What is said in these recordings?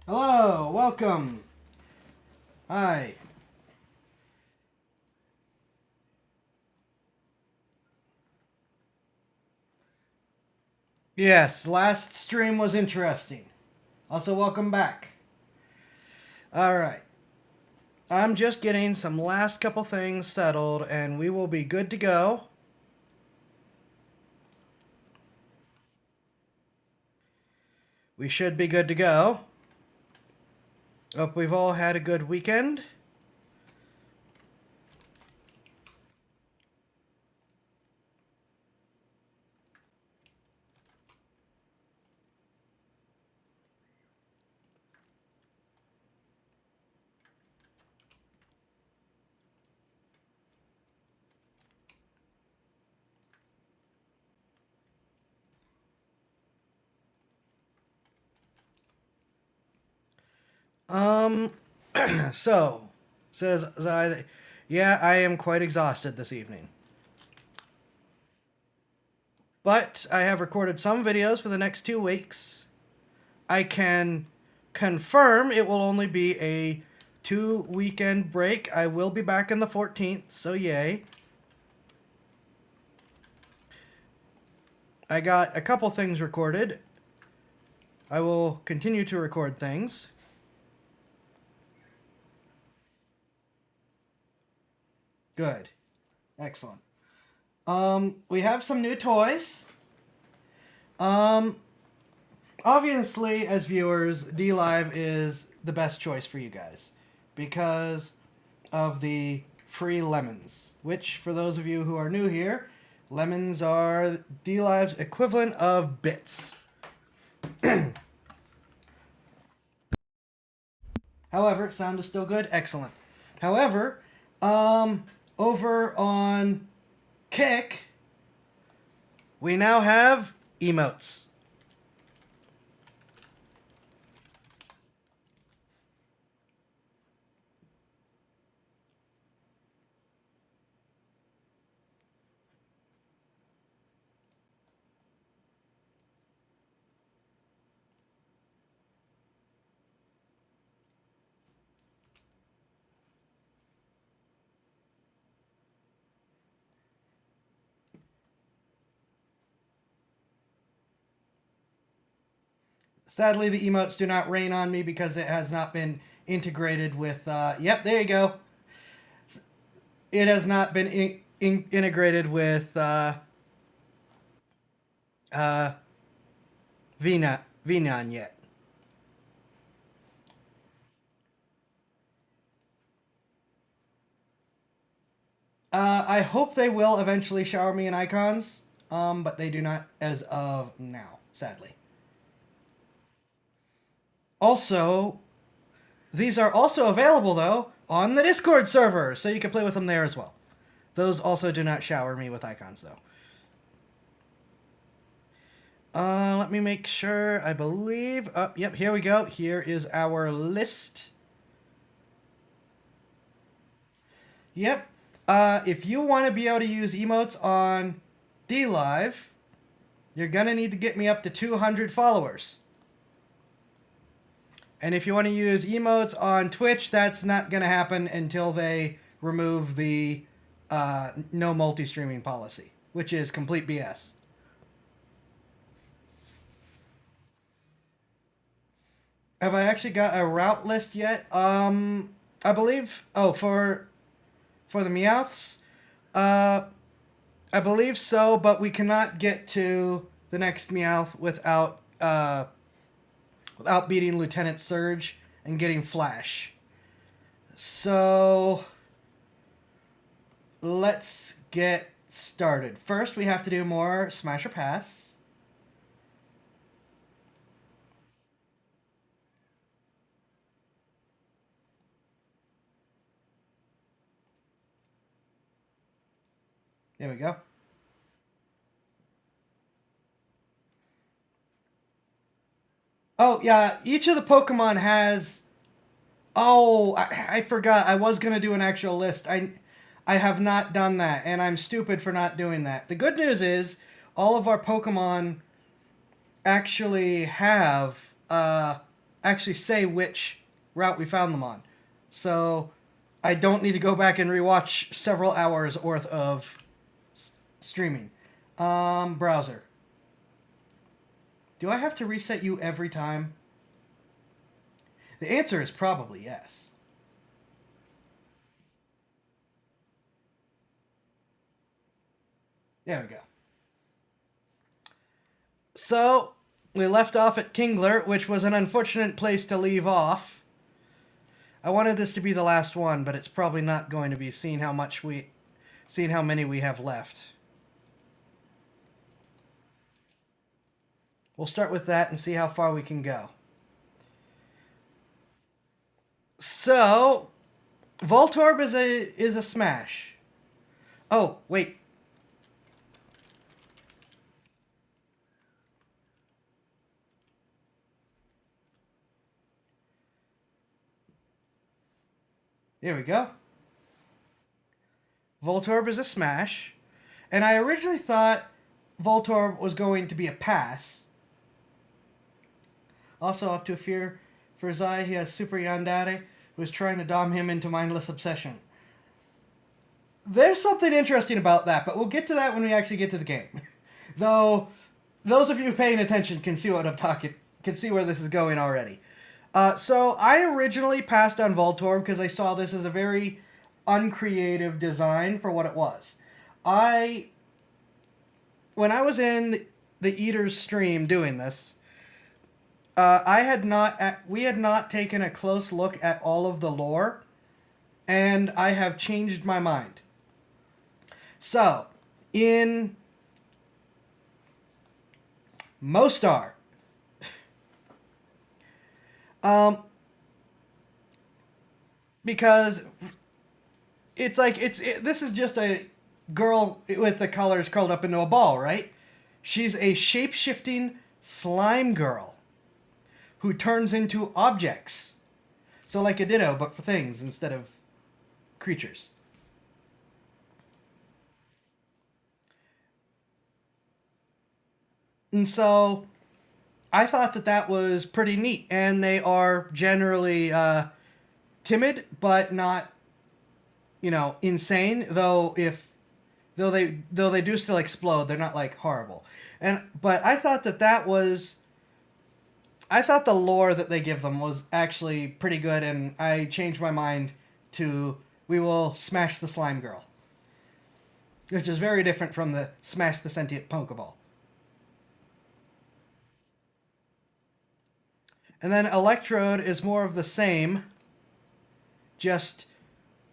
Hello, welcome. Hi. Yes, last stream was interesting. Also, welcome back. All right. I'm just getting some last couple things settled, and we will be good to go. We should be good to go. Hope we've all had a good weekend. Um, so, says I, yeah, I am quite exhausted this evening. But I have recorded some videos for the next 2 weeks. I can confirm it will only be a 2 weekend break. I will be back on the 14th, so yay. I got a couple things recorded. I will continue to record things. Good. Excellent. We have some new toys. Um, Obviously, as viewers, D Live is the best choice for you guys because of the free lemons, which, for those of you who are new here, lemons are D Live's equivalent of bits. However, sound is still good. Excellent. However, over on Kick, we now have emotes. Sadly, the emotes do not rain on me because it has not been integrated with. Yep, there you go. It has not been integrated with uh, VNAN yet. I hope they will eventually shower me in icons, but they do not as of now, sadly. Also, these are also available, though, on the Discord server, so you can play with them there as well. Those also do not shower me with icons, though. Let me make sure. I believe. Yep, here we go. Here is our list. Yep. If you want to be able to use emotes on DLive, you're going to need to get me up to 200 followers. And if you want to use emotes on Twitch, that's not going to happen until they remove the no multi-streaming policy, which is complete BS. Have I actually got a route list yet? I believe. Oh, for the Meowths, I believe so, but we cannot get to the next Meowth without beating Lieutenant Surge and getting Flash. So let's get started. First, we have to do more Smash or Pass. There we go. Oh, yeah, each of the Pokemon has... Oh, I forgot. I was going to do an actual list. I have not done that, and I'm stupid for not doing that. The good news is all of our Pokemon actually have actually say which route we found them on. So I don't need to go back and rewatch several hours worth of streaming. Browser. Do I have to reset you every time? The answer is probably yes. There we go. So, we left off at Kingler, which was an unfortunate place to leave off. I wanted this to be the last one, but it's probably not going to be, seeing how many we have left. We'll start with that and see how far we can go. So, Voltorb is a smash. Oh, wait. There we go. Voltorb is a smash. And I originally thought Voltorb was going to be a pass. Also, up to fear for Zai, he has Super Yandere, who is trying to dom him into mindless obsession. There's something interesting about that, but we'll get to that when we actually get to the game. Though, those of you paying attention can see what I'm talking, can see where this is going already. So I originally passed on Voltorb because I saw this as a very uncreative design for what it was. When I was in the Eater's stream doing this, we had not taken a close look at all of the lore, and I have changed my mind. So, in Mostar, because it's like this is just a girl with the colors curled up into a ball, right? She's a shape-shifting slime girl who turns into objects. So like a Ditto, but for things instead of creatures. And so I thought that was pretty neat. And they are generally timid, but not, insane. Though they do still explode, they're not like horrible. But I thought I thought the lore that they give them was actually pretty good, and I changed my mind to we will smash the slime girl, which is very different from the smash the sentient Pokeball. And then Electrode is more of the same, just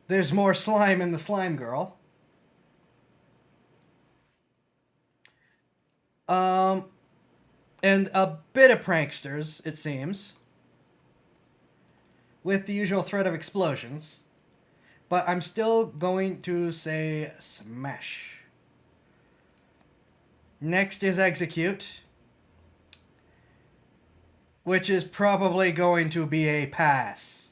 there's more slime in the slime girl. And a bit of pranksters, it seems, with the usual threat of explosions. But I'm still going to say smash. Next is execute, which is probably going to be a pass.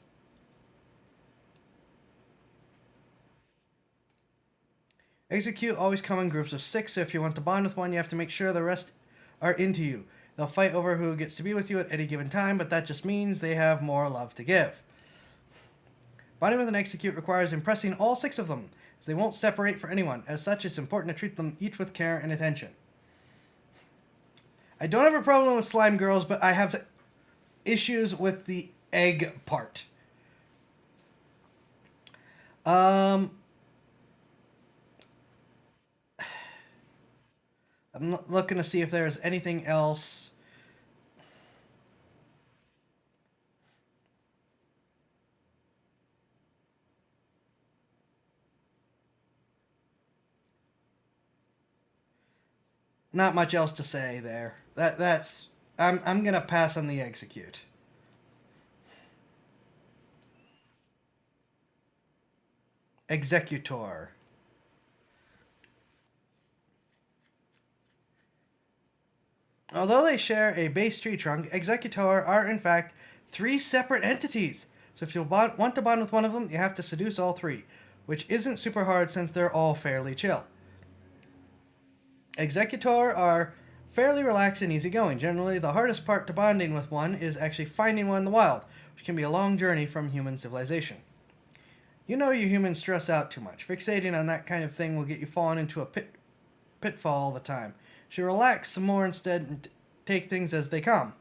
Execute always come in groups of 6, so if you want to bond with one, you have to make sure the rest are into you. They'll fight over who gets to be with you at any given time, but that just means they have more love to give. Bonding with an execute requires impressing all 6 of them, as they won't separate for anyone. As such, it's important to treat them each with care and attention. I don't have a problem with slime girls, but I have issues with the egg part. I'm looking to see if there's anything else. Not much else to say there. I'm gonna pass on the execute. Executor. Although they share a base tree trunk, Executor are in fact 3 separate entities. So if you want to bond with one of them, you have to seduce all 3, which isn't super hard since they're all fairly chill. Executor are fairly relaxed and easygoing. Generally, the hardest part to bonding with one is actually finding one in the wild, which can be a long journey from human civilization. You know you humans stress out too much. Fixating on that kind of thing will get you falling into a pitfall all the time. You should relax some more instead and take things as they come.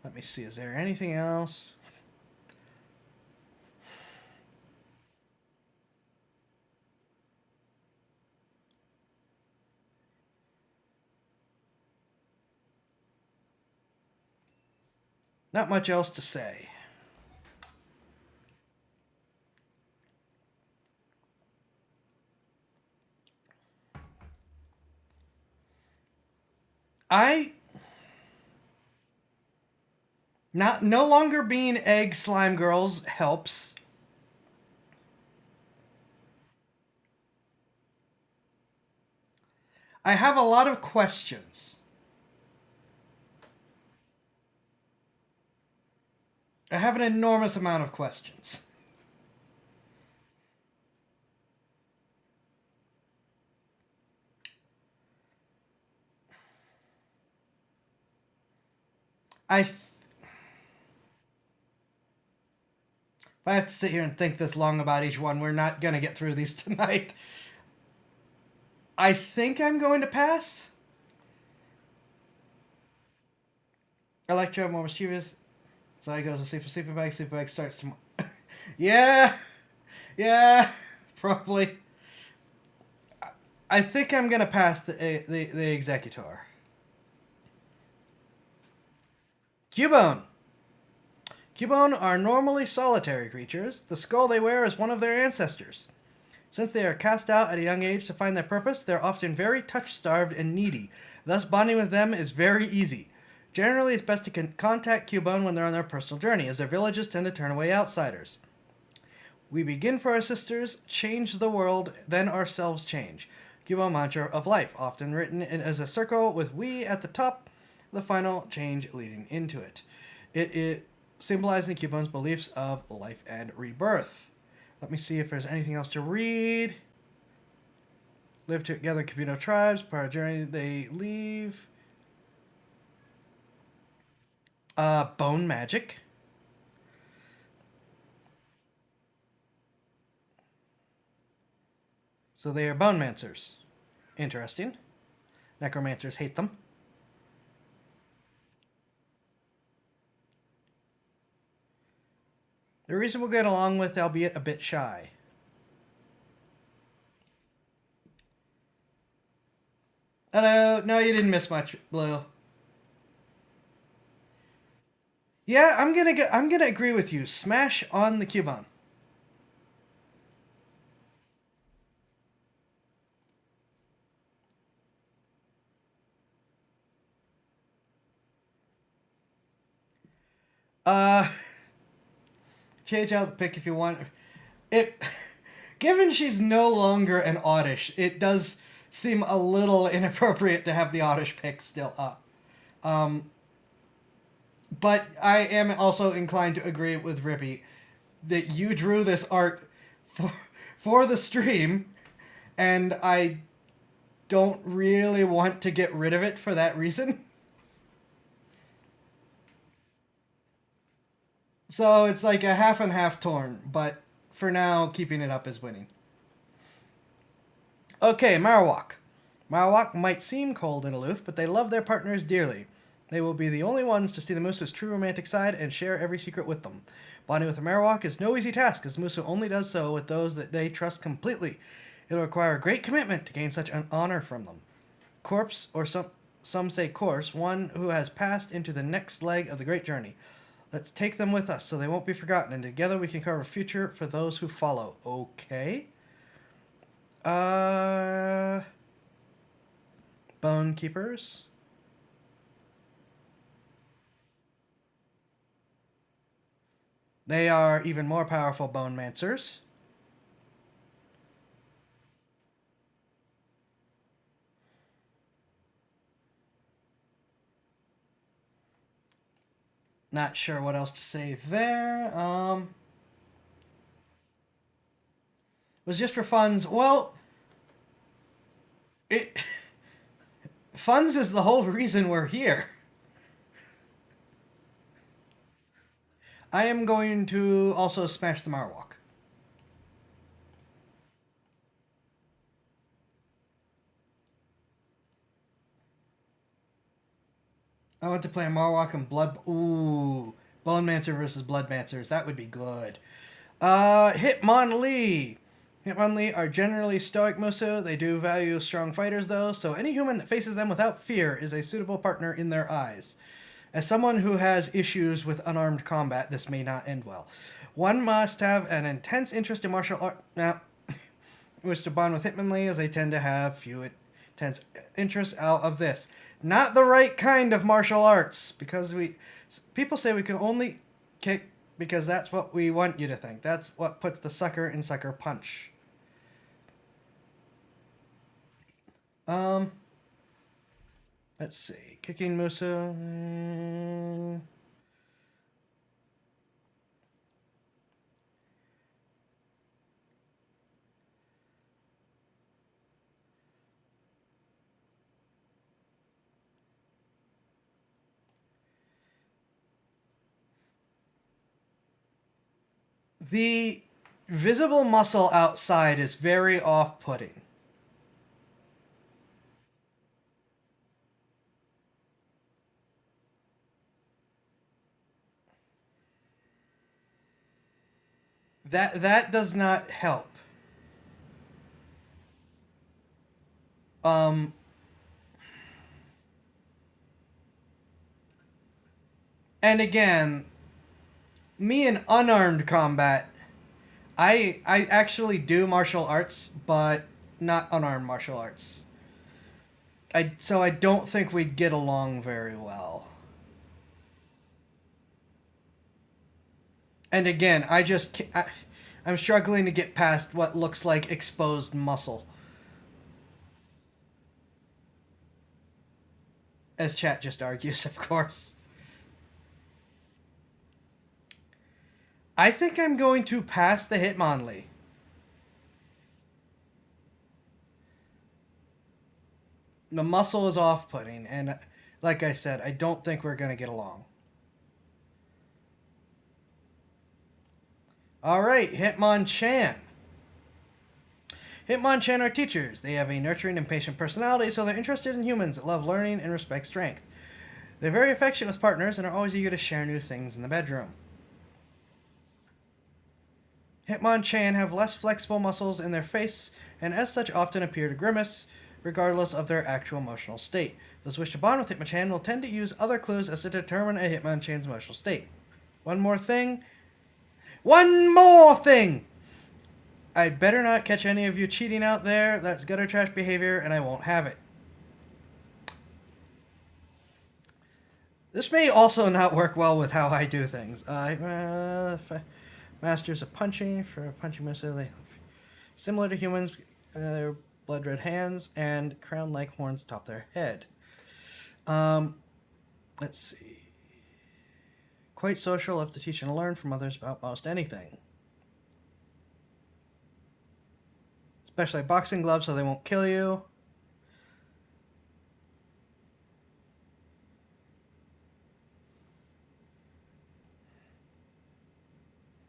Let me see, is there anything else? Not much else to say. I no longer being egg slime girls helps. I have a lot of questions. I have an enormous amount of questions. If I have to sit here and think this long about each one, we're not going to get through these tonight. I think I'm going to pass. Electro, more mischievous. So he goes to sleep. Sleeping bag. Sleeping bag starts tomorrow. Yeah. Yeah. Probably. I think I'm going to pass the Executor. Cubone. Cubone are normally solitary creatures. The skull they wear is one of their ancestors. Since they are cast out at a young age to find their purpose, they're often very touch-starved and needy. Thus, bonding with them is very easy. Generally, it's best to contact Cubone when they're on their personal journey, as their villages tend to turn away outsiders. We begin for our sisters, change the world, then ourselves change. Cubone mantra of life, often written as a circle with we at the top, the final change leading into it. It symbolizing Cubone's beliefs of life and rebirth. Let me see if there's anything else to read. Live together in communal tribes. Part of journey they leave. Bone magic. So they are bone mancers. Interesting. Necromancers hate them. They're reasonable to get along with, albeit a bit shy. Hello. No, you didn't miss much, Blue. Yeah, I'm gonna agree with you. Smash on the Cubone. Uh, change out the pick if you want. It, given she's no longer an Oddish, it does seem a little inappropriate to have the Oddish pick still up. But I am also inclined to agree with Rippy that you drew this art for the stream, and I don't really want to get rid of it for that reason. So it's like a half and half torn, but for now, keeping it up is winning. Okay, Marowak. Marowak might seem cold and aloof, but they love their partners dearly. They will be the only ones to see the Moose's true romantic side and share every secret with them. Bonding with a Marowak is no easy task, as Musu only does so with those that they trust completely. It will require great commitment to gain such an honor from them. Corpse, or some say course, one who has passed into the next leg of the great journey. Let's take them with us so they won't be forgotten, and together we can carve a future for those who follow. Okay. Bone Keepers. They are even more powerful bone mancers. Not sure what else to say there. Was just for funds. Well, it funds is the whole reason we're here. I am going to also smash the Marowak. I want to play a Marowak and Blood... Ooh. Bone Mancer versus Blood Mancers. That would be good. Hitmonlee. Hitmonlee are generally stoic Musu. They do value strong fighters, though, so any human that faces them without fear is a suitable partner in their eyes. As someone who has issues with unarmed combat, this may not end well. One must have an intense interest in martial art... Now, wish to bond with Hitmonlee, as they tend to have few intense interests out of this. Not the right kind of martial arts, because people say we can only kick because that's what we want you to think. That's what puts the sucker in Sucker Punch. Let's see. Kicking Musu. The visible muscle outside is very off-putting. That does not help. And again, me in unarmed combat, I actually do martial arts, but not unarmed martial arts. So I don't think we'd get along very well. And again, I'm struggling to get past what looks like exposed muscle. As chat just argues, of course. I think I'm going to pass the Hitmonlee. The muscle is off-putting, and like I said, I don't think we're going to get along. Alright, Hitmonchan. Hitmonchan are teachers. They have a nurturing and patient personality, so they're interested in humans that love learning and respect strength. They're very affectionate with partners and are always eager to share new things in the bedroom. Hitmonchan have less flexible muscles in their face, and as such often appear to grimace, regardless of their actual emotional state. Those who wish to bond with Hitmonchan will tend to use other clues as to determine a Hitmonchan's emotional state. One more thing! I'd better not catch any of you cheating out there. That's gutter trash behavior, and I won't have it. This may also not work well with how I do things. Masters of punching for punching Musu. Similar to humans, their blood red hands and crown-like horns atop their head. Let's see. Quite social, love to teach and learn from others about most anything. Especially boxing gloves so they won't kill you.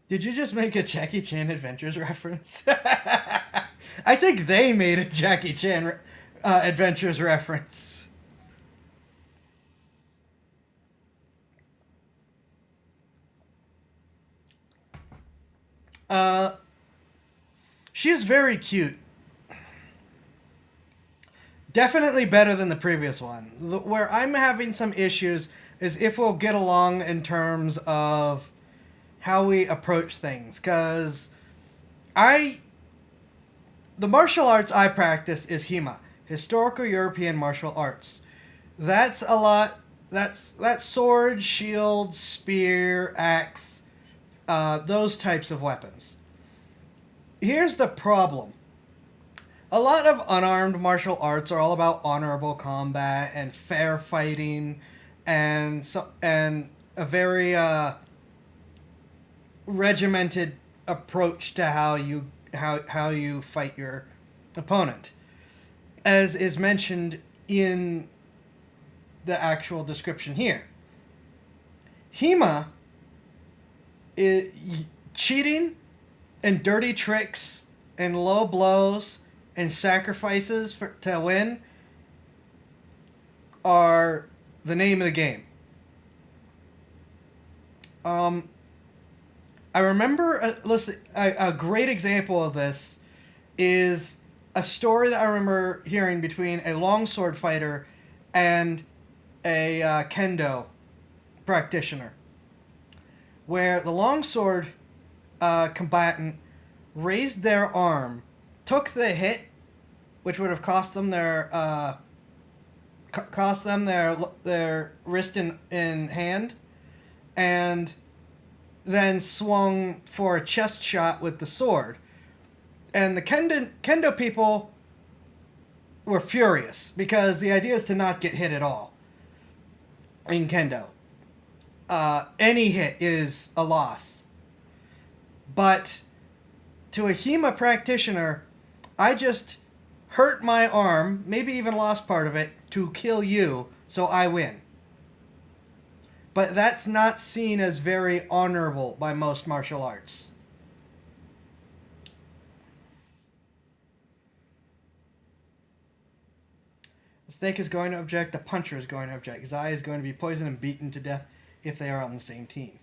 Did you just make a Jackie Chan Adventures reference? I think they made a Jackie Chan Adventures reference. She's very cute. Definitely better than the previous one. Where I'm having some issues is if we'll get along in terms of how we approach things. Because the martial arts I practice is HEMA. Historical European Martial Arts. That's a lot. That's sword, shield, spear, axe, those types of weapons. Here's the problem. A lot of unarmed martial arts are all about honorable combat and fair fighting, and a very regimented approach to how you fight your opponent. As is mentioned in the actual description here. Hema is cheating and dirty tricks and low blows and sacrifices to win are the name of the game. I remember a great example of this is a story that I remember hearing between a longsword fighter and a kendo practitioner, where the longsword combatant raised their arm, took the hit, which would have cost them their wrist in hand, and then swung for a chest shot with the sword. And the kendo people were furious because the idea is to not get hit at all in kendo. Any hit is a loss. But to a HEMA practitioner, I just hurt my arm, maybe even lost part of it, to kill you, so I win. But that's not seen as very honorable by most martial arts. The snake is going to object, the puncher is going to object. His eye is going to be poisoned and beaten to death if they are on the same team.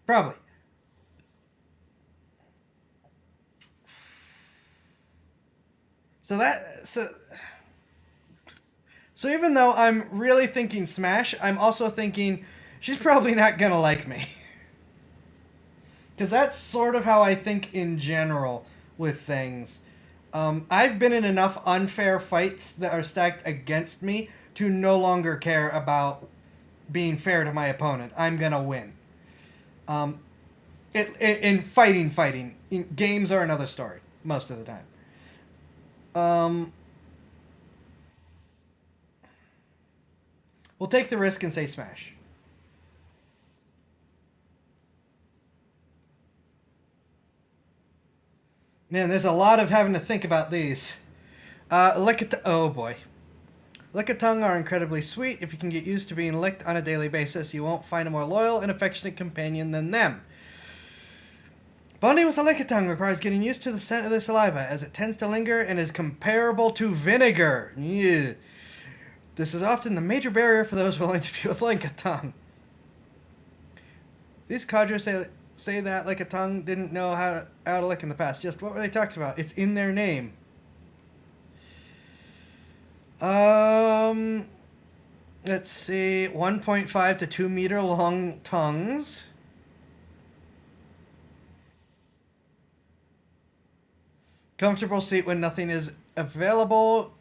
Probably. So even though I'm really thinking smash, I'm also thinking she's probably not gonna like me. Because that's sort of how I think in general with things. I've been in enough unfair fights that are stacked against me to no longer care about being fair to my opponent. I'm gonna win. In fighting. Games are another story most of the time. We'll take the risk and say smash. Man, there's a lot of having to think about these. Oh boy. Lickitung are incredibly sweet. If you can get used to being licked on a daily basis, you won't find a more loyal and affectionate companion than them. Bonding with a Lickitung requires getting used to the scent of their saliva, as it tends to linger and is comparable to vinegar. Yeah. This is often the major barrier for those willing to be with Lickitung. These cadres say that Lickitung didn't know how to lick in the past. Just what were they talking about? It's in their name. Let's see. 1.5 to 2 meter long tongues. Comfortable seat when nothing is available.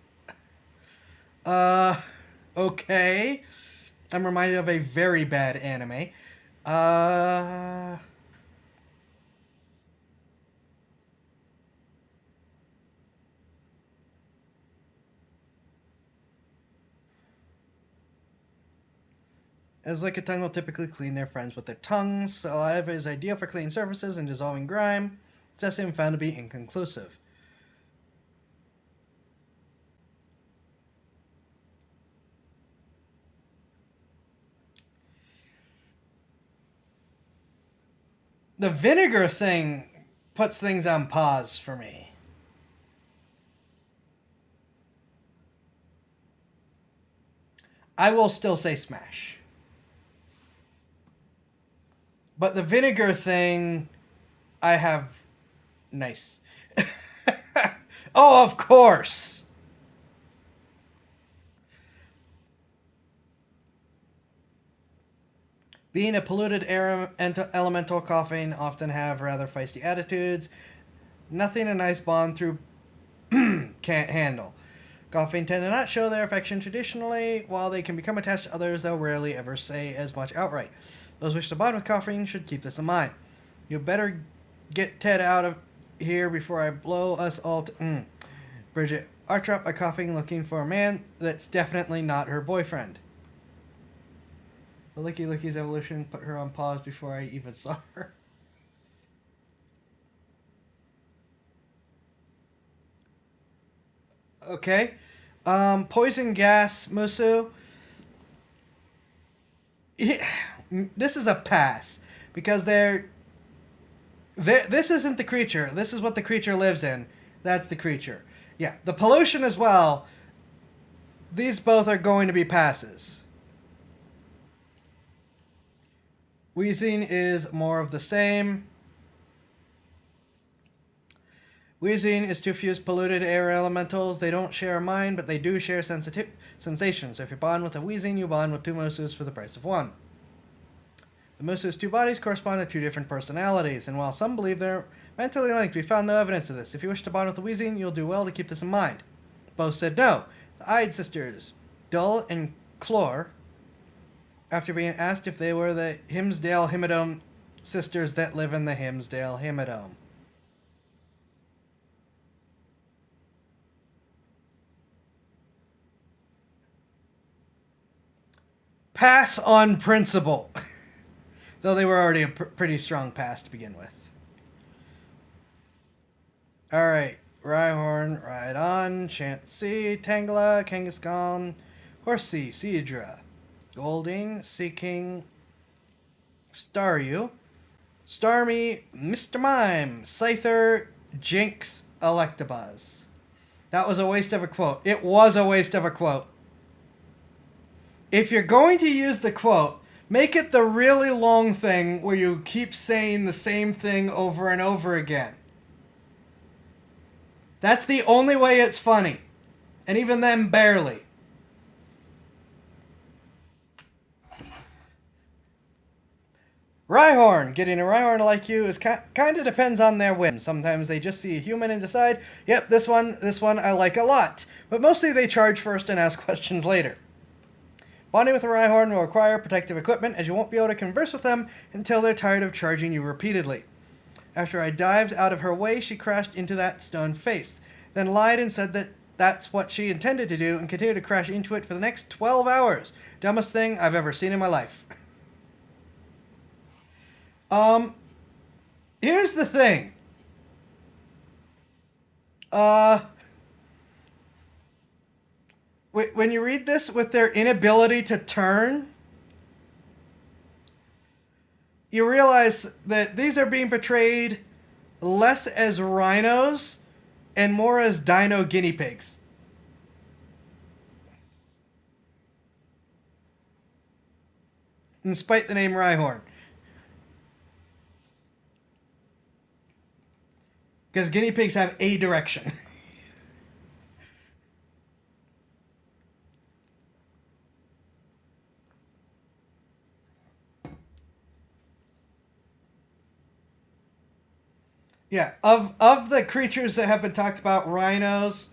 Okay. I'm reminded of a very bad anime. As Lickitung will typically clean their friends with their tongues, saliva is ideal for cleaning surfaces and dissolving grime. Testing found to be inconclusive. The vinegar thing puts things on pause for me. I will still say smash. But the vinegar thing, I have... Nice. Oh, of course! Being a polluted air elemental, coughing often have rather feisty attitudes. Nothing a nice bond through can't handle. Coughing tend to not show their affection traditionally. While they can become attached to others, they'll rarely ever say as much outright. Those wish to bond with coughing should keep this in mind. You better get Ted out of here before I blow us all to... Bridget Artrop, a coughing looking for a man that's definitely not her boyfriend. The Licky Licky's evolution put her on pause before I even saw her. Okay. Poison gas, Musu. This is a pass because this isn't the creature. This is what the creature lives in. That's the creature. Yeah, the pollution as well. These both are going to be passes. Wheezing is more of the same. Wheezing is to fuse polluted air elementals. They don't share a mind, but they do share sensations. So if you bond with a Wheezing, you bond with two Musus for the price of one. The Musu's two bodies correspond to two different personalities, and while some believe they're mentally linked, we found no evidence of this. If you wish to bond with the Wheezing, you'll do well to keep this in mind. Both said no. The Eyed sisters, Dull and Chlor, after being asked if they were the Himsdale Himmadome sisters that live in the Himsdale Himmadome. Pass on principle. Though they were already a pretty strong pass to begin with. Alright. Rhyhorn, Rhydon, Chansey, Tangela, Kangaskhan, Horsey, Seadra, Golding, Seaking, Staryu, Starmie, Mr. Mime, Scyther, Jinx, Electabuzz. That was a waste of a quote. It was a waste of a quote. If you're going to use the quote, make it the really long thing where you keep saying the same thing over and over again. That's the only way it's funny. And even then, barely. Rhyhorn. Getting a Rhyhorn like you is kind of depends on their whim. Sometimes they just see a human and decide, yep, this one I like a lot. But mostly they charge first and ask questions later. Bonding with a Rhyhorn will require protective equipment, as you won't be able to converse with them until they're tired of charging you repeatedly. After I dived out of her way, she crashed into that stone face, then lied and said that that's what she intended to do and continued to crash into it for the next 12 hours. Dumbest thing I've ever seen in my life. Here's the thing. When you read this with their inability to turn, you realize that these are being portrayed less as rhinos and more as dino guinea pigs. Despite the name Rhyhorn. Because guinea pigs have a direction. Yeah, of the creatures that have been talked about, rhinos,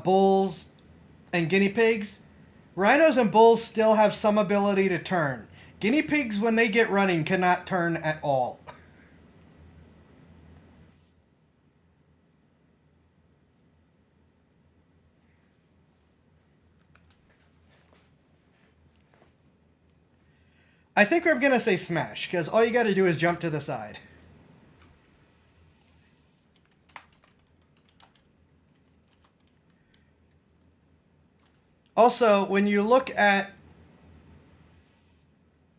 bulls, and guinea pigs, rhinos and bulls still have some ability to turn. Guinea pigs, when they get running, cannot turn at all. I think I'm going to say smash, because all you got to do is jump to the side. Also, when you look at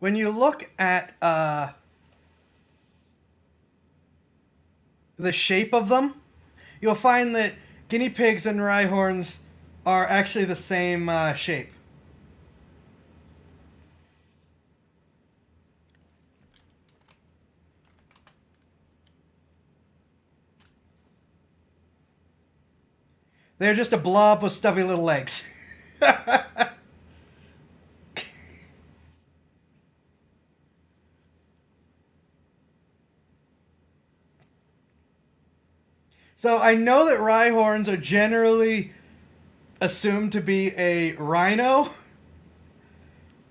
the shape of them, you'll find that guinea pigs and Rhyhorns are actually the same shape. They're just a blob with stubby little legs. So I know that Rhyhorns are generally assumed to be a rhino,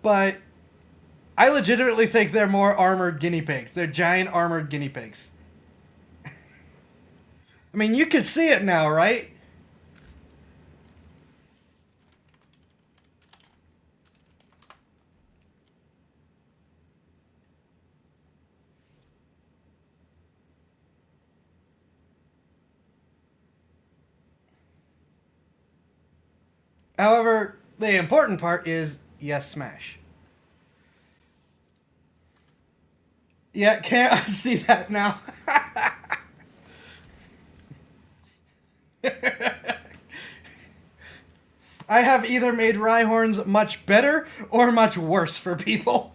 but I legitimately think they're more armored guinea pigs. They're giant armored guinea pigs. I mean, you can see it now, right? However, the important part is yes, smash. Yeah, can't see that now. I have either made Rhyhorns much better or much worse for people.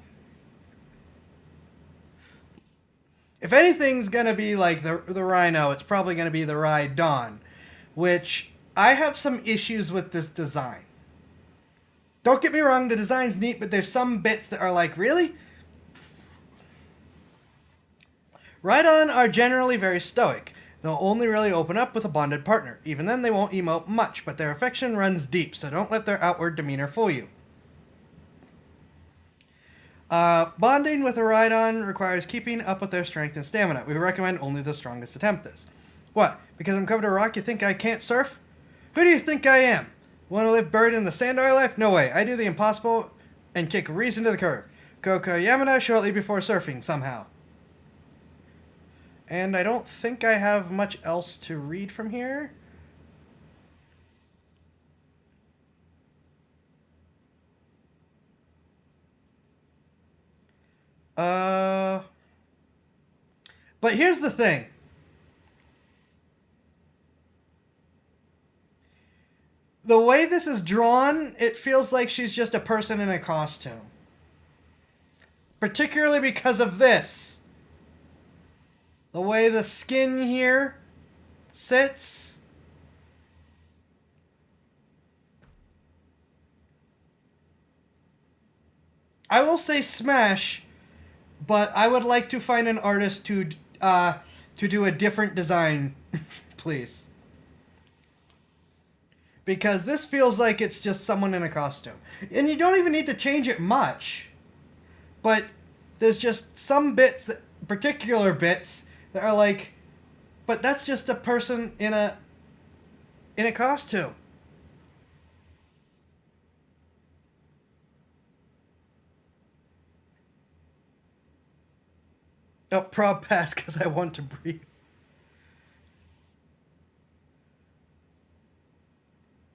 If anything's gonna be like the Rhino, it's probably gonna be the Rhydon, which I have some issues with this design. Don't get me wrong, the design's neat, but there's some bits that are like, really? Rhydon are generally very stoic. They'll only really open up with a bonded partner. Even then, they won't emote much, but their affection runs deep, so don't let their outward demeanor fool you. Bonding with a Rhydon requires keeping up with their strength and stamina. We recommend only the strongest attempt this. What? Because I'm covered in rock, you think I can't surf? Who do you think I am? Want to live buried in the sand all your life? No way. I do the impossible and kick reason to the curve. Koko Yamada shortly before surfing, somehow. And I don't think I have much else to read from here. But here's the thing. The way this is drawn, it feels like she's just a person in a costume. Particularly because of this. The way the skin here sits. I will say smash, but I would like to find an artist to do a different design, please. Because this feels like it's just someone in a costume. And you don't even need to change it much. But there's just some bits, particular bits, that are like, but that's just a person in a costume. Oh, prob pass because I want to breathe.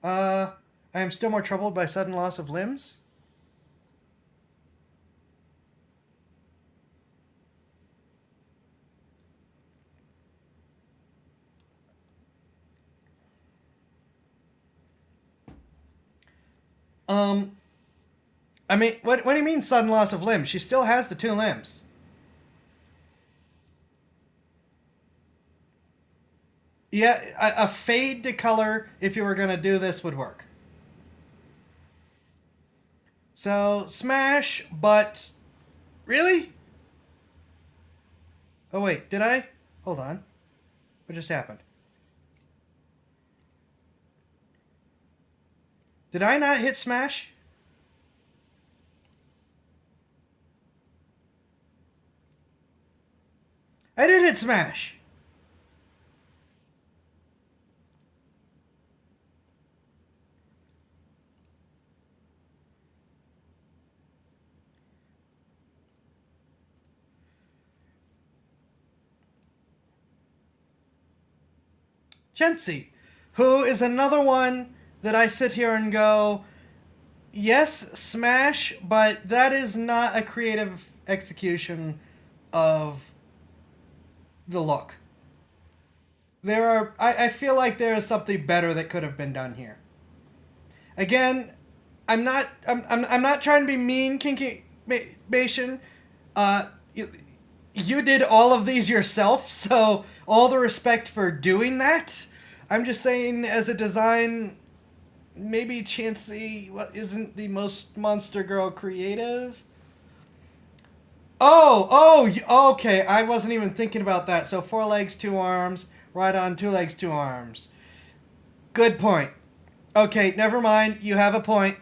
I am still more troubled by sudden loss of limbs. I mean, what do you mean sudden loss of limbs? She still has the 2 limbs. Yeah, a fade to color, if you were going to do this, would work. So, smash, but... Really? Oh, wait, did I? Hold on. What just happened? Did I not hit smash? I did hit smash! Chensey, who is another one that I sit here and go, yes, smash, but that is not a creative execution of the look. I feel like there is something better that could have been done here. Again, I'm not trying to be mean, Kinky Bation. You did all of these yourself, so all the respect for doing that. I'm just saying, as a design, maybe Chansey isn't the most Monster Girl creative. Okay. I wasn't even thinking about that. So 4 legs, 2 arms. Rhydon, 2 legs, 2 arms. Good point. Okay, never mind. You have a point.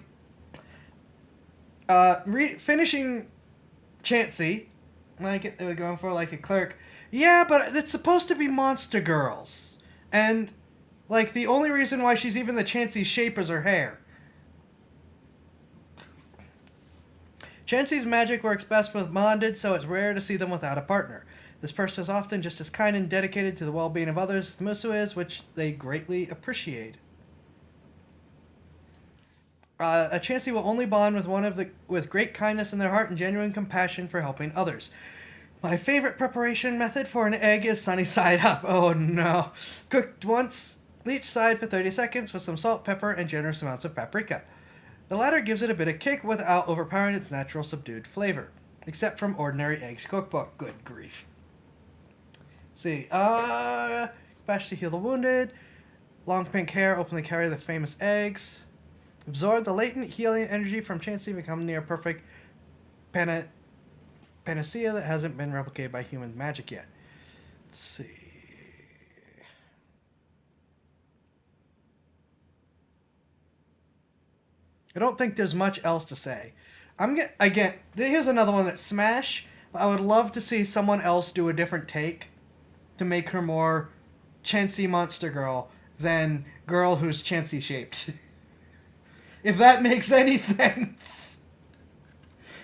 Finishing Chansey. I get they were going for like a cleric. Yeah, but it's supposed to be Monster Girls. And, like, the only reason why she's even the Chansey shape is her hair. Chansey's magic works best with bonded, so it's rare to see them without a partner. This person is often just as kind and dedicated to the well-being of others as the Musu is, which they greatly appreciate. A Chansey will only bond with with great kindness in their heart and genuine compassion for helping others. My favorite preparation method for an egg is sunny side up. Oh no. Cooked once each side for 30 seconds with some salt, pepper, and generous amounts of paprika. The latter gives it a bit of kick without overpowering its natural subdued flavor. Except from Ordinary Eggs Cookbook. Good grief. Let's see. Bash to heal the wounded. Long pink hair openly carry the famous eggs. Absorb the latent healing energy from Chansey to become near perfect panacea that hasn't been replicated by human magic yet. Let's see. I don't think there's much else to say. Again, here's another one that's Smash, but I would love to see someone else do a different take to make her more Chansey Monster Girl than girl who's Chansey shaped. If that makes any sense.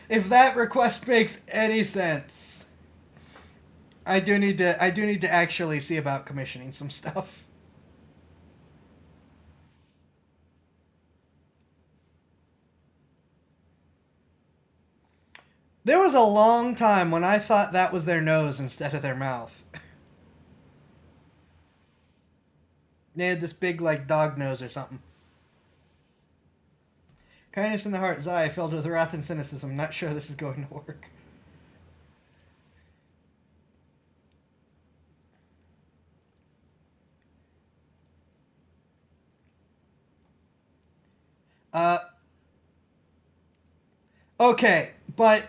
If that request makes any sense. I do need to actually see about commissioning some stuff. There was a long time when I thought that was their nose instead of their mouth. They had this big, like, dog nose or something. Kindness in the heart, Zai, filled with wrath and cynicism. Not sure this is going to work. Okay, but...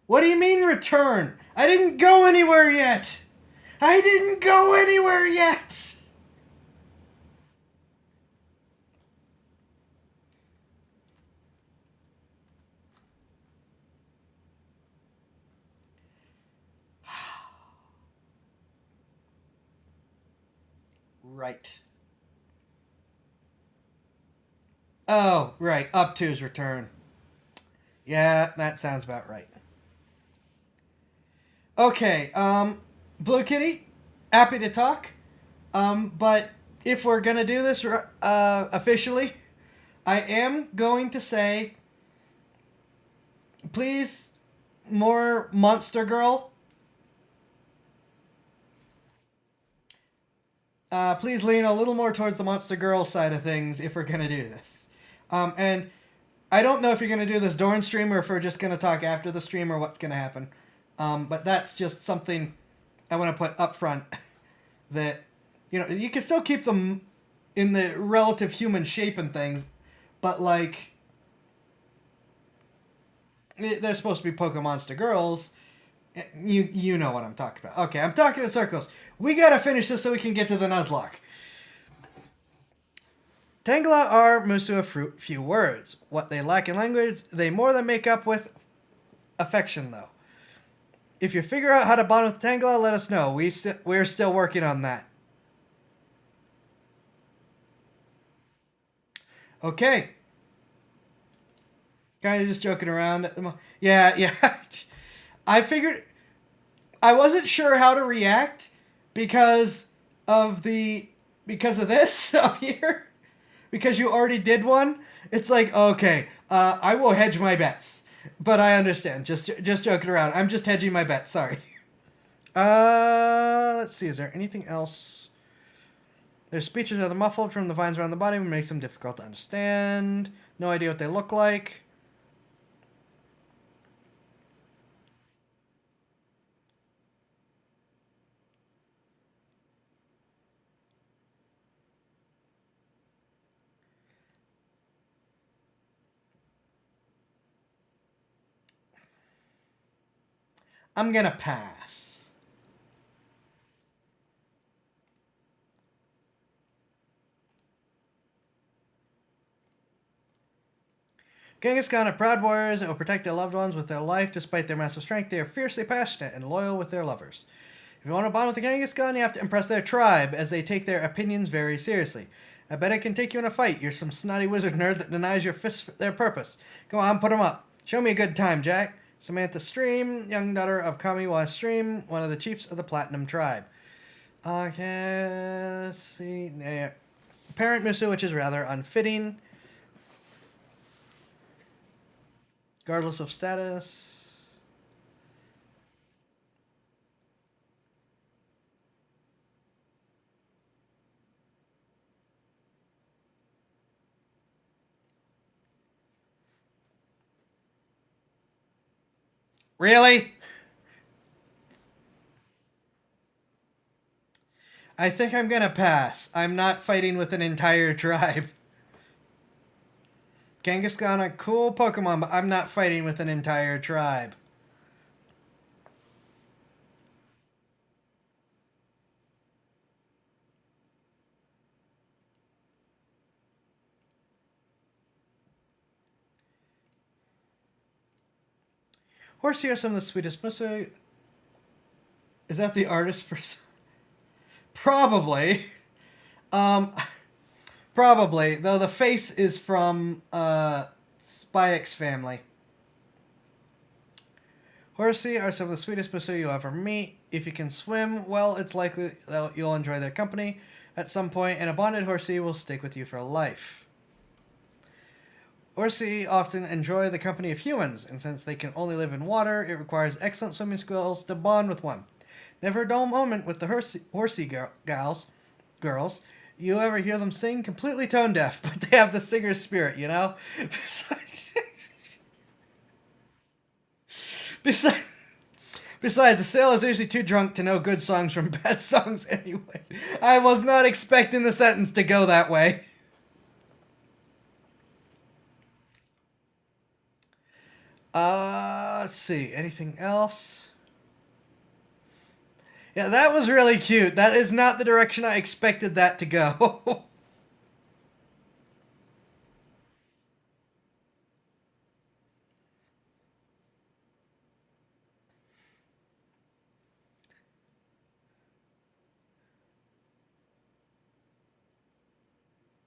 What do you mean return? I didn't go anywhere yet! I didn't go anywhere yet! Right. Oh, right. Up to's return. Yeah, that sounds about right. Okay, Blue Kitty, happy to talk. But if we're gonna do this officially, I am going to say, please, more Monster Girl. Please lean a little more towards the Monster Girl side of things if we're gonna do this. And I don't know if you're gonna do this during stream or if we're just gonna talk after the stream or what's gonna happen. But that's just something I want to put up front. That, you know, you can still keep them in the relative human shape and things, but, like, they're supposed to be Pokemonster girls. You know what I'm talking about. Okay, I'm talking in circles. We gotta finish this so we can get to the Nuzlocke. Tangela are Musu of few words. What they lack in language, they more than make up with affection, though. If you figure out how to bond with Tangela, let us know. We're still working on that. Okay. Kind of just joking around at the moment. Yeah. I figured... I wasn't sure how to react because of this up here. Because you already did one. It's like, okay, I will hedge my bets. But I understand. Just joking around. I'm just hedging my bets. Sorry. Let's see. Is there anything else? Their speeches are muffled from the vines around the body, which makes them difficult to understand. No idea what they look like. I'm gonna pass. Kangaskhan are proud warriors that will protect their loved ones with their life despite their massive strength. They are fiercely passionate and loyal with their lovers. If you want to bond with the Kangaskhan, you have to impress their tribe, as they take their opinions very seriously. I bet I can take you in a fight. You're some snotty wizard nerd that denies your fists their purpose. Come on, put 'em up. Show me a good time, Jack. Samantha Stream, young daughter of Kamiwa Stream, one of the chiefs of the Platinum Tribe. Okay, let's see. Parent Musu, which is rather unfitting. regardless of status. Really? I think I'm gonna pass. I'm not fighting with an entire tribe. Kangaskhan, a cool Pokemon, but I'm not fighting with an entire tribe. Horsey are some of the sweetest. Mostly, is that the artist person? Probably. Um, Probably. Though the face is from Spike's family. Horsey are some of the sweetest Masu you'll ever meet. If you can swim, well, it's likely that you'll enjoy their company at some point, and a bonded Horsey will stick with you for life. Horsey often enjoy the company of humans, and since they can only live in water, it requires excellent swimming skills to bond with one. Never a dull moment with the Horsey girls. You ever hear them sing? Completely tone deaf, but they have the singer's spirit, you know? Besides, Besides, the sailor's usually too drunk to know good songs from bad songs anyways. I was not expecting the sentence to go that way. Let's see. Anything else? Yeah, that was really cute. That is not the direction I expected that to go.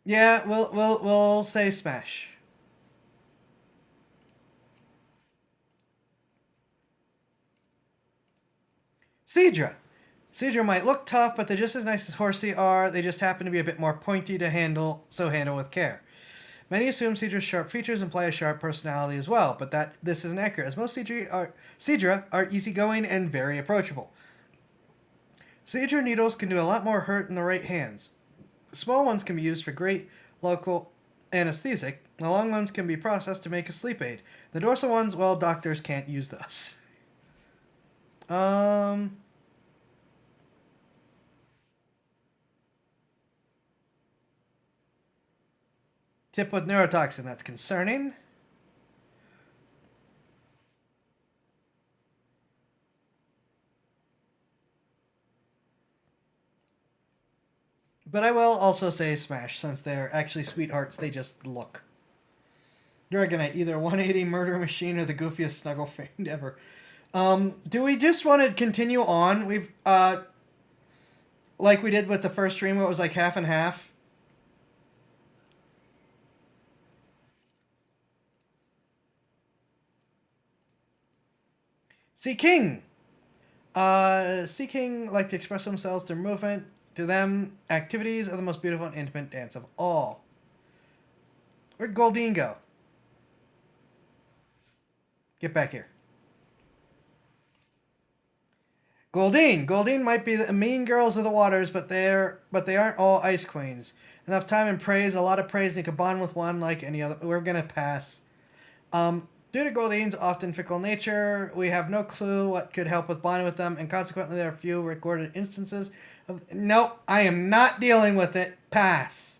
Yeah, we'll say smash. Seadra. Seadra might look tough, but they're just as nice as Horsey are. They just happen to be a bit more pointy to handle, so handle with care. Many assume Seadra's sharp features imply a sharp personality as well, but this isn't accurate, as most Seadra are easygoing and very approachable. Seadra needles can do a lot more hurt in the right hands. The small ones can be used for great local anesthetic. The long ones can be processed to make a sleep aid. The dorsal ones, well, doctors can't use those. Tip with neurotoxin, that's concerning. But I will also say smash, since they're actually sweethearts, they just look. Dragonite, either 180 murder machine or the goofiest snuggle fiend ever. Do we just want to continue on? We've, like we did with the first stream where it was like half and half. Sea King! Sea King like to express themselves through movement. To them, activities are the most beautiful and intimate dance of all. Where'd Goldeen go? Get back here. Goldeen might be the mean girls of the waters, but they aren't all ice queens. Enough time and praise, a lot of praise, and you can bond with one like any other. We're gonna pass. Due to Goldeen's often fickle nature, we have no clue what could help with bonding with them, and consequently there are few recorded instances of... Nope, I am not dealing with it. Pass.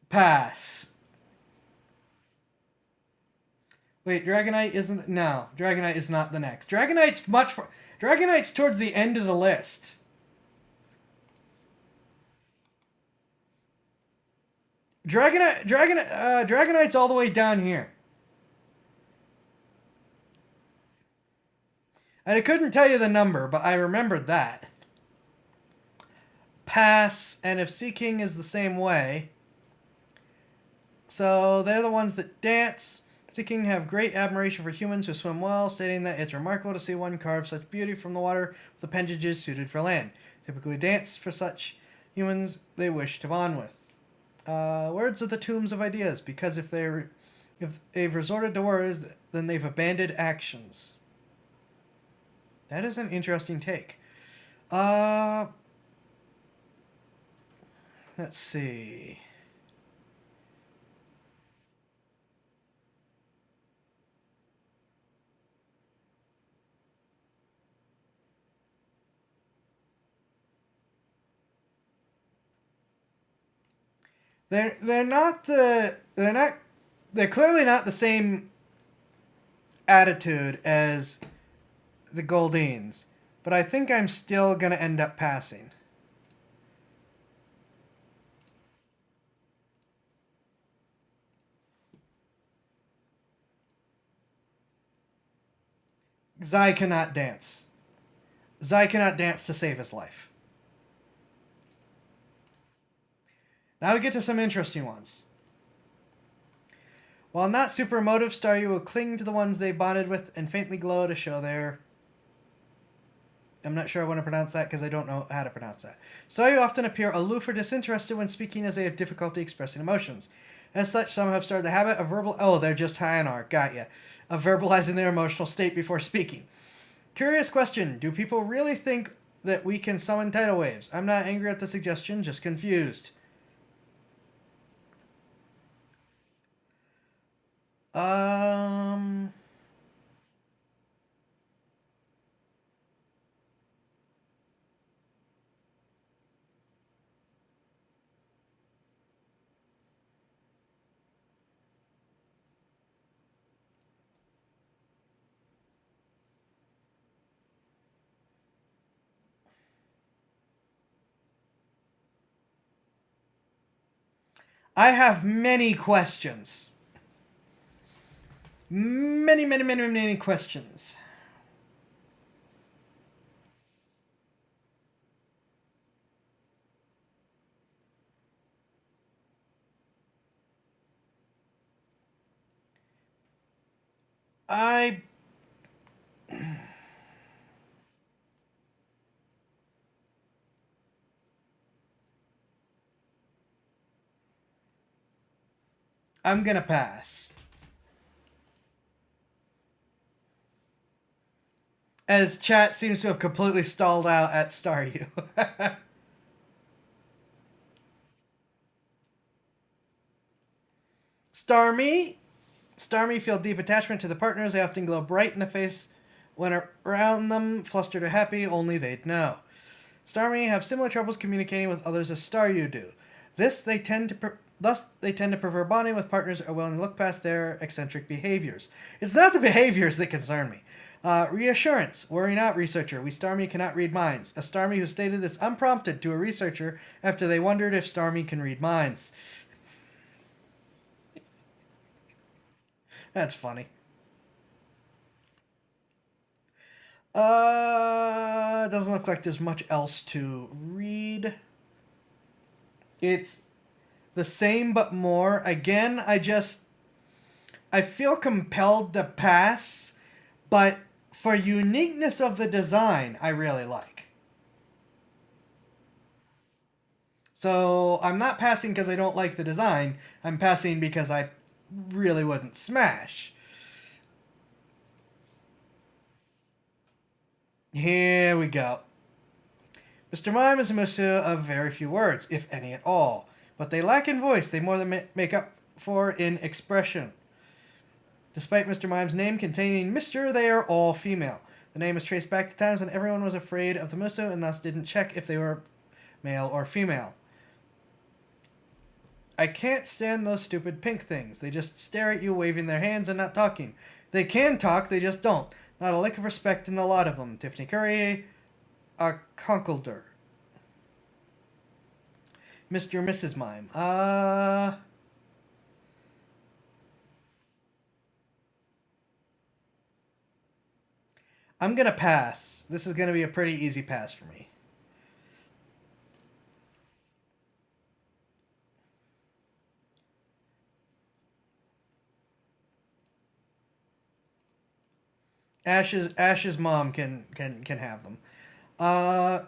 Pass. Wait, Dragonite isn't... No, Dragonite is not the next. Dragonite's towards the end of the list. Dragonite's all the way down here. And I couldn't tell you the number, but I remembered that. Pass, and if Sea King is the same way... So, they're the ones that dance. Sea King have great admiration for humans who swim well, stating that it's remarkable to see one carve such beauty from the water with appendages suited for land. Typically dance for such humans they wish to bond with. Words are the tombs of ideas, because if they've resorted to words, then they've abandoned actions. That is an interesting take. Uh, let's see. They're clearly not the same attitude as the Goldines, but I think I'm still gonna end up passing. Zai cannot dance. Zai cannot dance to save his life. Now we get to some interesting ones. While not super emotive, Staryu will cling to the ones they bonded with and faintly glow to show their... I'm not sure I want to pronounce that because I don't know how to pronounce that. Staryu often appear aloof or disinterested when speaking as they have difficulty expressing emotions. As such, some have started the habit of they're just high on R, got ya, of verbalizing their emotional state before speaking. Curious question, do people really think that we can summon tidal waves? I'm not angry at the suggestion, just confused. Um... I have many questions. Many questions. I... I'm gonna pass. As chat seems to have completely stalled out at Staryu. Starmie. Starmie feel deep attachment to the partners. They often glow bright in the face when around them, flustered or happy, only they'd know. Starmie have similar troubles communicating with others as Staryu do. Thus, they tend to prefer bonding with partners who are willing to look past their eccentric behaviors. It's not the behaviors that concern me. Reassurance. Worry not, researcher. We Starmie cannot read minds. A Starmie who stated this unprompted to a researcher after they wondered if Starmie can read minds. That's funny. Doesn't look like there's much else to read. It's the same but more. Again, I feel compelled to pass, but for uniqueness of the design, I really like. So I'm not passing because I don't like the design. I'm passing because I really wouldn't smash. Here we go. Mr. Mime is a Musu of very few words, if any at all. But they lack in voice, they more than make up for in expression. Despite Mr. Mime's name containing Mr., they are all female. The name is traced back to times when everyone was afraid of the Musu and thus didn't check if they were male or female. I can't stand those stupid pink things. They just stare at you waving their hands and not talking. They can talk, they just don't. Not a lick of respect in a lot of them. Tiffany Curry, a Conkeldurr. Mr. and Mrs. Mime. I'm gonna pass. This is gonna be a pretty easy pass for me. Ash's mom can have them. Uh,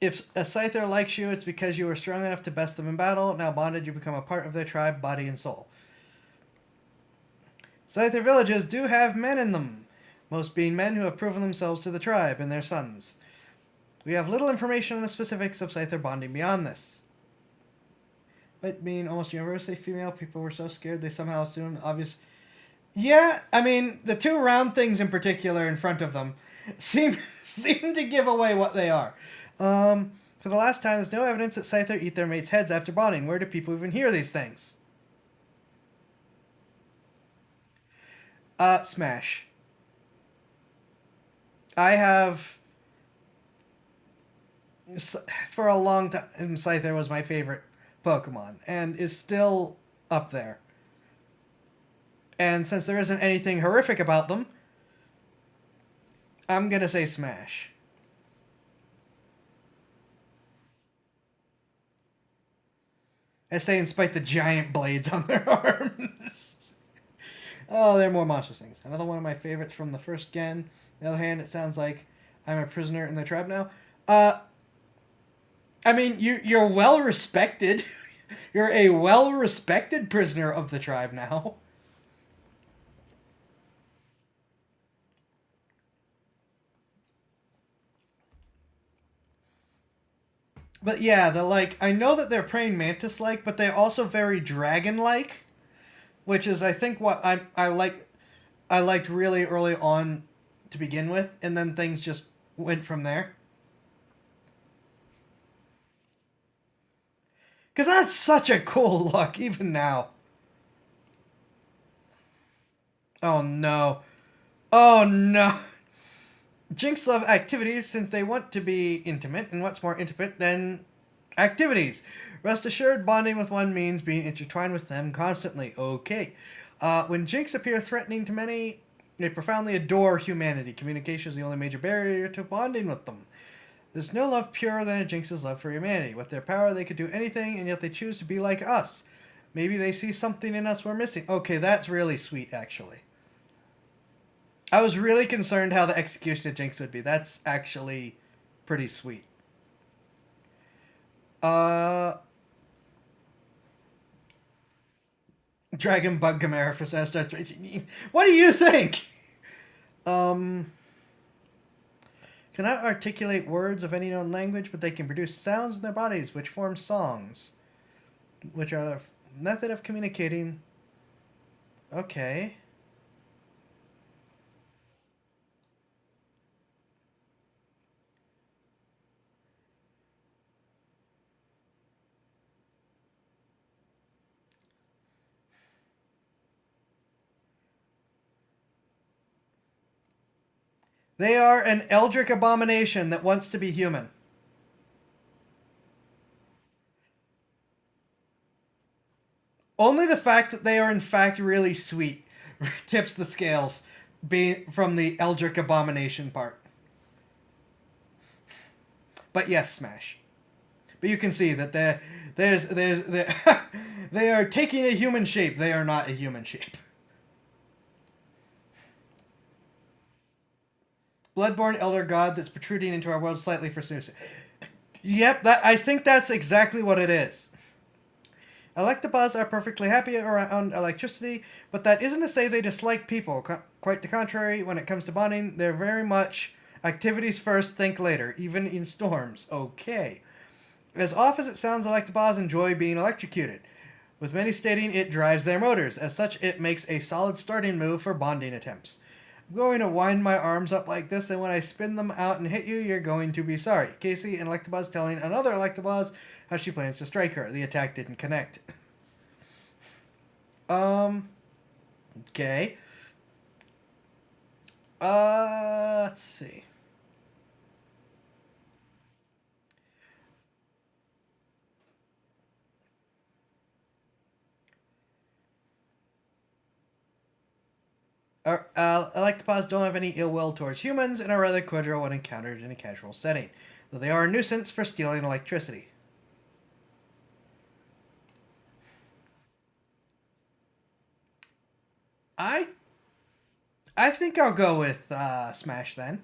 If a Scyther likes you, it's because you were strong enough to best them in battle. Now bonded, you become a part of their tribe, body and soul. Scyther villages do have men in them, most being men who have proven themselves to the tribe and their sons. We have little information on the specifics of Scyther bonding beyond this. But being almost universally female, people were so scared they somehow assumed obvious. Yeah, I mean, the two round things in particular in front of them seem to give away what they are. For the last time, there's no evidence that Scyther eat their mates' heads after bonding. Where do people even hear these things? Smash. I have, for a long time, Scyther was my favorite Pokemon, and is still up there. And since there isn't anything horrific about them, I'm gonna say Smash. I say in spite the giant blades on their arms. Oh, they're more monstrous things. Another one of my favorites from the first gen. On the other hand, it sounds like I'm a prisoner in the tribe now. I mean, you're well respected. You're a well respected prisoner of the tribe now. But yeah, they're like, I know that they're praying mantis like, but they're also very dragon like, which is I think what I liked really early on to begin with, and then things just went from there. Because that's such a cool look, even now. Oh no. Oh no. Jinx love activities since they want to be intimate, and what's more intimate than activities? Rest assured, bonding with one means being intertwined with them constantly. Okay. When Jinx appear threatening to many, they profoundly adore humanity. Communication is the only major barrier to bonding with them. There's no love purer than a Jinx's love for humanity. With their power, they could do anything, and yet they choose to be like us. Maybe they see something in us we're missing. Okay, that's really sweet, actually. I was really concerned how the execution of Jinx would be. That's actually pretty sweet. Dragon Bug Chimera for Star Trek. What do you think? Cannot articulate words of any known language, but they can produce sounds in their bodies, which form songs, which are a method of communicating. Okay. They are an eldritch abomination that wants to be human. Only the fact that they are in fact really sweet tips the scales, being from the eldritch abomination part. But yes, Smash. But you can see that they are taking a human shape. They are not a human shape. Bloodborne elder god that's protruding into our world slightly for snooze. Yep, I think that's exactly what it is. Electabuzz are perfectly happy around electricity, but that isn't to say they dislike people. Quite the contrary, when it comes to bonding, they're very much activities first, think later, even in storms. Okay. As off as it sounds, Electabuzz enjoy being electrocuted, with many stating it drives their motors. As such, it makes a solid starting move for bonding attempts. I'm going to wind my arms up like this, and when I spin them out and hit you, you're going to be sorry. Casey and Electabuzz telling another Electabuzz how she plans to strike her. The attack didn't connect. Okay. Let's see. Electabuzz don't have any ill will towards humans and are rather cordial when encountered in a casual setting, though they are a nuisance for stealing electricity. I I think I'll go with Smash then.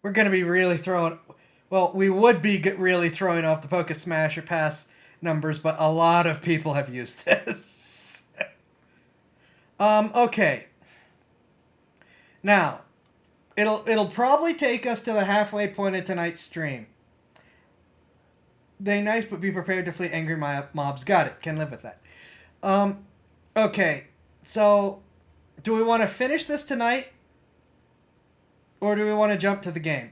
we're going to be really throwing... Well, we would be really throwing off the Poke Smash or Pass numbers, but a lot of people have used this. Okay. Now, it'll probably take us to the halfway point of tonight's stream. They nice, but be prepared to flee angry mobs. Got it. Can live with that. Okay. So, do we want to finish this tonight? Or do we want to jump to the game?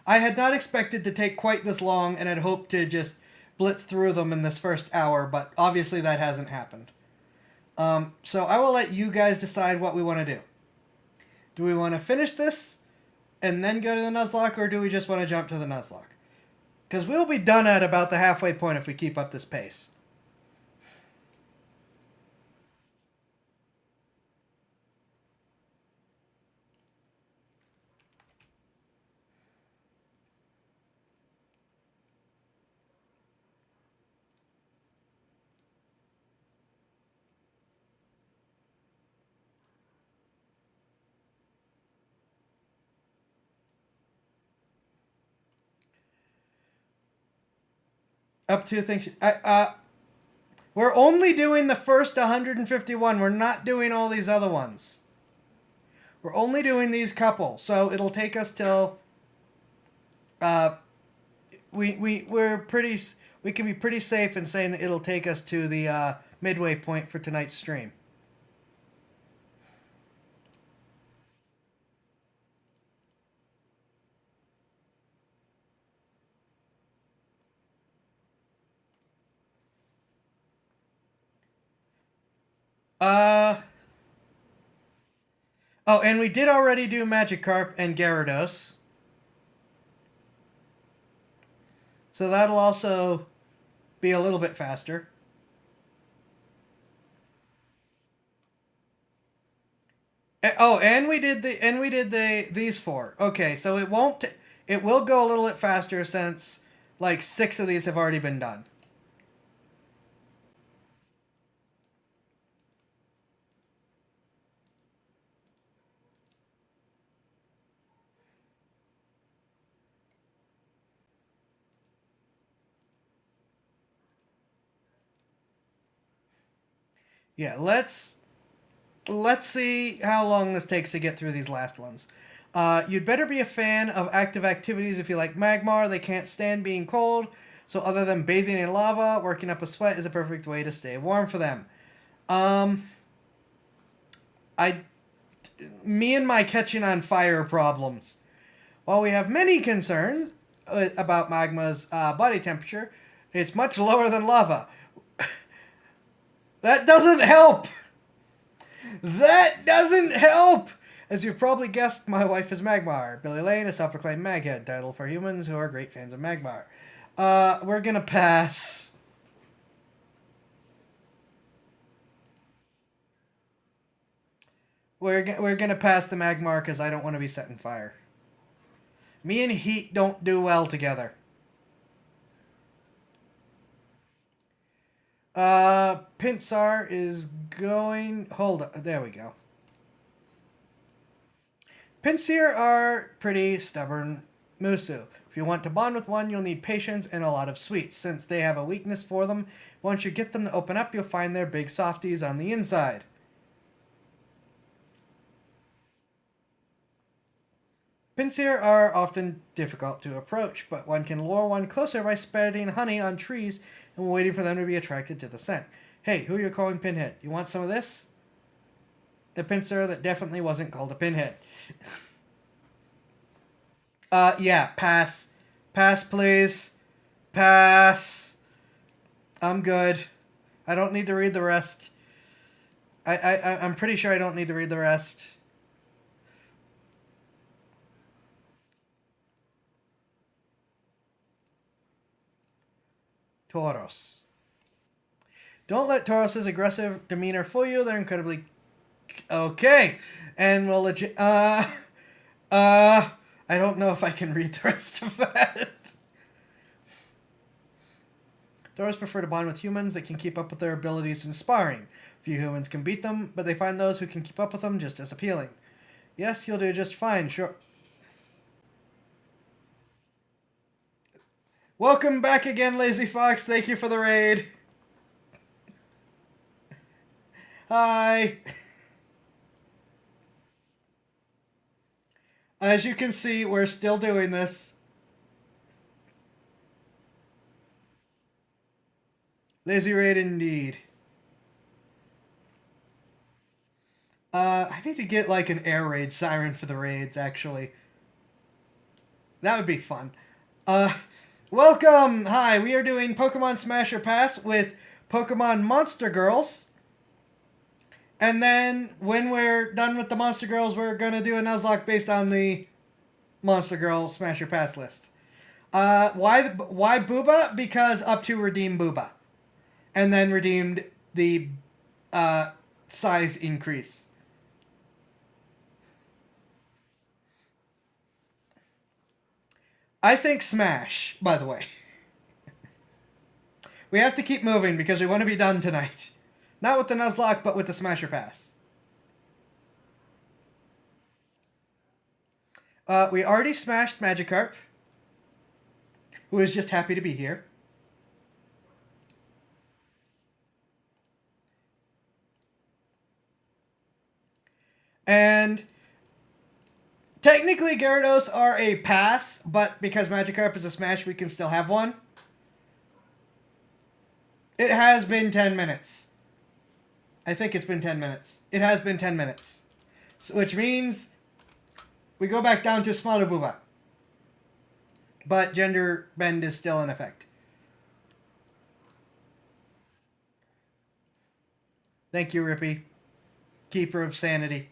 I had not expected to take quite this long and had hoped to just blitz through them in this first hour, but obviously that hasn't happened. So I will let you guys decide what we want to do. Do we want to finish this and then go to the Nuzlocke, or do we just want to jump to the Nuzlocke? Because we'll be done at about the halfway point if we keep up this pace. Up to things. We're only doing the first 151. We're not doing all these other ones. We're only doing these couple, so it'll take us till. We're pretty. We can be pretty safe in saying that it'll take us to the midway point for tonight's stream. Oh, and we did already do Magikarp and Gyarados. So that'll also be a little bit faster. Oh, and we did these four. Okay, so it will go a little bit faster since like 6 of these have already been done. Yeah, let's see how long this takes to get through these last ones. You'd better be a fan of active activities if you like Magmar. They can't stand being cold, so other than bathing in lava, working up a sweat is a perfect way to stay warm for them. Me and my catching on fire problems. While we have many concerns about Magma's body temperature, it's much lower than lava. That doesn't help! That doesn't help! As you've probably guessed, my wife is Magmar. Billy Lane, a self-proclaimed Maghead, title for humans who are great fans of Magmar. We're gonna pass. We're gonna pass the Magmar because I don't want to be setting fire. Me and heat don't do well together. Pinsir is going... Hold on. There we go. Pinsir are pretty stubborn Musu. If you want to bond with one, you'll need patience and a lot of sweets, since they have a weakness for them. Once you get them to open up, you'll find they're big softies on the inside. Pinsir are often difficult to approach, but one can lure one closer by spreading honey on trees and waiting for them to be attracted to the scent. Hey, who are you calling Pinhead? You want some of this? The Pinsir that definitely wasn't called a Pinhead. Yeah, pass. Pass, please. Pass. I'm good. I don't need to read the rest. I'm pretty sure I don't need to read the rest. Tauros. Don't let Tauros's aggressive demeanor fool you. They're incredibly... Okay. And we'll legit... I don't know if I can read the rest of that. Doors prefer to bond with humans that can keep up with their abilities in sparring. Few humans can beat them, but they find those who can keep up with them just as appealing. Yes, you'll do just fine, sure. Welcome back again, Lazy Fox. Thank you for the raid. Hi. As you can see, we're still doing this. Lazy raid indeed. I need to get like an air raid siren for the raids, actually. That would be fun. Uh, welcome! Hi, we are doing Pokemon Smash or Pass with Pokemon Monster Girls. And then, when we're done with the Monster Girls, we're gonna do a Nuzlocke based on the Monster Girl Smash or Pass list. Why Booba? Because up to redeem Booba. And then redeemed the size increase. I think Smash, by the way. We have to keep moving because we want to be done tonight. Not with the Nuzlocke, but with the Smasher Pass. We already smashed Magikarp, who is just happy to be here. And technically Gyarados are a pass, but because Magikarp is a smash, we can still have one. It has been 10 minutes. I think it's been 10 minutes. It has been 10 minutes. So, which means we go back down to smaller Booba. But gender bend is still in effect. Thank you, Rippy. Keeper of sanity.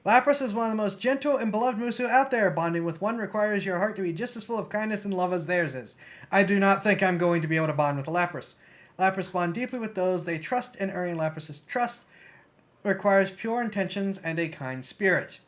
Lapras is one of the most gentle and beloved Musu out there. Bonding with one requires your heart to be just as full of kindness and love as theirs is. I do not think I'm going to be able to bond with a Lapras. Lapras bond deeply with those they trust, and earning Lapras' trust requires pure intentions and a kind spirit.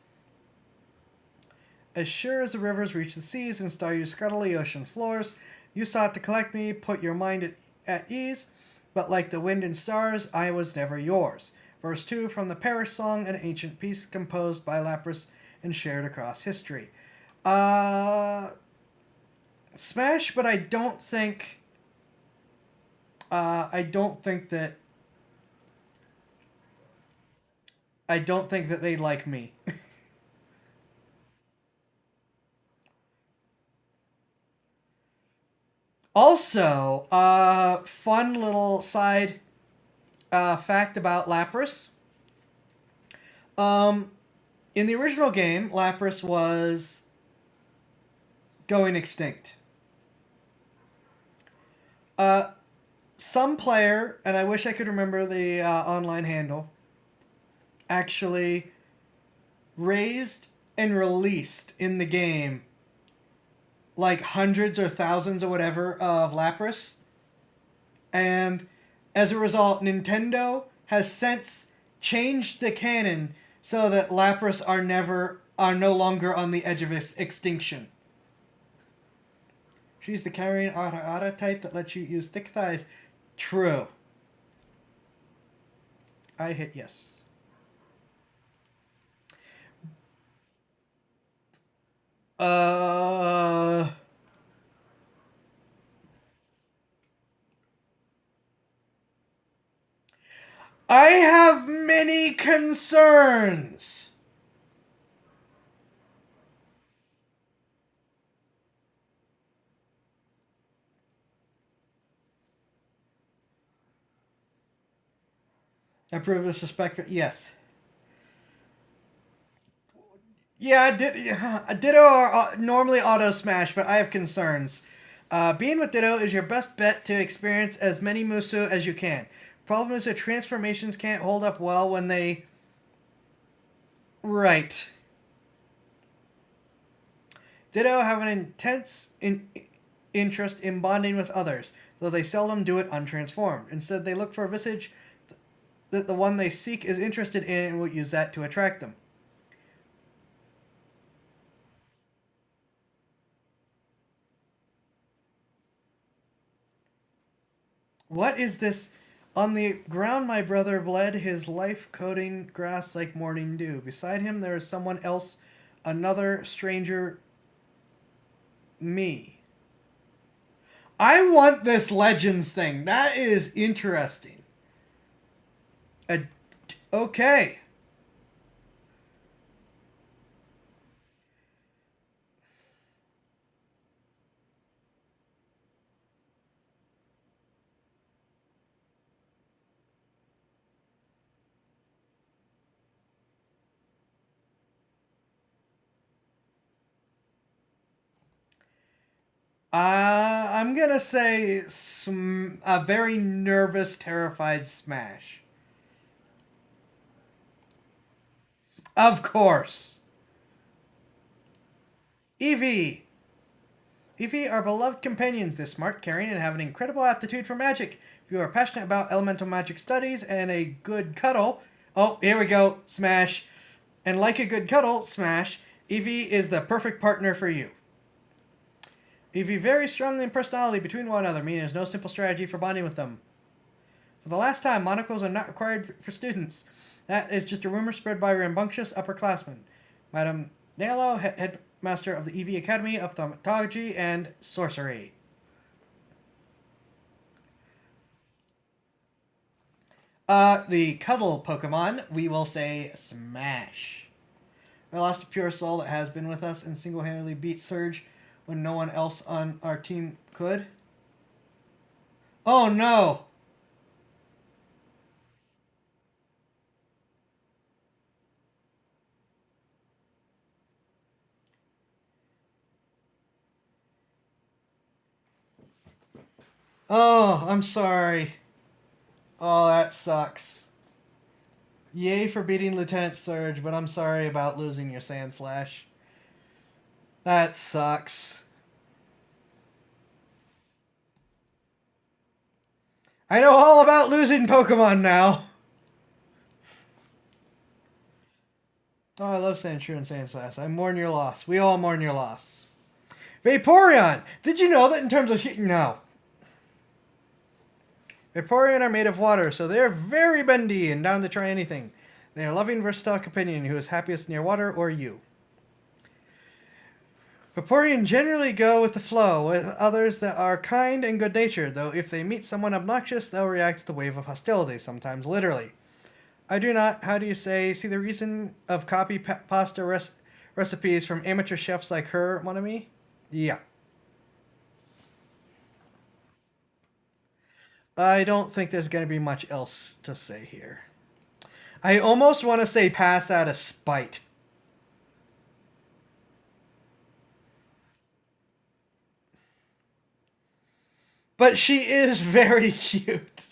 As sure as the rivers reach the seas and Staryu scuttle the ocean floors, you sought to collect me, put your mind at ease, but like the wind and stars, I was never yours. Verse 2 from the Parish Song, an ancient piece composed by Lapras and shared across history. Smash, but I don't think that they like me. Also, fun little side fact about Lapras. In the original game, Lapras was going extinct. Some player, and I wish I could remember the online handle, actually raised and released in the game like hundreds or thousands or whatever of Lapras. And as a result, Nintendo has since changed the canon so that Lapras are no longer on the edge of extinction. She's the carrying Ara type that lets you use thick thighs. True. I hit yes. I have many concerns. I prove this respect for yes. Yeah, Ditto are normally auto smash, but I have concerns. Being with Ditto is your best bet to experience as many Musu as you can. Problem is that transformations can't hold up well when they... Right. Ditto have an intense interest in bonding with others, though they seldom do it untransformed. Instead, they look for a visage that the one they seek is interested in and will use that to attract them. What is this? On the ground, my brother bled, his life coating grass like morning dew. Beside him, there is someone else, another stranger, me. I want this Legends thing. That is interesting. Uh, okay. I'm gonna say a very nervous, terrified Smash. Of course. Eevee. Eevee are beloved companions. They're smart, caring, and have an incredible aptitude for magic. If you are passionate about elemental magic studies and a good cuddle, oh, here we go, Smash. And like a good cuddle, Smash, Eevee is the perfect partner for you. Eevee vary strongly in personality between one another, meaning there's no simple strategy for bonding with them. For the last time, monocles are not required for students. That is just a rumor spread by rambunctious upperclassmen. Madam Nalo, headmaster of the EV Academy of Thaumaturgy and Sorcery. The Cuddle Pokemon, we will say Smash. I lost a pure soul that has been with us and single-handedly beat Surge when no one else on our team could. Oh no! Oh, I'm sorry. Oh, that sucks. Yay for beating Lieutenant Surge, but I'm sorry about losing your Sand Slash. That sucks. I know all about losing Pokemon now. Oh, I love Sandshrew and Sandslash. I mourn your loss. We all mourn your loss. Vaporeon! Did you know that in terms of heat? No. Vaporeon are made of water, so they are very bendy and down to try anything. They are a loving, versatile companion who is happiest near water or you. Vaporeon generally go with the flow, with others that are kind and good-natured, though if they meet someone obnoxious, they'll react to the wave of hostility, sometimes literally. I do not, how do you say, see the reason of copy pasta recipes from amateur chefs like her, mon ami? Yeah. I don't think there's going to be much else to say here. I almost want to say pass out of spite. But she is very cute.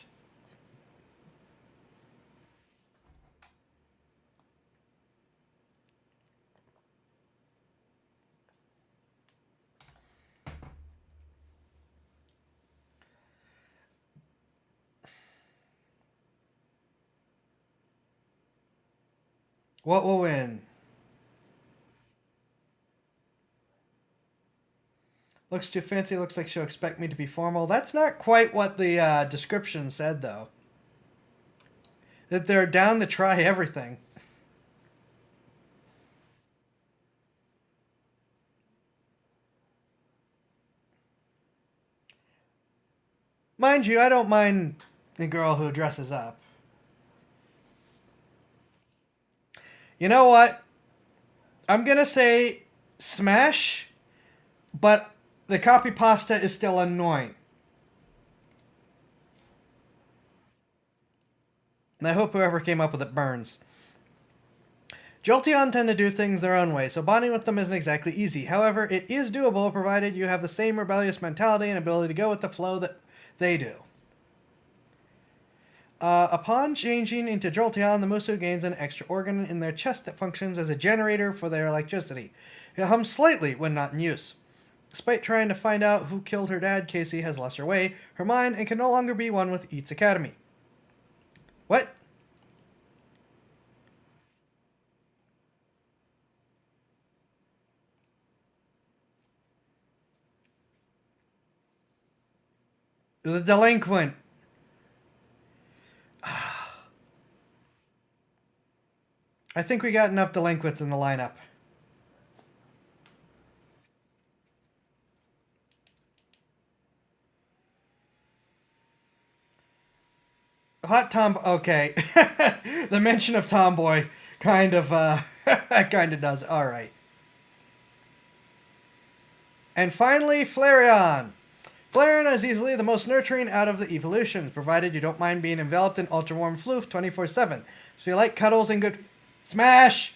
What will win? Looks too fancy. Looks like she'll expect me to be formal. That's not quite what the description said, though. That they're down to try everything. Mind you, I don't mind a girl who dresses up. You know what? I'm gonna say Smash, but the copy pasta is still annoying. And I hope whoever came up with it burns. Jolteon tend to do things their own way, so bonding with them isn't exactly easy. However, it is doable provided you have the same rebellious mentality and ability to go with the flow that they do. Upon changing into Jolteon, the Musu gains an extra organ in their chest that functions as a generator for their electricity. It hums slightly when not in use. Despite trying to find out who killed her dad, Casey has lost her way, her mind, and can no longer be one with Eats Academy. What? The delinquent. I think we got enough delinquents in the lineup. Hot Tom. Okay. The mention of Tomboy kind of, kind of does. All right. And finally, Flareon. Flareon is easily the most nurturing out of the evolutions, provided you don't mind being enveloped in ultra-warm floof 24/7. So you like cuddles and good... Smash!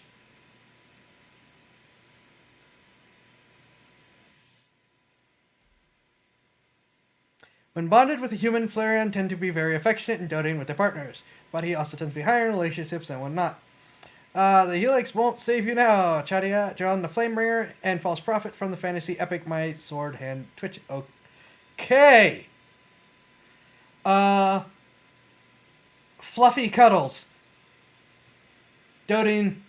When bonded with a human, Flareon tend to be very affectionate and doting with their partners, but he also tends to be higher in relationships than when not. The Helix won't save you now. Chadia, John the Flamebringer, and False Prophet from the fantasy epic My Sword Hand Twitch. Okay. Fluffy Cuddles. Doting.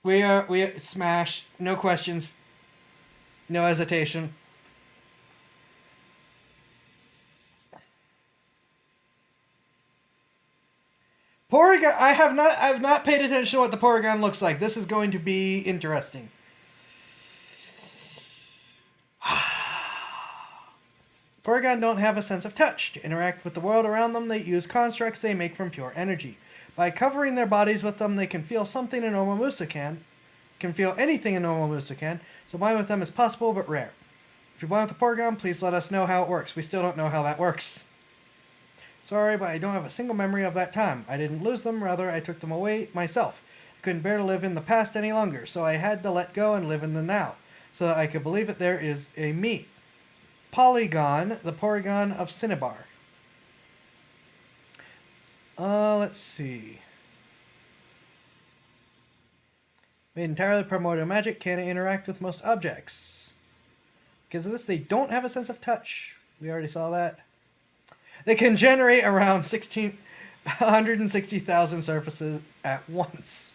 We smash. No questions. No hesitation. Porygon. I've not paid attention to what the Porygon looks like. This is going to be interesting. Porygon don't have a sense of touch. To interact with the world around them, they use constructs they make from pure energy. By covering their bodies with them, they can feel something a normal Musa can feel anything a normal Musa can, so bonding with them is possible but rare. If you bond with the Porygon, please let us know how it works. We still don't know how that works. Sorry, but I don't have a single memory of that time. I didn't lose them, rather I took them away myself. I couldn't bear to live in the past any longer, so I had to let go and live in the now, so that I could believe that there is a me. Polygon, the Porygon of Cinnabar. Let's see. Made entirely primordial magic, can interact with most objects. Because of this, they don't have a sense of touch. We already saw that. They can generate around 160,000 surfaces at once.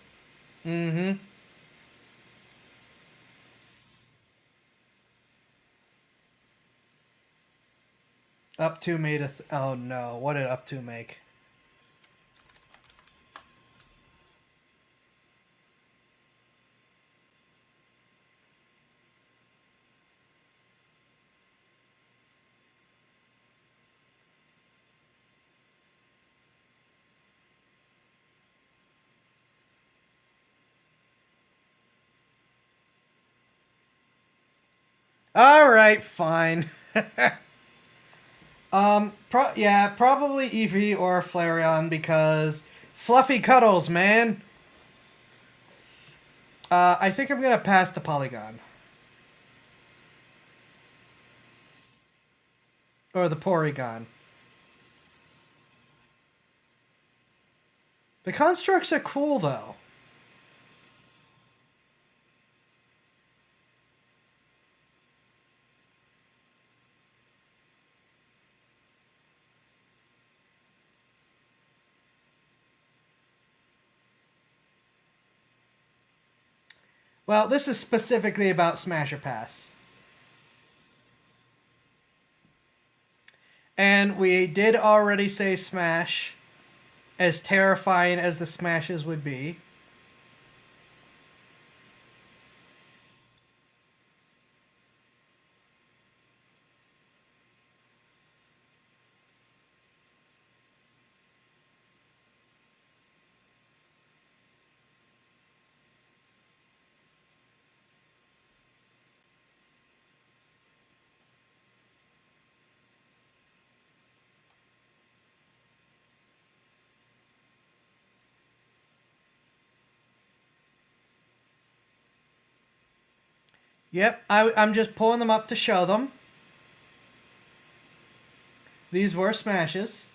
Mm-hmm. Up to made a... oh no, what did up to make? Alright, fine. Probably Eevee or Flareon because fluffy cuddles, man. I think I'm gonna pass the Polygon. Or the Porygon. The constructs are cool, though. Well, this is specifically about Smash or Pass. And we did already say Smash, as terrifying as the Smashes would be. Yep, I'm just pulling them up to show them. These were Smashes.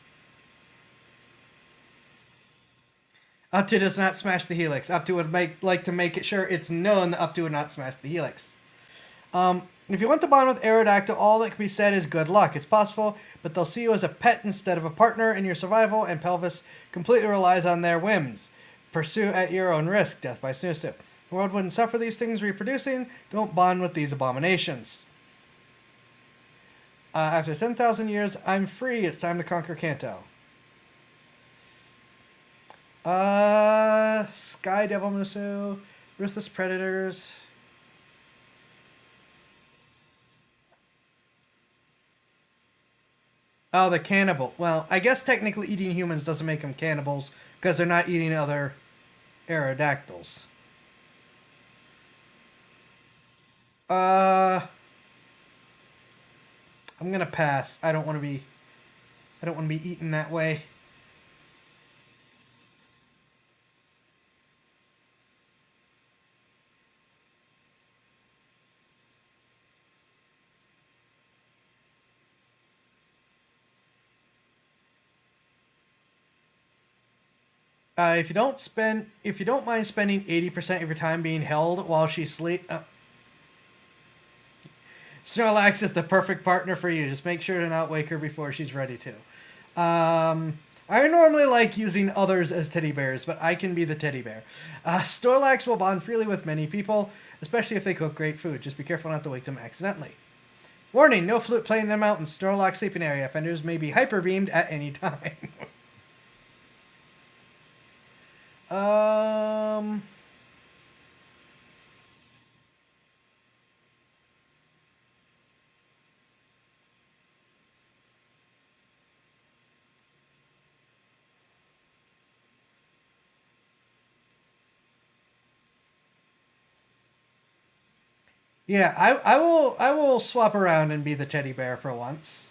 Up2 does not smash the Helix. Up2 would like to make it sure it's known that Up2 would not smash the Helix. If you want to bond with Aerodactyl, all that can be said is good luck. It's possible, but they'll see you as a pet instead of a partner in your survival, and Pelvis completely relies on their whims. Pursue at your own risk. Death by Snooze. The world wouldn't suffer these things reproducing. Don't bond with these abominations. After 10,000 years, I'm free. It's time to conquer Kanto. Sky Devil Musu, Ruthless Predators. Oh, the cannibal. Well, I guess technically eating humans doesn't make them cannibals because they're not eating other Aerodactyls. Uh, I'm gonna pass. I don't want to be. I don't want to be eaten that way. If you don't mind spending 80% of your time being held while she sleeps, Snorlax is the perfect partner for you. Just make sure to not wake her before she's ready to. I normally like using others as teddy bears, but I can be the teddy bear. Snorlax will bond freely with many people, especially if they cook great food. Just be careful not to wake them accidentally. Warning, no flute playing in the mountains. Snorlax sleeping area. Offenders may be hyper beamed at any time. um... Yeah, I will swap around and be the teddy bear for once.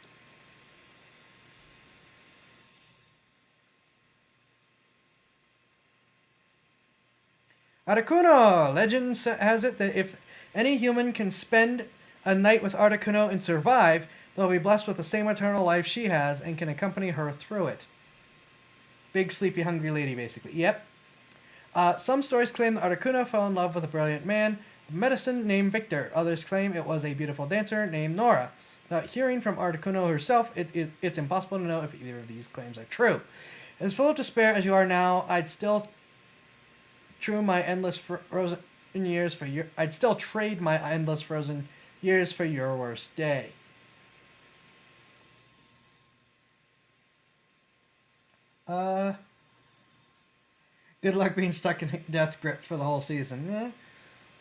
Articuno! Legend has it that if any human can spend a night with Articuno and survive, they'll be blessed with the same eternal life she has and can accompany her through it. Big, sleepy, hungry lady, basically. Yep. Some stories claim that Articuno fell in love with a brilliant man of medicine named Victor. Others claim it was a beautiful dancer named Nora. Without hearing from Articuno herself, it's impossible to know if either of these claims are true. As full of despair as you are now, I'd still true my endless frozen years for your. I'd still trade my endless frozen years for your worst day. Uh, Good luck being stuck in death grip for the whole season.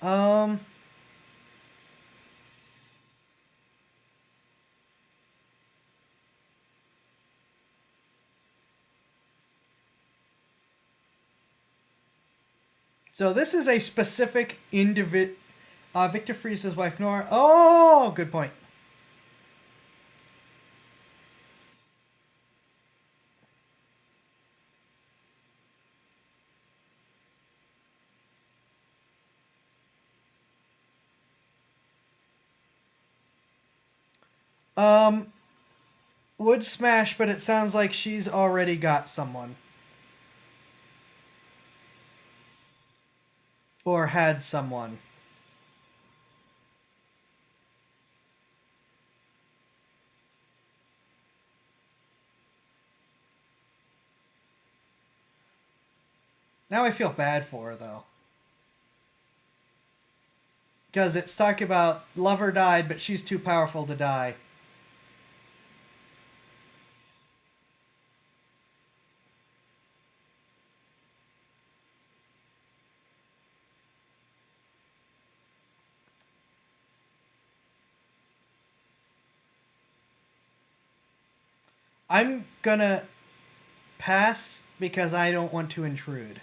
Um. So this is a specific individual. Victor frees his wife Nora. Oh, good point. Um, would smash, but it sounds like she's already got someone. Or had someone. Now I feel bad for her, though. Because it's talking about lover died, but she's too powerful to die. I'm gonna pass because I don't want to intrude.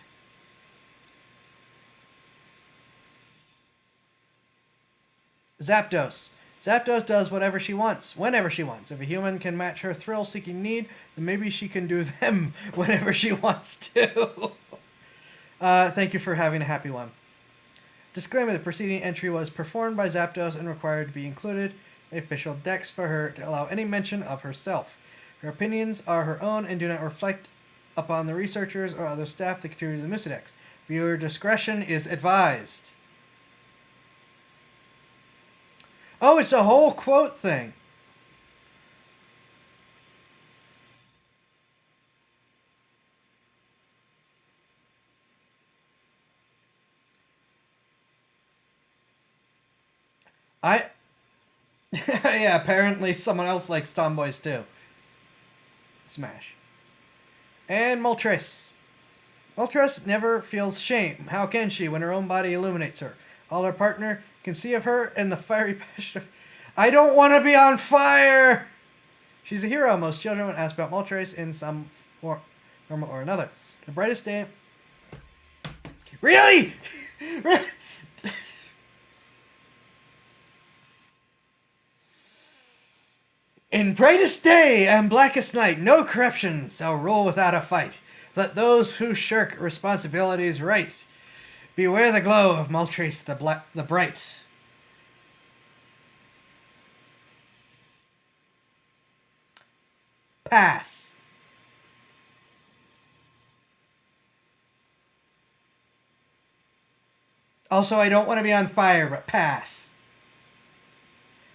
Zapdos. Zapdos does whatever she wants, whenever she wants. If a human can match her thrill-seeking need, then maybe she can do them whenever she wants to. Thank you for having a happy one. Disclaimer, the preceding entry was performed by Zapdos and required to be included in official decks for her to allow any mention of herself. Her opinions are her own and do not reflect upon the researchers or other staff that contribute to the Mucidex. Viewer discretion is advised. Oh, it's a whole quote thing. I yeah, apparently someone else likes tomboys too. Smash. And Moltres. Moltres never feels shame. How can she when her own body illuminates her? All her partner can see of her in the fiery passion. I don't want to be on fire! She's a hero. Most children would ask about Moltres in some form or another. The brightest day... Really? In brightest day and blackest night, no corruption shall rule without a fight. Let those who shirk responsibilities rights beware the glow of Moltres the bright. Pass. Also, I don't want to be on fire, but pass.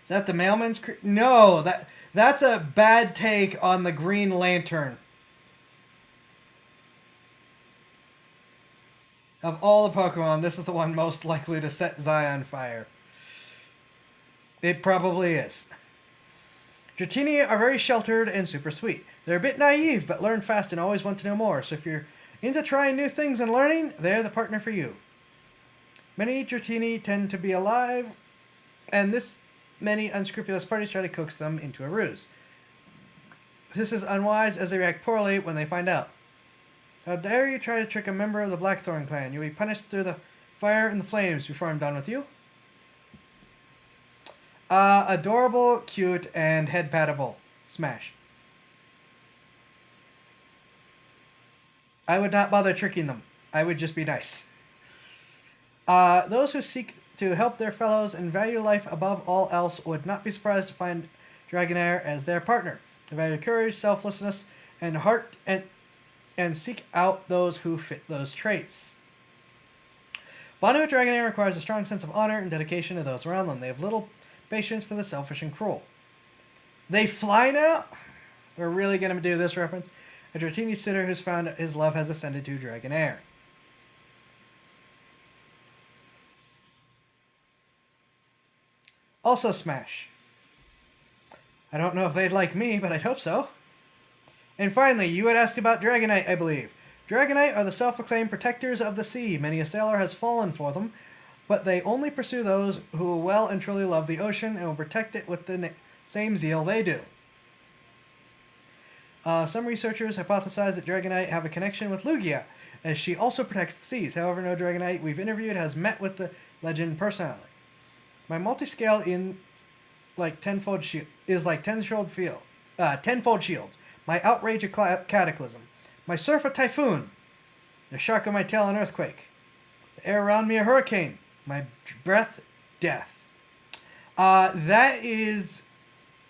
Is that the mailman's... No, that's a bad take on the Green Lantern. Of all the Pokemon, this is the one most likely to set Zai on fire. It probably is. Dratini are very sheltered and super sweet. They're a bit naive, but learn fast and always want to know more. So if you're into trying new things and learning, they're the partner for you. Many Dratini tend to be alive, and this many unscrupulous parties try to coax them into a ruse. This is unwise as they react poorly when they find out. How dare you try to trick a member of the Blackthorn clan? You'll be punished through the fire and the flames before I'm done with you. Adorable, cute, and head-pattable. Smash. I would not bother tricking them. I would just be nice. Those who seek to help their fellows and value life above all else would not be surprised to find Dragonair as their partner. They value courage, selflessness, and heart, and seek out those who fit those traits. Bonding with Dragonair requires a strong sense of honor and dedication to those around them. They have little patience for the selfish and cruel. They fly now? We're really going to do this reference. A Dratini sitter who's found his love has ascended to Dragonair. Also smash. I don't know if they'd like me, but I'd hope so. And finally, you had asked about Dragonite, I believe. Dragonite are the self-proclaimed protectors of the sea. Many a sailor has fallen for them, but they only pursue those who well and truly love the ocean and will protect it with the same zeal they do. Some researchers hypothesize that Dragonite have a connection with Lugia, as she also protects the seas. However, no Dragonite we've interviewed has met with the legend personally. My multi-scale is like tenfold shields. My outrage a cataclysm. My surf a typhoon. The shark of my tail an earthquake. The air around me a hurricane. My breath, death. That is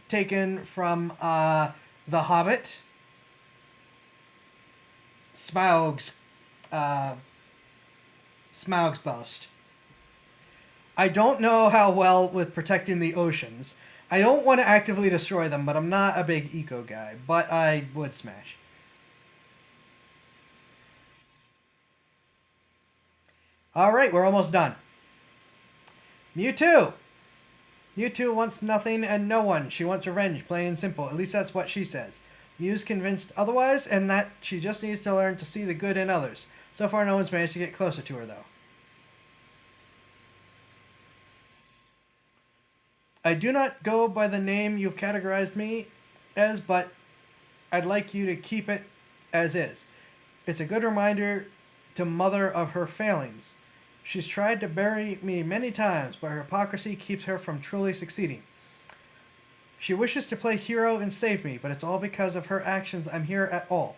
taken from The Hobbit. Smaug's boast. I don't know how well with protecting the oceans. I don't want to actively destroy them, but I'm not a big eco guy. But I would smash. Alright, we're almost done. Mewtwo! Mewtwo wants nothing and no one. She wants revenge, plain and simple. At least that's what she says. Mew's convinced otherwise, and that she just needs to learn to see the good in others. So far, no one's managed to get closer to her, though. I do not go by the name you've categorized me as, but I'd like you to keep it as is. It's a good reminder to Mother of her failings. She's tried to bury me many times, but her hypocrisy keeps her from truly succeeding. She wishes to play hero and save me, but it's all because of her actions that I'm here at all.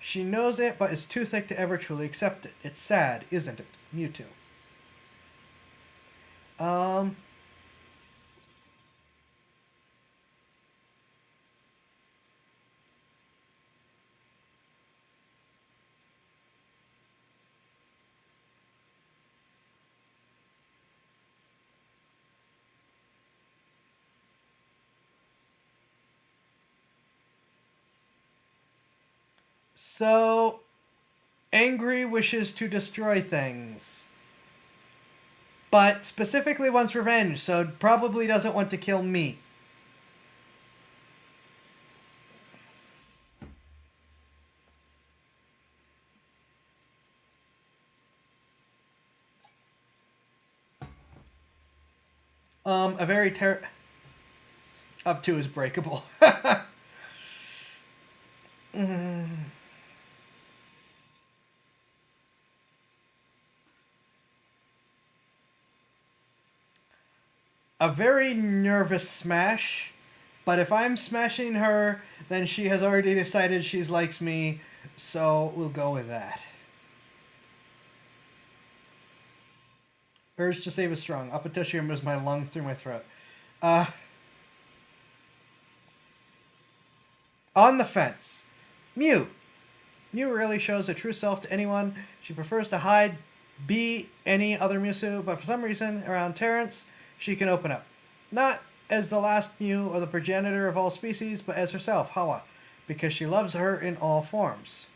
She knows it, but is too thick to ever truly accept it. It's sad, isn't it? Mewtwo. So, angry wishes to destroy things. But specifically wants revenge, so probably doesn't want to kill me. A very up to is breakable. Mm. A very nervous smash, but if I'm smashing her, then she has already decided she likes me, so we'll go with that. Urge to save is strong. Up until she removes my lungs through my throat. On the fence. Mew. Mew really shows her true self to anyone. She prefers to hide, be any other Mewtwo, but for some reason, around Terrence, she can open up. Not as the last Mew or the progenitor of all species, but as herself, Hawa, because she loves her in all forms.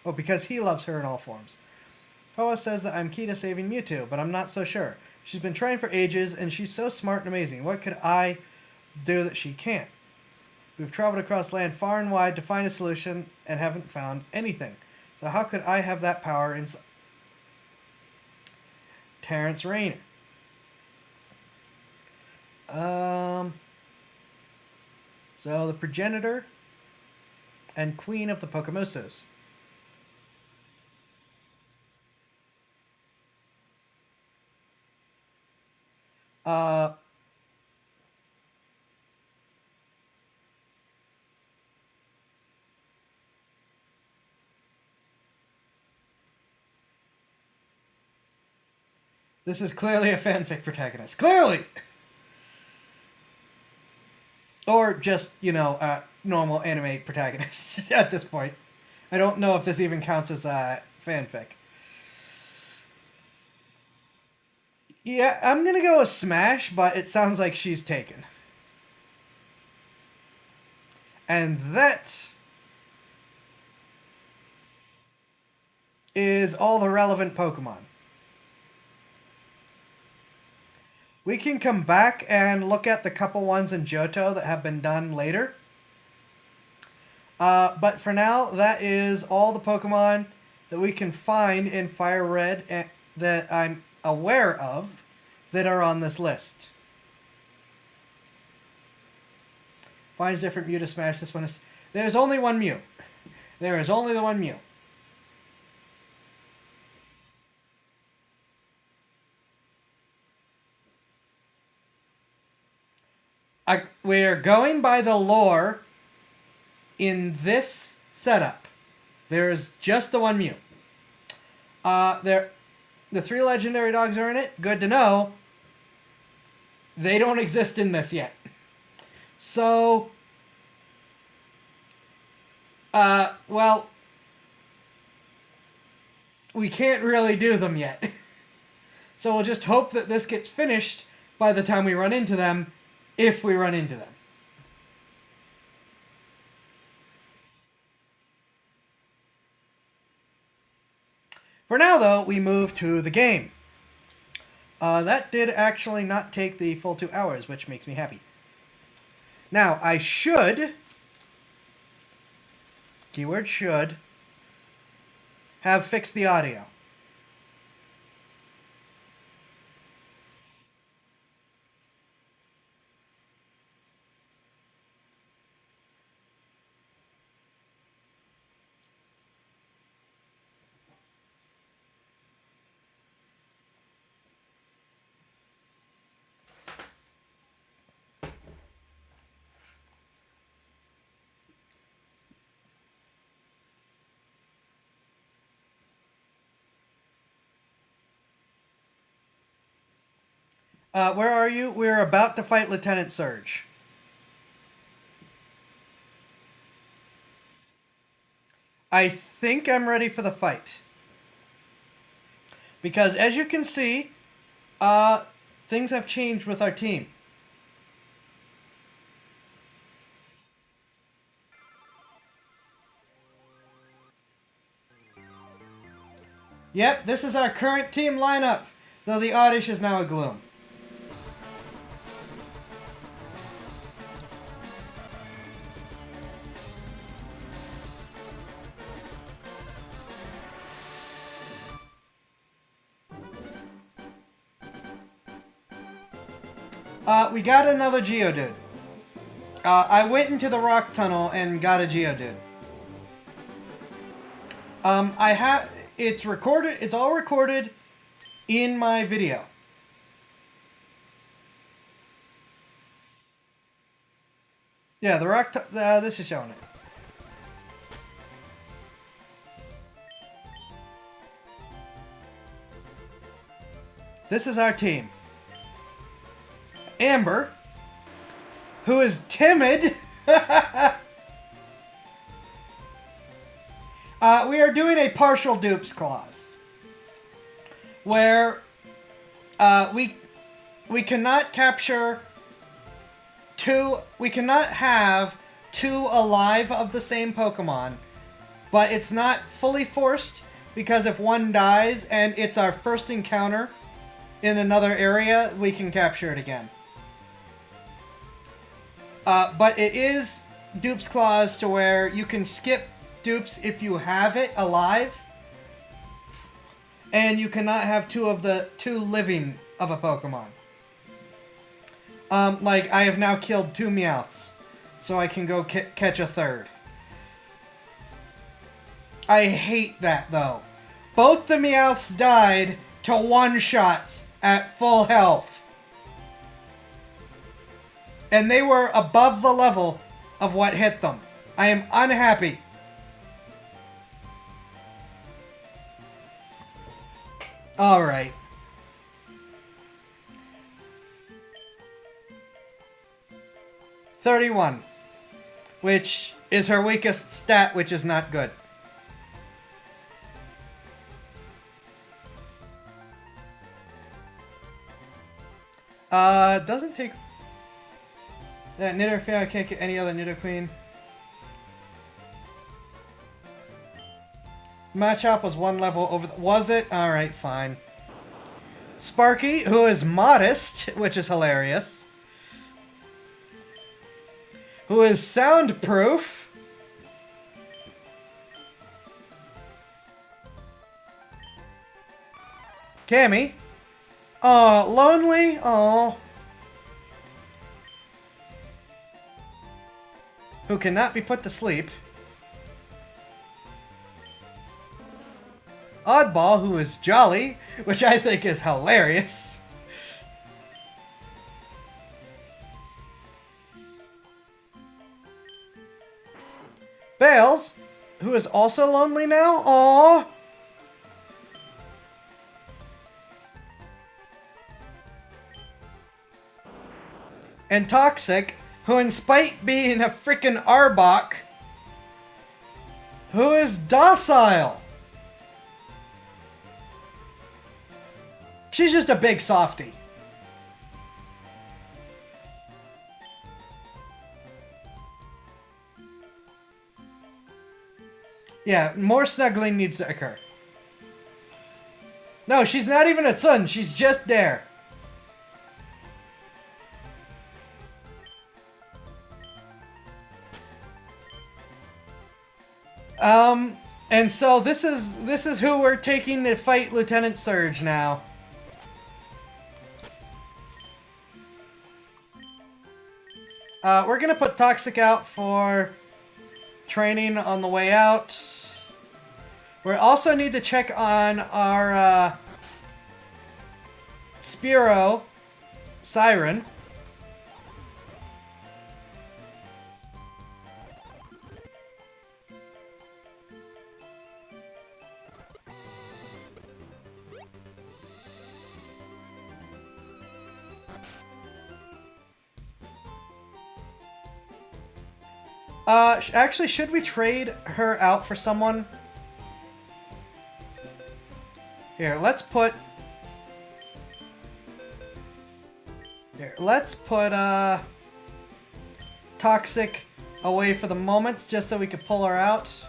Oh, because he loves her in all forms. Hoa says that I'm key to saving Mewtwo, but I'm not so sure. She's been trying for ages, and she's so smart and amazing. What could I do that she can't? We've traveled across land far and wide to find a solution and haven't found anything. So how could I have that power in Terrence Rayner? So the progenitor and queen of the Pokemonsters. This is clearly a fanfic protagonist. Clearly! Or just, a normal anime protagonist at this point. I don't know if this even counts as a fanfic. Yeah, I'm gonna go with Smash, but it sounds like she's taken. And that is all the relevant Pokemon. We can come back and look at the couple ones in Johto that have been done later. But for now, that is all the Pokemon that we can find in Fire Red that I'm aware of that are on this list. Finds different Mew to smash. This one is... There's only one Mew. There is only the one Mew. We are going by the lore in this setup. There is just the one Mew. The 3 legendary dogs are in it. Good to know. They don't exist in this yet. So, well, we can't really do them yet. So we'll just hope that this gets finished by the time we run into them, if we run into them. For now, though, we move to the game. That did actually not take the full 2 hours, which makes me happy. Now, I should, keyword should, have fixed the audio. Where are you? We're about to fight Lieutenant Surge. I think I'm ready for the fight. Because as you can see, things have changed with our team. Yep, this is our current team lineup, though the Oddish is now a Gloom. We got another Geodude. I went into the rock tunnel and got a Geodude. It's recorded, it's all recorded in my video. Yeah, the rock, this is showing it. This is our team. Amber, who is timid. We are doing a partial dupes clause, where we cannot capture we cannot have two alive of the same Pokemon, but it's not fully forced, because if one dies and it's our first encounter in another area, we can capture it again. But it is dupes clause to where you can skip dupes if you have it alive, and you cannot have two living of a Pokemon. Like, I have now killed 2 Meowths, so I can go catch a third. I hate that, though. Both the Meowths died to one-shots at full health. And they were above the level of what hit them. I am unhappy. Alright. $31, which is her weakest stat, which is not good. Doesn't take... That Nidoqueen, I can't get any other Nidoqueen. Machop was 1 level over... Was it? Alright, fine. Sparky, who is modest, which is hilarious. Who is soundproof. Cammy. Oh, lonely. Oh. Who cannot be put to sleep. Oddball, who is jolly, which I think is hilarious. Bales, who is also lonely now. Aww. And Toxic, who in spite being a frickin' Arbok, who is docile. She's just a big softie. Yeah, more snuggling needs to occur. No, she's not even a Tsun, she's just there. And so this is who we're taking to fight Lieutenant Surge now. We're gonna put Toxic out for training on the way out. We also need to check on our Spearow Siren. Actually, should we trade her out for someone? Here, let's put... Toxic away for the moment, just so we could pull her out.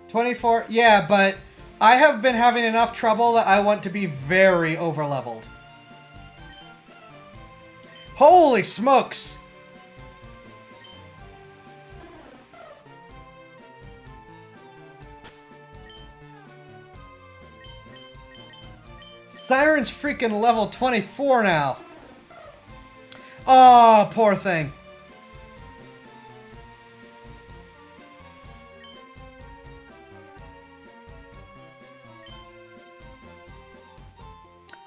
$24, yeah, but I have been having enough trouble that I want to be very overleveled. Holy smokes! Siren's freaking level 24 now. Oh, poor thing.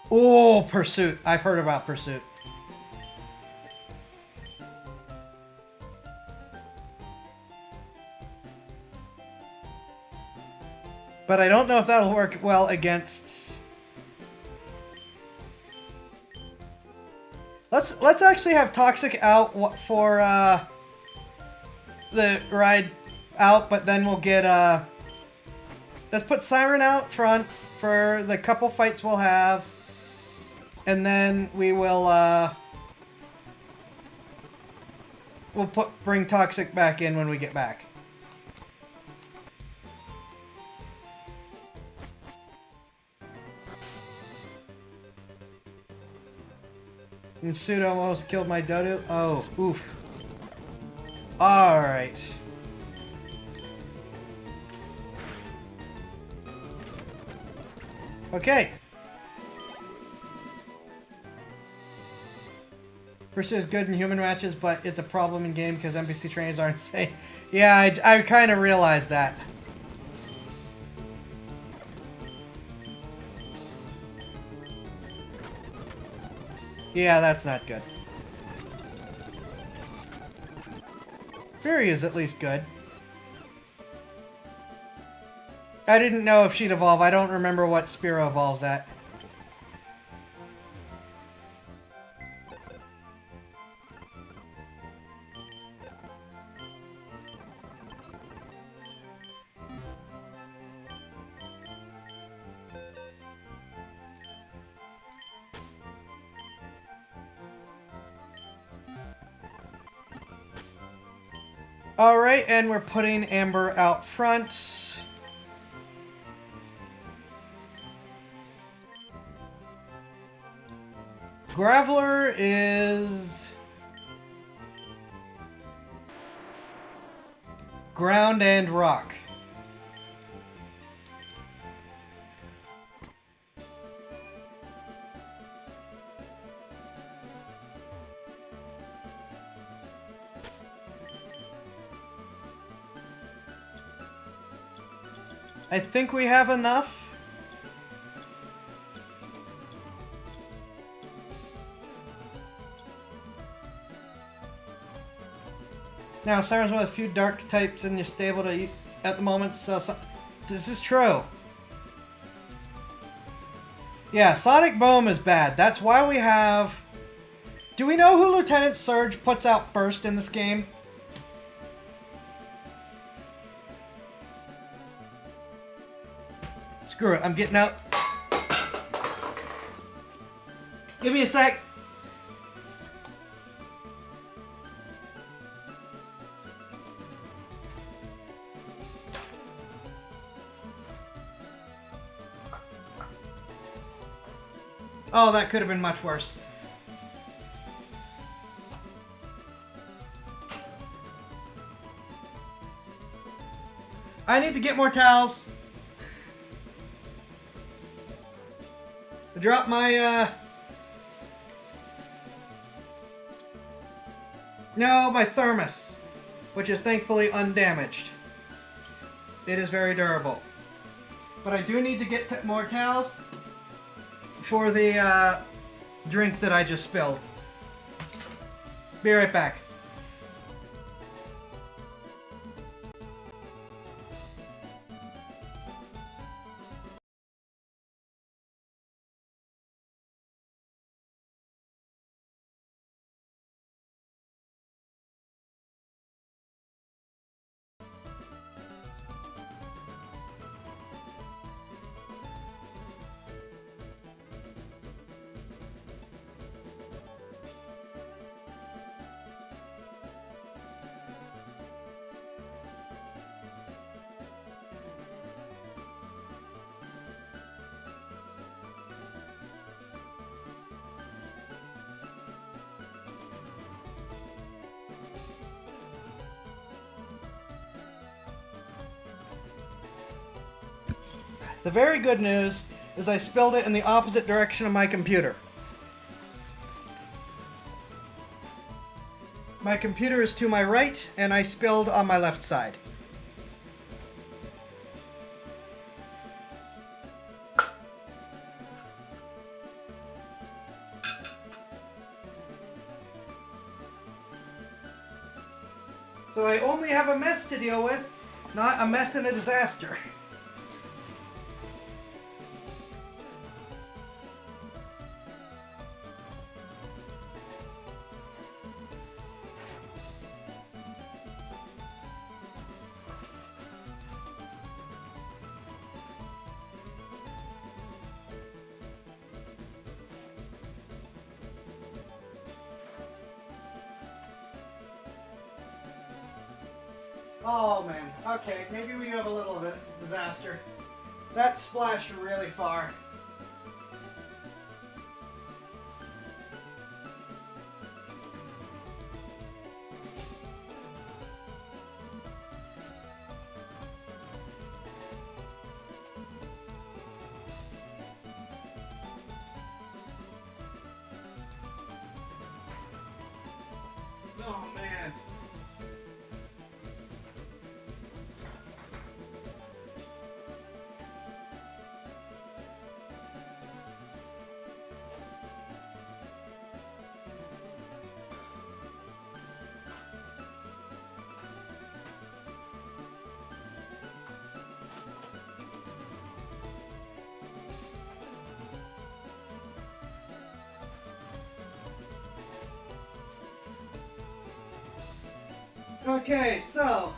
Oh, Pursuit. I've heard about Pursuit. But I don't know if that'll work well against... Let's actually have Toxic out for the ride out, but then we'll get let's put Siren out front for the couple fights we'll have, and then we will bring Toxic back in when we get back. And Pseudo almost killed my Dodo. Oh, oof. Alright. Okay. Pursuit is good in human matches, but it's a problem in game because NPC trainers are insane. Yeah, I kind of realized that. Yeah, that's not good. Fury is at least good. I didn't know if she'd evolve. I don't remember what Spearow evolves at. Alright, and we're putting Amber out front. Graveler is... ground and rock. I think we have enough. Now, Siren's one of the few dark types in your stable to at the moment, so this is true. Yeah, Sonic Boom is bad. That's why we have... Do we know who Lieutenant Surge puts out first in this game? Screw it, I'm getting out. Give me a sec. Oh, that could have been much worse. I need to get more towels. I dropped my, no, my thermos, which is thankfully undamaged. It is very durable. But I do need to get more towels for the drink that I just spilled. Be right back. The very good news is I spilled it in the opposite direction of my computer. My computer is to my right, and I spilled on my left side. So I only have a mess to deal with, not a mess and a disaster. Oh man, okay, maybe we do have a little bit of disaster. That splashed really far. Oh man. Okay, so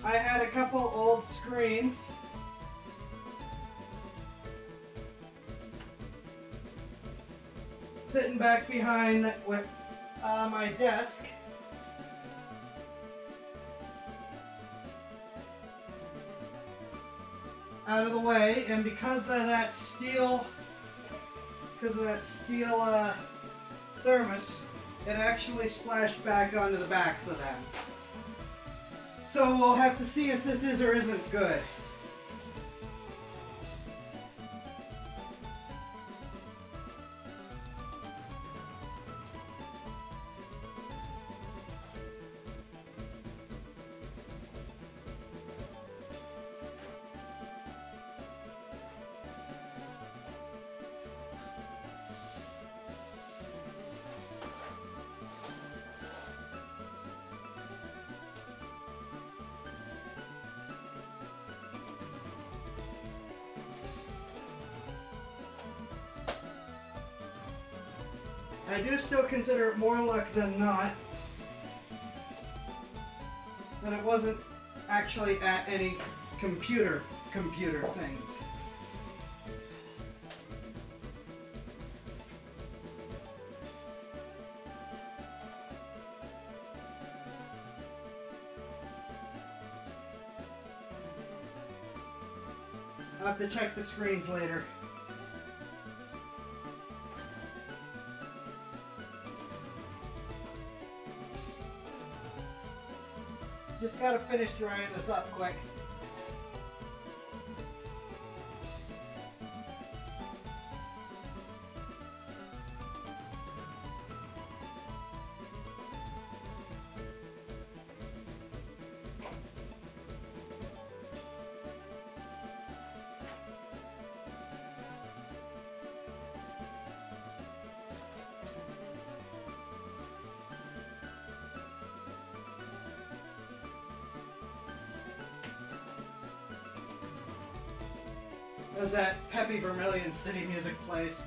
I had a couple old screens. Sitting back behind my desk. Out of the way, and because of that steel thermos, it actually splashed back onto the backs of them. So we'll have to see if this is or isn't good. I do still consider it more luck than not that it wasn't actually at any computer things. I'll have to check the screens later. Just gotta finish drying this up quick. As that Peppy Vermilion City music plays.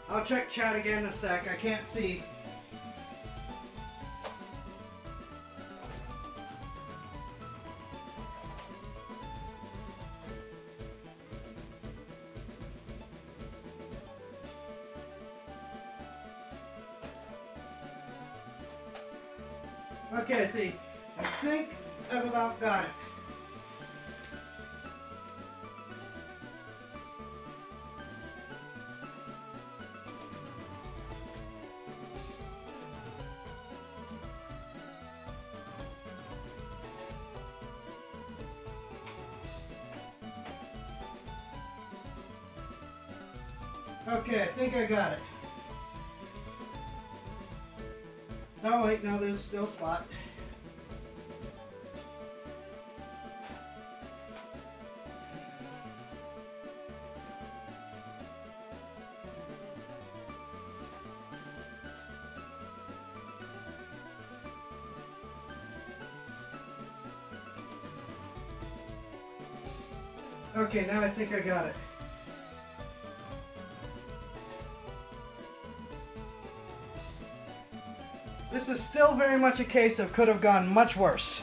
I'll check chat again in a sec. I can't see. Okay, I think I've about got it. Okay, I think I got it. Oh wait, no, there's still a spot. Okay, now I think I got it. This is still very much a case of could have gone much worse.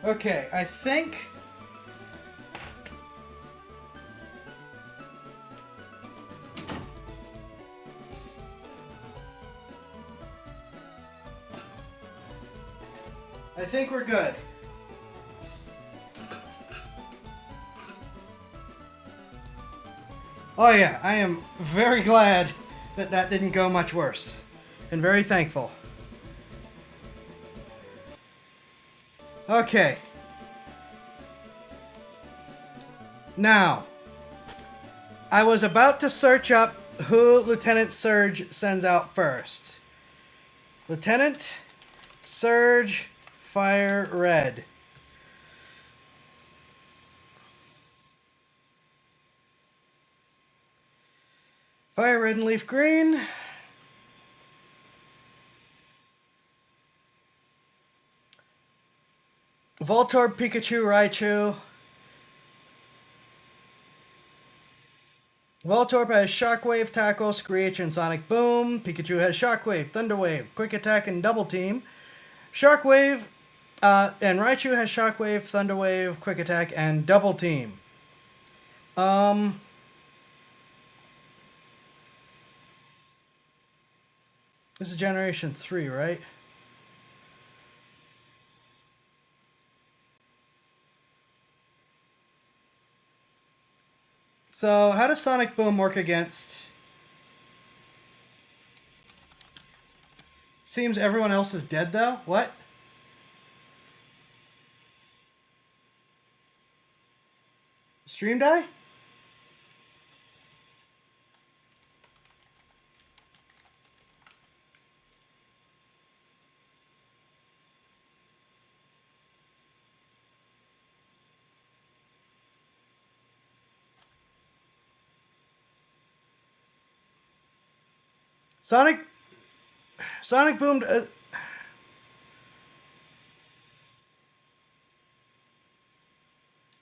Okay, I think... I think we're good. Oh yeah, I am very glad that that didn't go much worse. And very thankful. Okay. Now, I was about to search up who Lieutenant Surge sends out first. Lieutenant Surge Fire Red. Fire Red and Leaf Green. Voltorb, Pikachu, Raichu. Voltorb has Shockwave, Tackle, Screech, and Sonic Boom. Pikachu has Shockwave, Thunder Wave, Quick Attack, and Double Team. Shockwave, and Raichu has Shockwave, Thunder Wave, Quick Attack, and Double Team. This is Generation 3, right? So, how does Sonic Boom work against... Seems everyone else is dead, though? What? Stream die? Sonic Boom...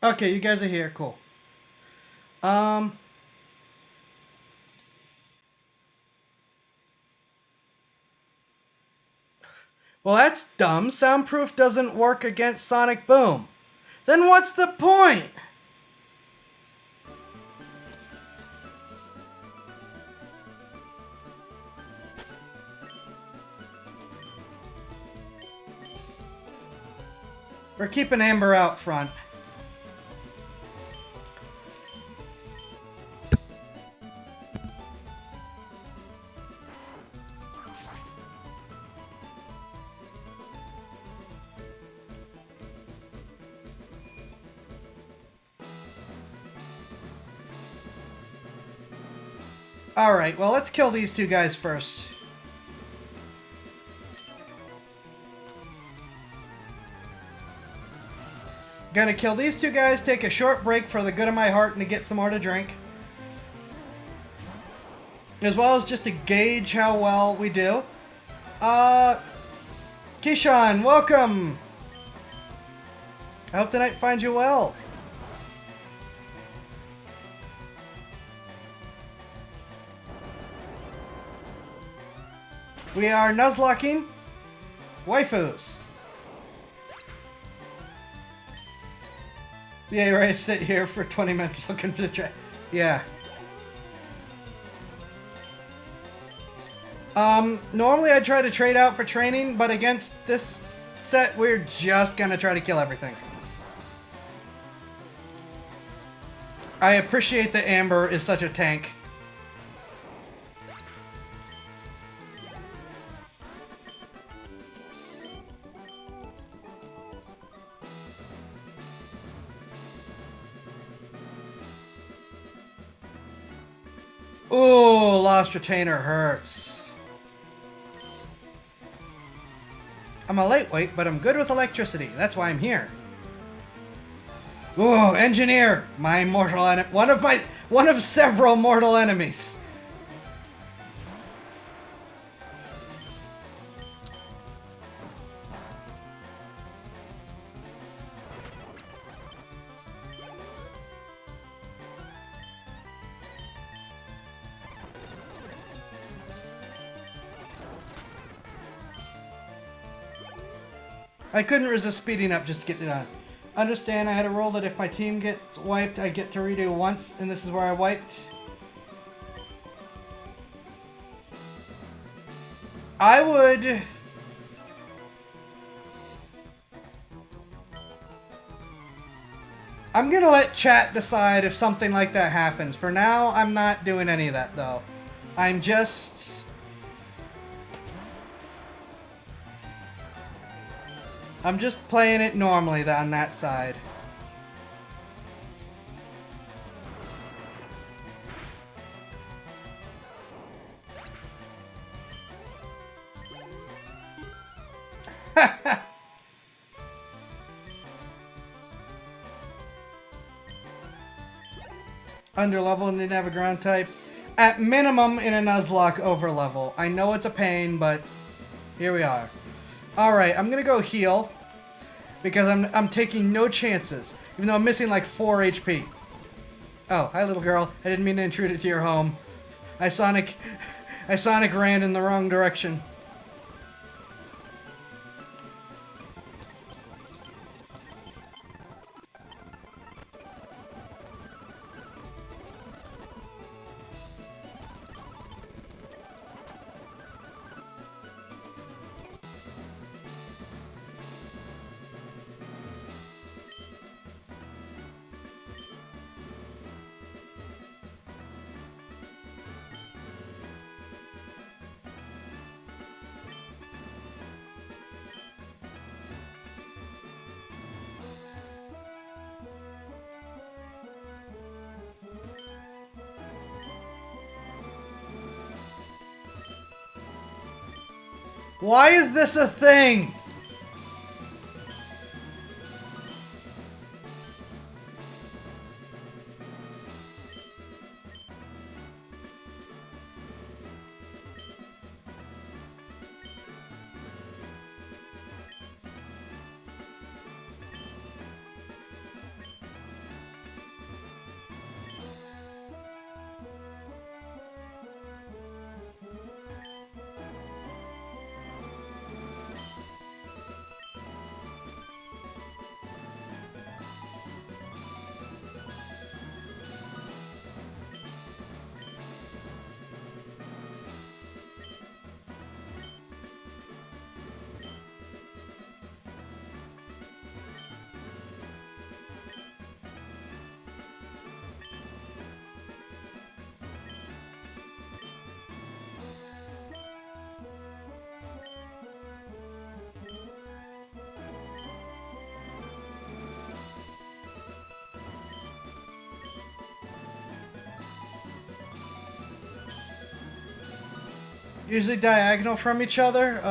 Okay, you guys are here. Cool. Well, that's dumb. Soundproof doesn't work against Sonic Boom. Then what's the point? We're keeping Amber out front. Alright, well, let's kill these two guys first. Gonna kill these two guys, take a short break for the good of my heart and to get some more to drink. As well as just to gauge how well we do. Keyshawn, welcome! I hope the night finds you well. We are Nuzlocking waifus. Yeah, you're right. Sit here for 20 minutes looking for the track. Yeah. Normally I try to trade out for training, but against this set, we're just gonna try to kill everything. I appreciate that Amber is such a tank. Ooh, lost retainer hurts. I'm a lightweight, but I'm good with electricity. That's why I'm here. Ooh, engineer, my mortal enemy. One of several mortal enemies. I couldn't resist speeding up just to get it done. Understand, I had a rule that if my team gets wiped, I get to redo once, and this is where I wiped. I would... I'm gonna let chat decide if something like that happens. For now, I'm not doing any of that, though. I'm just... playing it normally on that side. Under level and didn't have a ground type. At minimum in a Nuzlocke over level. I know it's a pain, but here we are. Alright, I'm gonna go heal. Because I'm taking no chances. Even though I'm missing like 4 HP. Oh, hi little girl. I didn't mean to intrude into your home. I Sonic ran in the wrong direction. Why is this a thing? Usually diagonal from each other?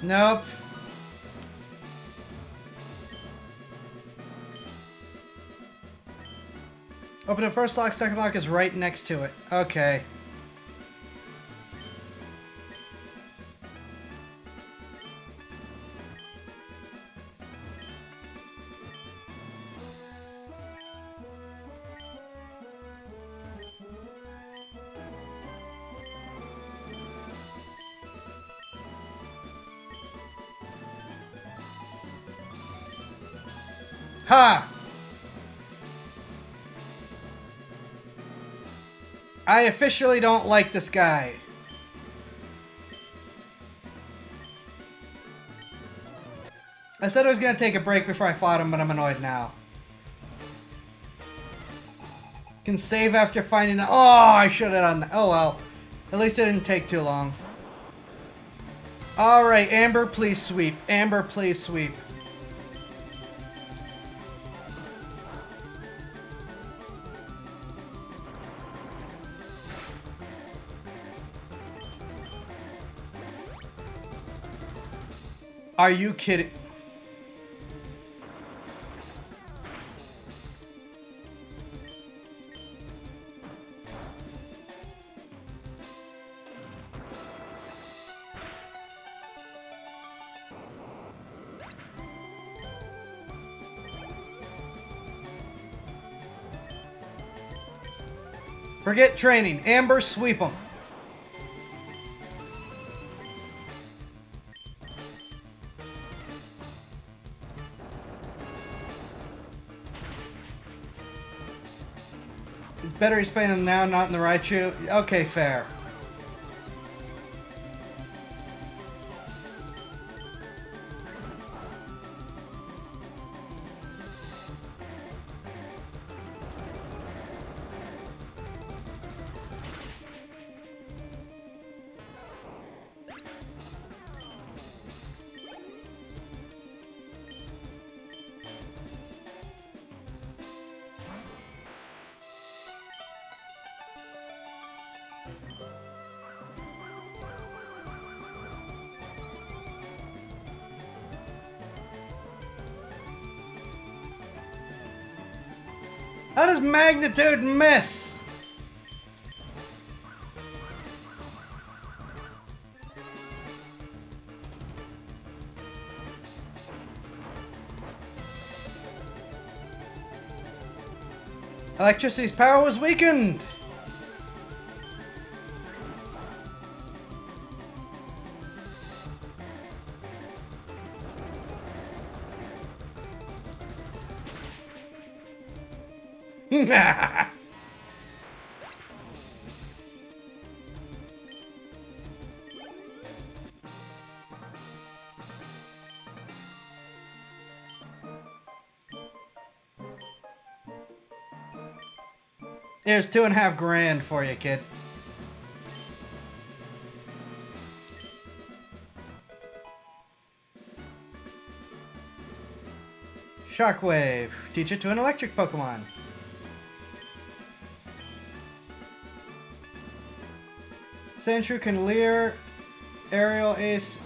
Nope. Open the first lock, second lock is right next to it. Okay. Ha! I officially don't like this guy. I said I was gonna take a break before I fought him, but I'm annoyed now. Can save after finding the— oh, I should have done that. Oh well. At least it didn't take too long. Alright, Amber, please sweep. Amber, please sweep. Are you kidding? Forget training. Amber, sweep him. It's better he's playing him now, not in the Raichu. Okay, fair. How does Magnitude miss? Electricity's power was weakened. Here's $2.5 grand for you, kid. Shockwave. Teach it to an electric Pokemon. Sandshrew can leer Aerial Ace.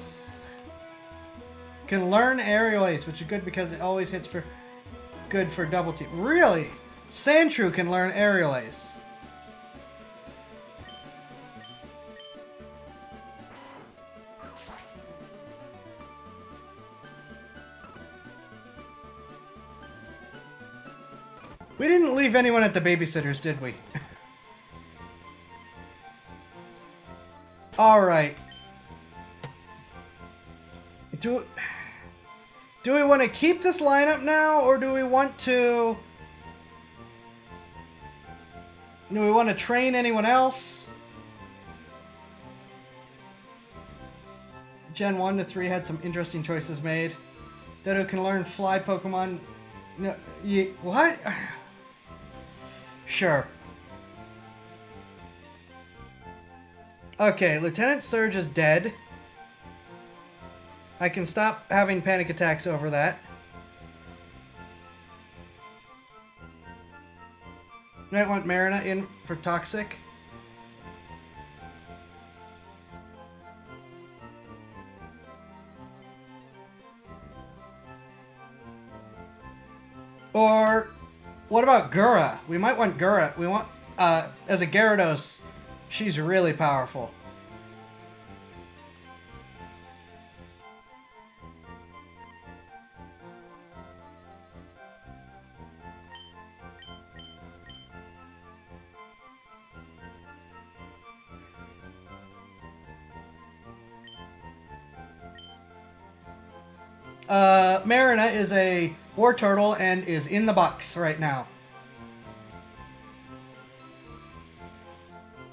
Can learn Aerial Ace, which is good because it always hits for good for double team. Really? Sandshrew can learn Aerial Ace. We didn't leave anyone at the babysitter's, did we? Alright. Do we want to keep this lineup now, or do we want to... Do we want to train anyone else? Gen 1 to 3 had some interesting choices made. Dodo can learn fly Pokemon. No, what? Sure. Okay, Lieutenant Surge is dead. I can stop having panic attacks over that. Might want Marina in for Toxic. Or what about Gura? We might want Gura. We want, as a Gyarados, she's really powerful. Marina is a war turtle and is in the box right now.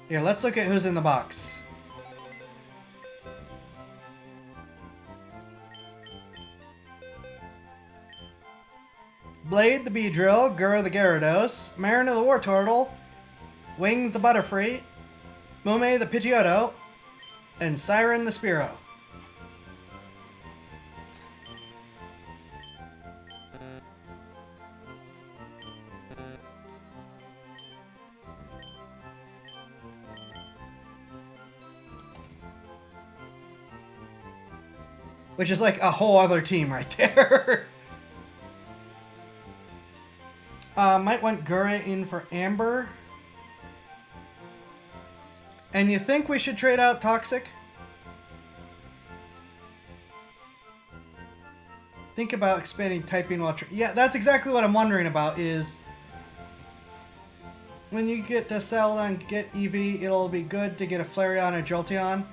Here, let's look at who's in the box. Blade the Beedrill, Gura the Gyarados, Marina the war turtle, Wings the Butterfree, Mume the Pidgeotto, and Siren the Spearow. Which is like a whole other team right there. Might want Gura in for Amber. And you think we should trade out Toxic? Think about expanding typing while... yeah, that's exactly what I'm wondering about is... when you get the Cell and get Eevee, it'll be good to get a Flareon and Jolteon.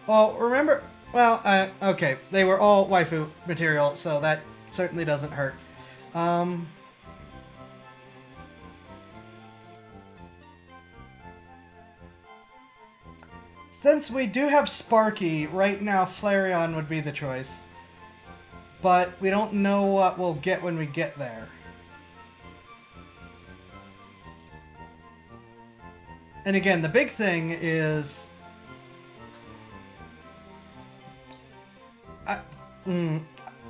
Well, remember... well, okay. They were all waifu material, so that certainly doesn't hurt. Since we do have Sparky, right now Flareon would be the choice. But we don't know what we'll get when we get there. And again, the big thing is...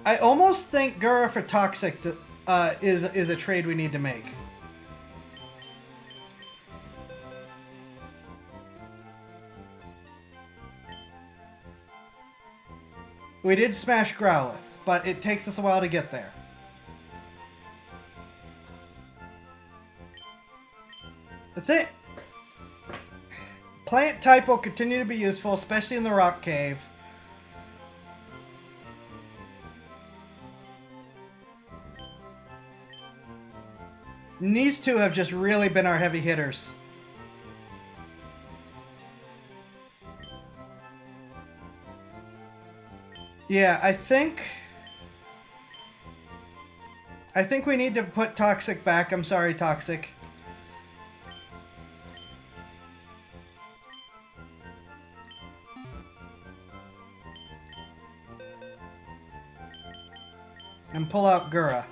I almost think Gura for Toxic is a trade we need to make. We did smash Growlithe, but it takes us a while to get there. The thing... plant type will continue to be useful, especially in the Rock Cave. And these two have just really been our heavy hitters. Yeah, I think we need to put Toxic back. I'm sorry, Toxic. And pull out Gura.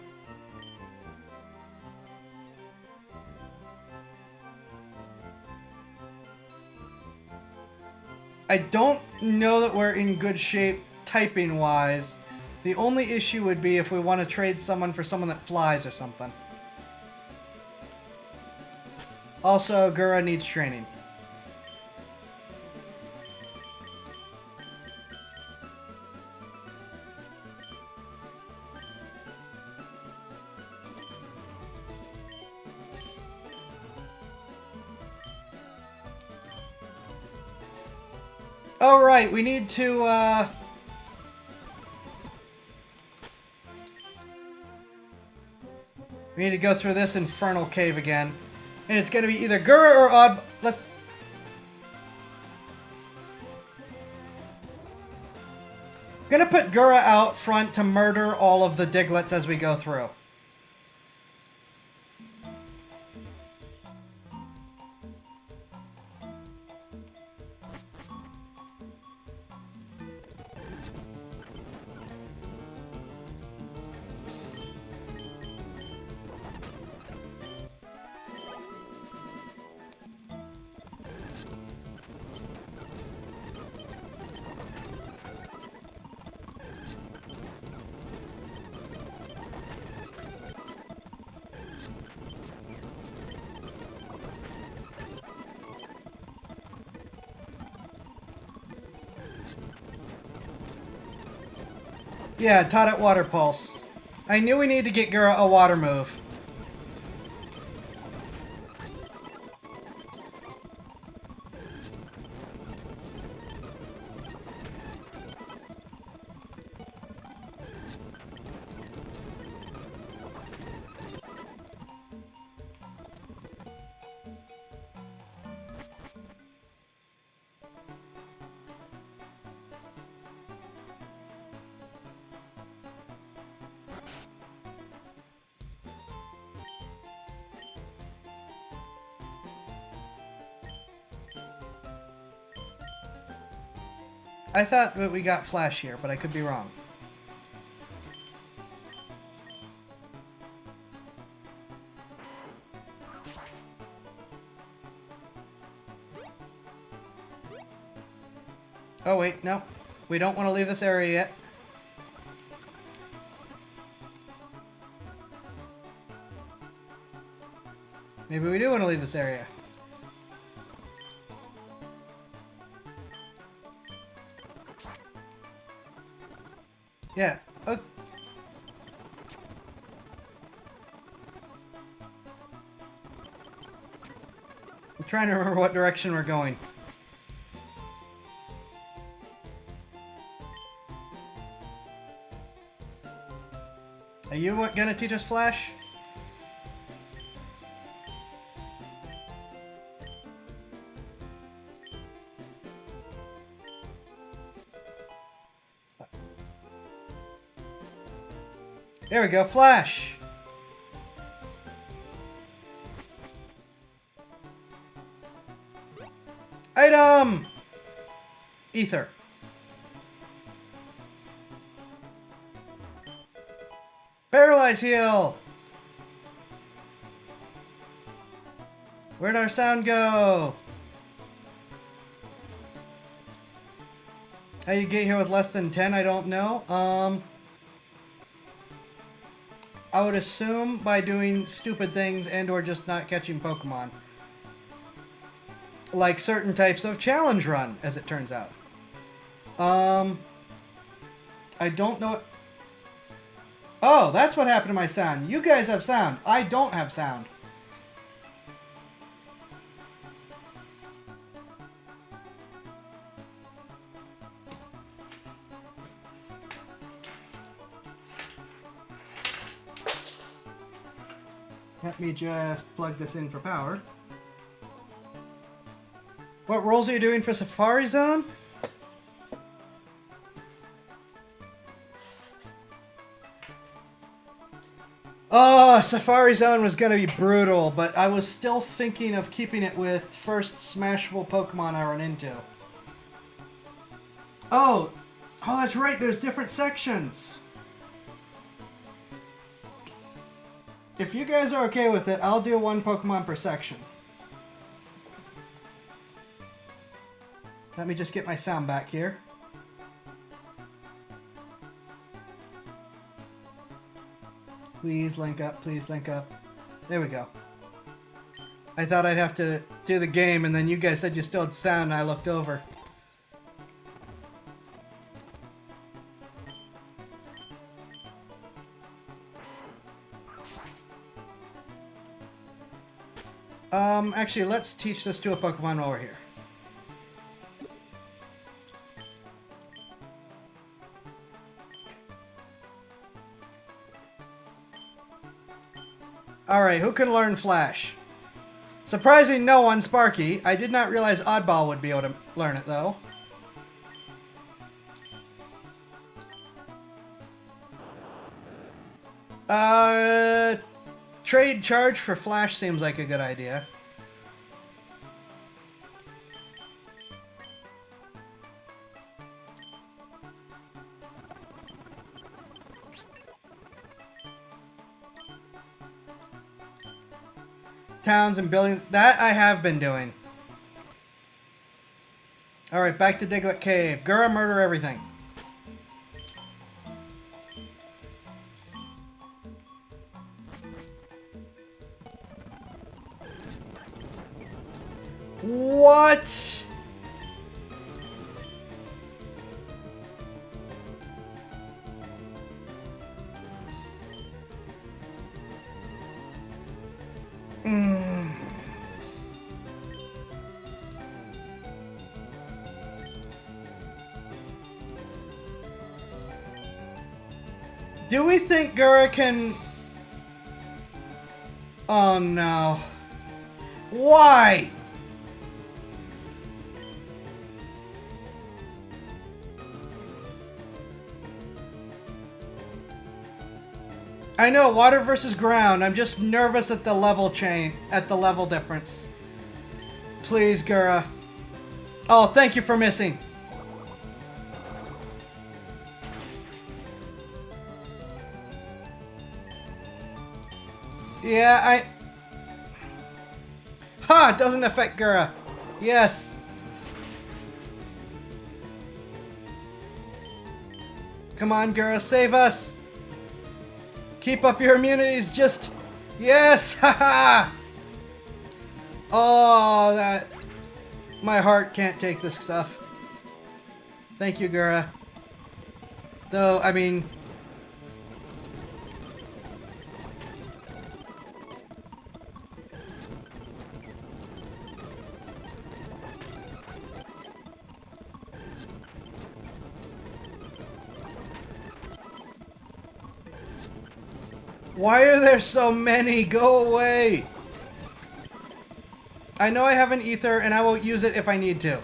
I don't know that we're in good shape typing-wise. The only issue would be if we want to trade someone for someone that flies or something. Also, Gura needs training. Oh, right, we need to, we need to go through this infernal cave again. And it's gonna be either Gura or Odd... gonna put Gura out front to murder all of the Diglets as we go through. Yeah, taught at Water Pulse. I knew we needed to get Gura a water move. I thought that we got Flash here, but I could be wrong. Oh wait, no. We don't want to leave this area yet. Maybe we do want to leave this area. Yeah. Oh. I'm trying to remember what direction we're going. Are you gonna teach us Flash? There we go, Flash! Item! Ether. Paralyze heal! Where'd our sound go? How you get here with less than 10, I don't know. I would assume by doing stupid things and or just not catching Pokemon. Like certain types of challenge run, as it turns out. I don't know. Oh, that's what happened to my sound. You guys have sound. I don't have sound. Let me just plug this in for power. What roles are you doing for Safari Zone? Oh, Safari Zone was going to be brutal, but I was still thinking of keeping it with first smashable Pokemon I run into. Oh, that's right, there's different sections. If you guys are okay with it, I'll do one Pokemon per section. Let me just get my sound back here. Please link up, please link up. There we go. I thought I'd have to do the game, and then you guys said you still had sound, and I looked over. Actually, let's teach this to a Pokemon while we're here. Alright, who can learn Flash? Surprising no one, Sparky. I did not realize Oddball would be able to learn it, though. Trade charge for Flash seems like a good idea. Towns and buildings. That I have been doing. Alright, back to Diglett Cave. Gura, murder everything. What? Do we think Gura can... Oh no. Why? I know, water versus ground. I'm just nervous at the level difference. Please, Gura. Oh, thank you for missing. Yeah, Ha! It doesn't affect Gura. Yes. Come on, Gura, save us. Keep up your immunities, just... Yes! Haha! Oh, that... My heart can't take this stuff. Thank you, Gura. Though, I mean... Why are there so many? Go away! I know I have an ether, and I will use it if I need to.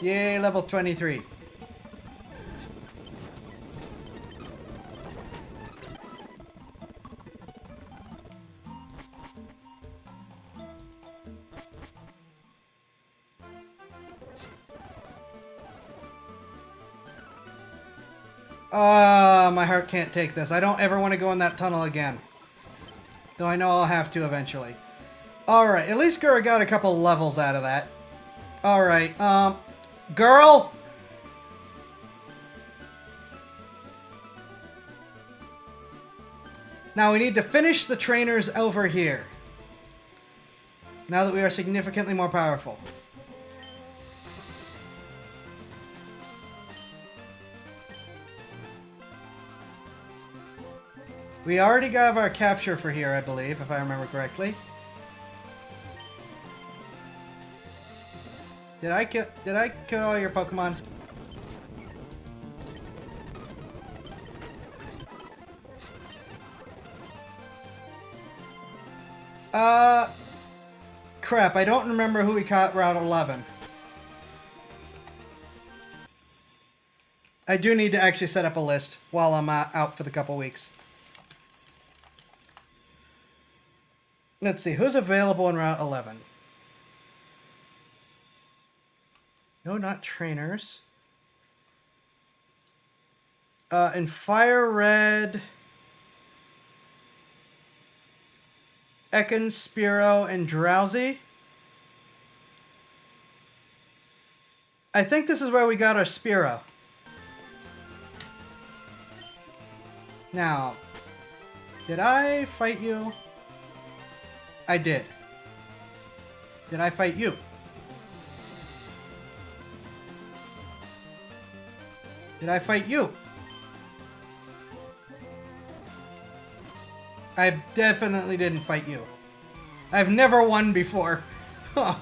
Yay, level 23. My heart can't take this. I don't ever want to go in that tunnel again. Though I know I'll have to eventually. Alright, at least Gura got a couple levels out of that. Alright, girl! Now we need to finish the trainers over here. Now that we are significantly more powerful. We already got our capture for here, I believe, if I remember correctly. Did I kill all your Pokemon? Crap, I don't remember who we caught Route 11. I do need to actually set up a list while I'm out for the couple weeks. Let's see, who's available in Route 11? No, not trainers. In Fire Red... Ekans, Spearow, and Drowsy. I think this is where we got our Spearow. Now, did I fight you? I did. Did I fight you? Did I fight you? I definitely didn't fight you. I've never won before. Huh.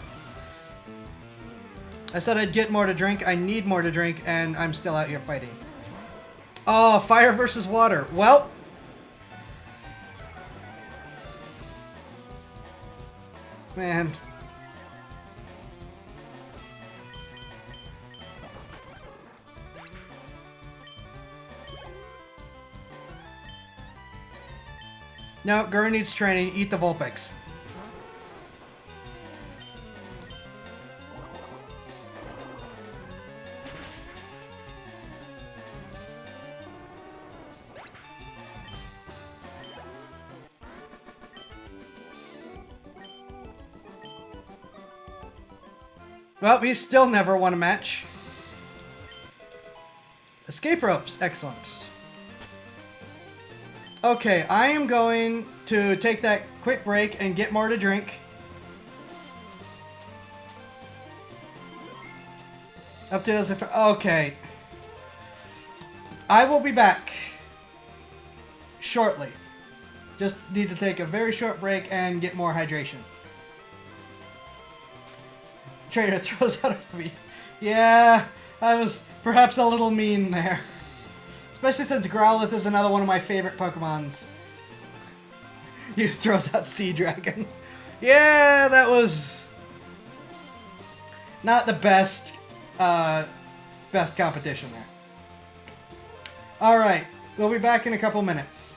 I said I'd get more to drink. I need more to drink, and I'm still out here fighting. Oh, fire versus water. Well. Man. No, Gura needs training. Eat the Vulpix. Well, he still never won a match. Escape ropes. Excellent. Okay, I am going to take that quick break and get more to drink. Up to us if... Okay. I will be back shortly. Just need to take a very short break and get more hydration. Trainer throws out of me. Yeah, I was perhaps a little mean there. Especially since Growlithe is another one of my favorite Pokemons. He throws out Sea Dragon. Yeah, that was not the best competition there. Alright, we'll be back in a couple minutes.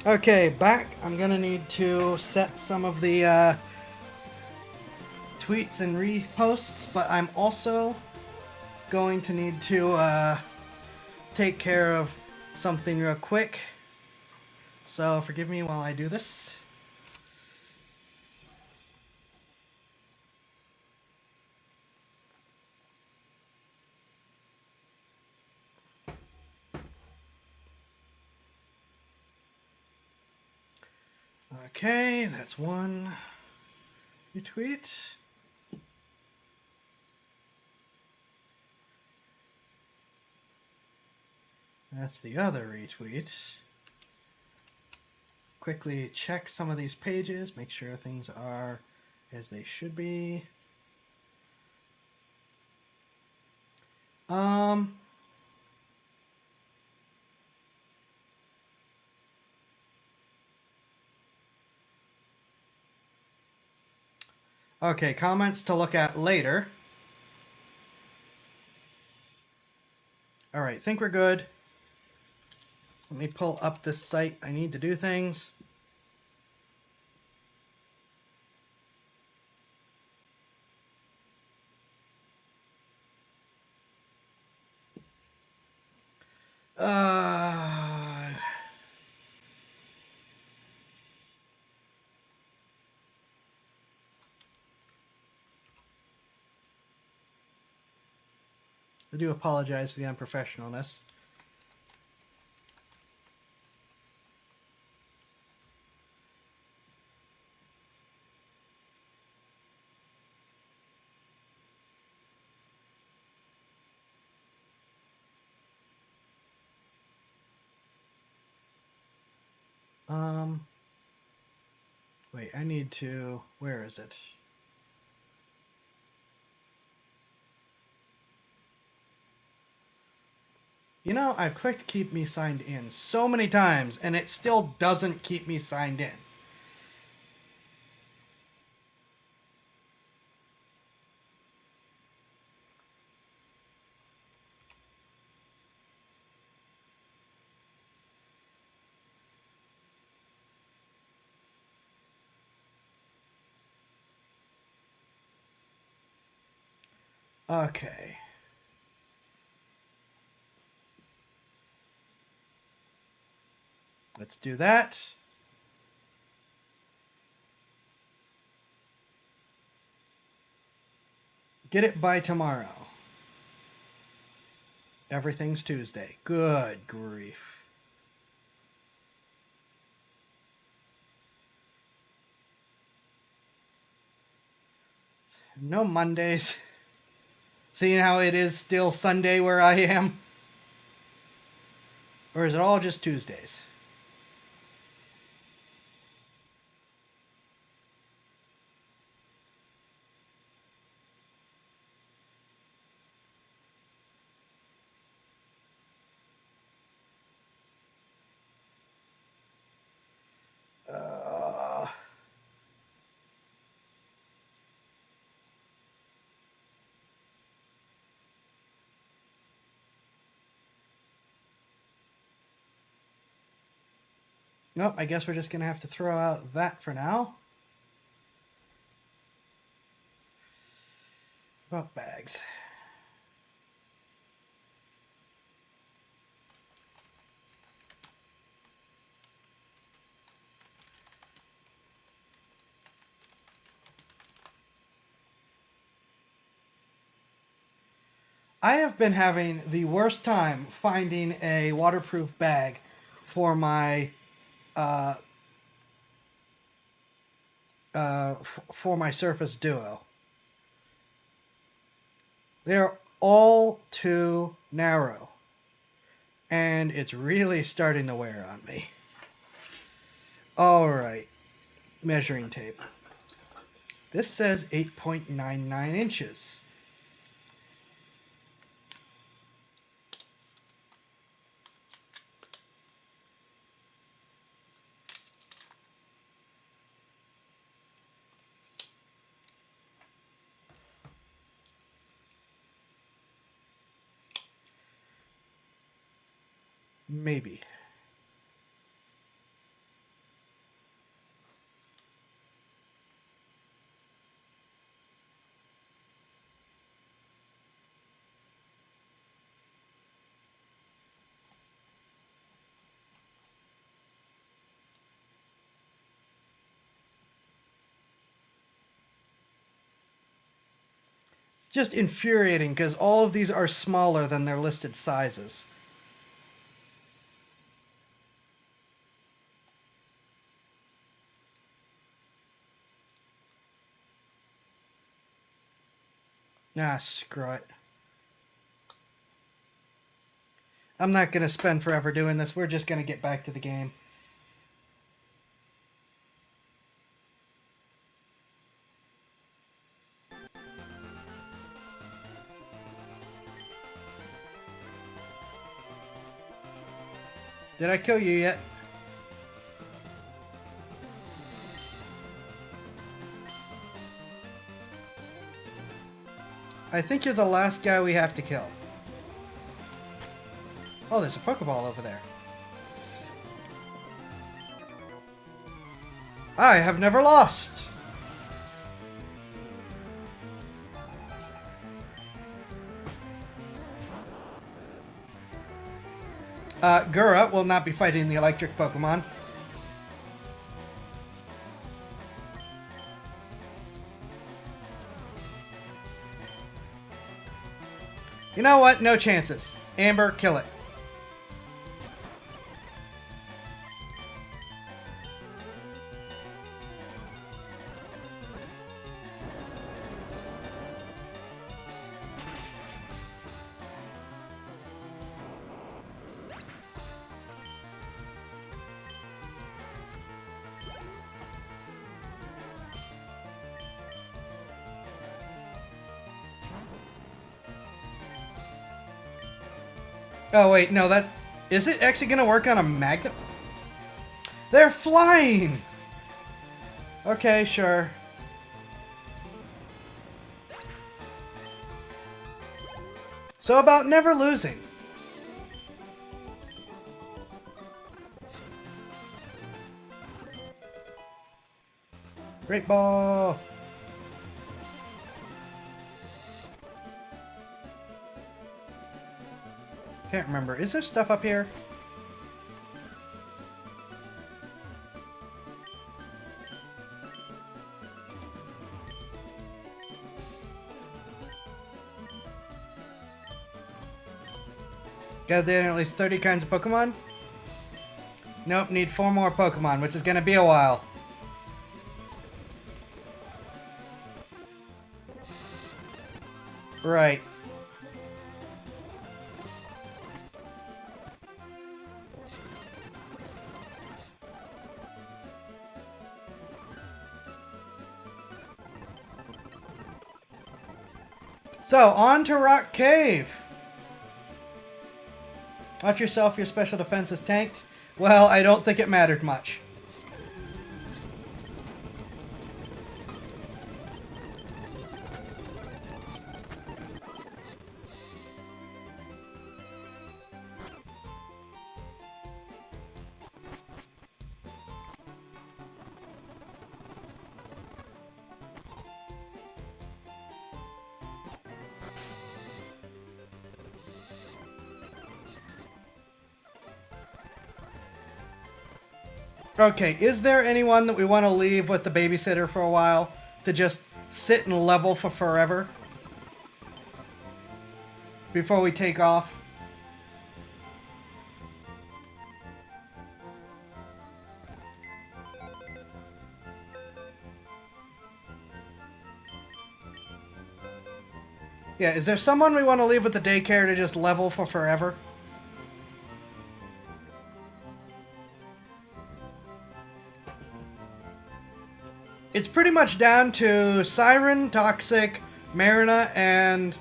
Okay, back. I'm gonna need to set some of the tweets and reposts, but I'm also going to need to take care of something real quick. So forgive me while I do this. Okay, that's one retweet. That's the other retweet. Quickly check some of these pages, make sure things are as they should be. Okay, comments to look at later. All right, think we're good. Let me pull up this site. I need to do things. I do apologize for the unprofessionalness. Wait, I need to... Where is it? You know, I've clicked keep me signed in so many times, and it still doesn't keep me signed in. Okay. Let's do that. Get it by tomorrow. Everything's Tuesday. Good grief. No Mondays. Seeing how it is still Sunday where I am? Or is it all just Tuesdays? Nope, I guess we're just going to have to throw out that for now. About bags. I have been having the worst time finding a waterproof bag for my for my Surface Duo. They're all too narrow, and it's really starting to wear on me. All right, measuring tape. This says 8.99 inches. Maybe. just infuriating because all of these are smaller than their listed sizes. Ah, screw it. I'm not going to spend forever doing this. We're just going to get back to the game. Did I kill you yet? I think you're the last guy we have to kill. Oh, there's a Pokeball over there. I have never lost. Gura will not be fighting the electric Pokemon. You know what? No chances. Amber, kill it. Oh, wait, no, that... Is it actually going to work on a magnet? They're flying! Okay, sure. So about never losing. Great ball! Can't remember. Is there stuff up here? Got there at least 30 kinds of Pokemon? Nope, need 4 more Pokemon, which is gonna be a while. Right. So, on to Rock Cave! Watch yourself, your special defense is tanked. Well, I don't think it mattered much. Okay, is there anyone that we want to leave with the babysitter for a while? To just sit and level for forever? Before we take off? Yeah, is there someone we want to leave with the daycare to just level for forever? It's pretty much down to Siren, Toxic, Marina, and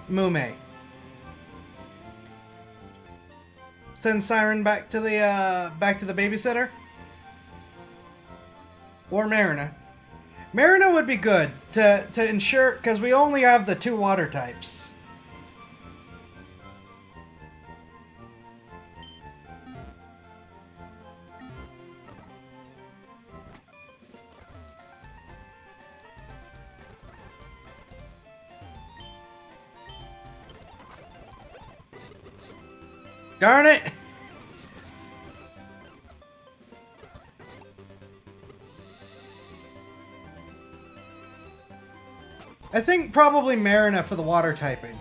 Mume. Send Siren back to the babysitter? Or Marina. Marina would be good to ensure, because we only have the 2 water types. Darn it! I think probably Marina for the water typing.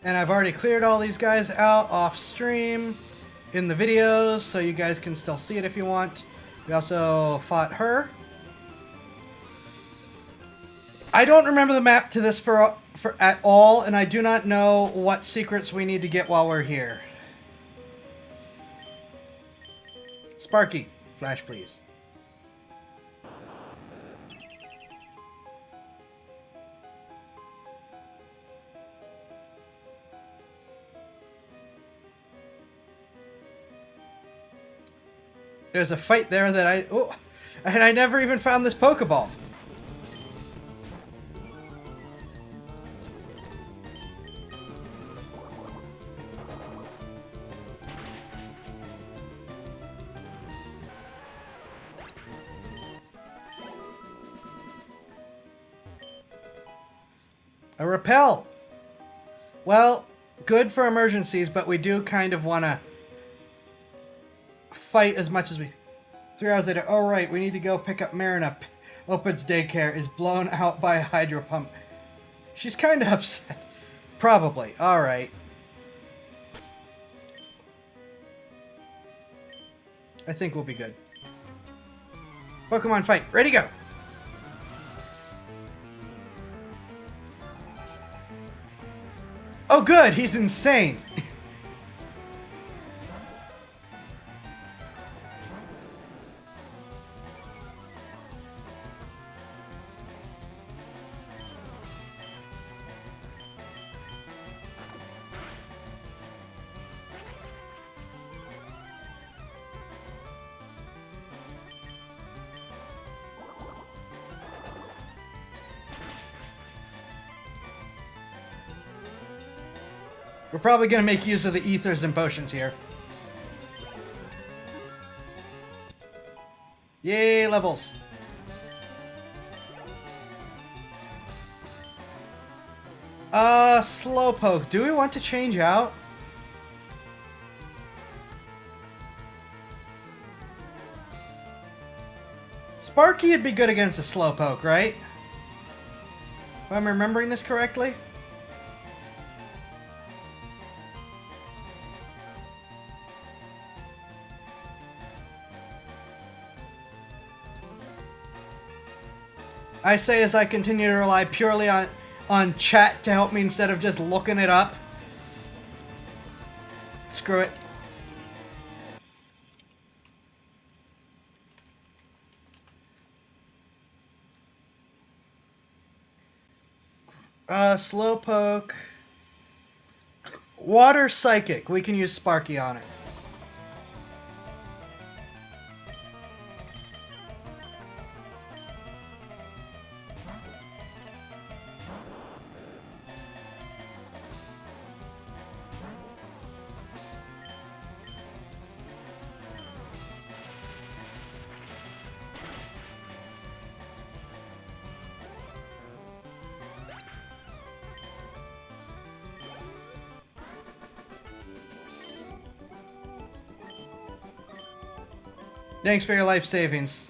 And I've already cleared all these guys out off stream in the videos, so you guys can still see it if you want. We also fought her. I don't remember the map to this for at all, and I do not know what secrets we need to get while we're here. Sparky, flash please. There's a fight there that and I never even found this Pokeball. A repel. Well, good for emergencies, but we do kind of want to fight as much as we... 3 hours later. Oh, right. We need to go pick up Marina. Oped's daycare is blown out by a hydro pump. She's kind of upset. Probably. All right. I think we'll be good. Pokemon fight. Ready, go. Oh, good. He's insane. We're probably going to make use of the ethers and potions here. Yay, levels. Slowpoke. Do we want to change out? Sparky would be good against a Slowpoke, right? If I'm remembering this correctly? I say as I continue to rely purely on chat to help me instead of just looking it up. Screw it. Slowpoke. Water Psychic. We can use Sparky on it. Thanks for your life savings.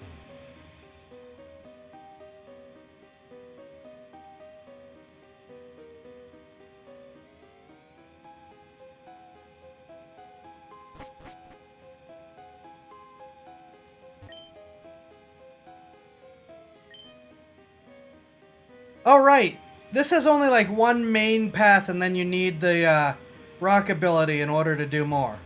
Oh, right. This has only like one main path, and then you need the rock ability in order to do more.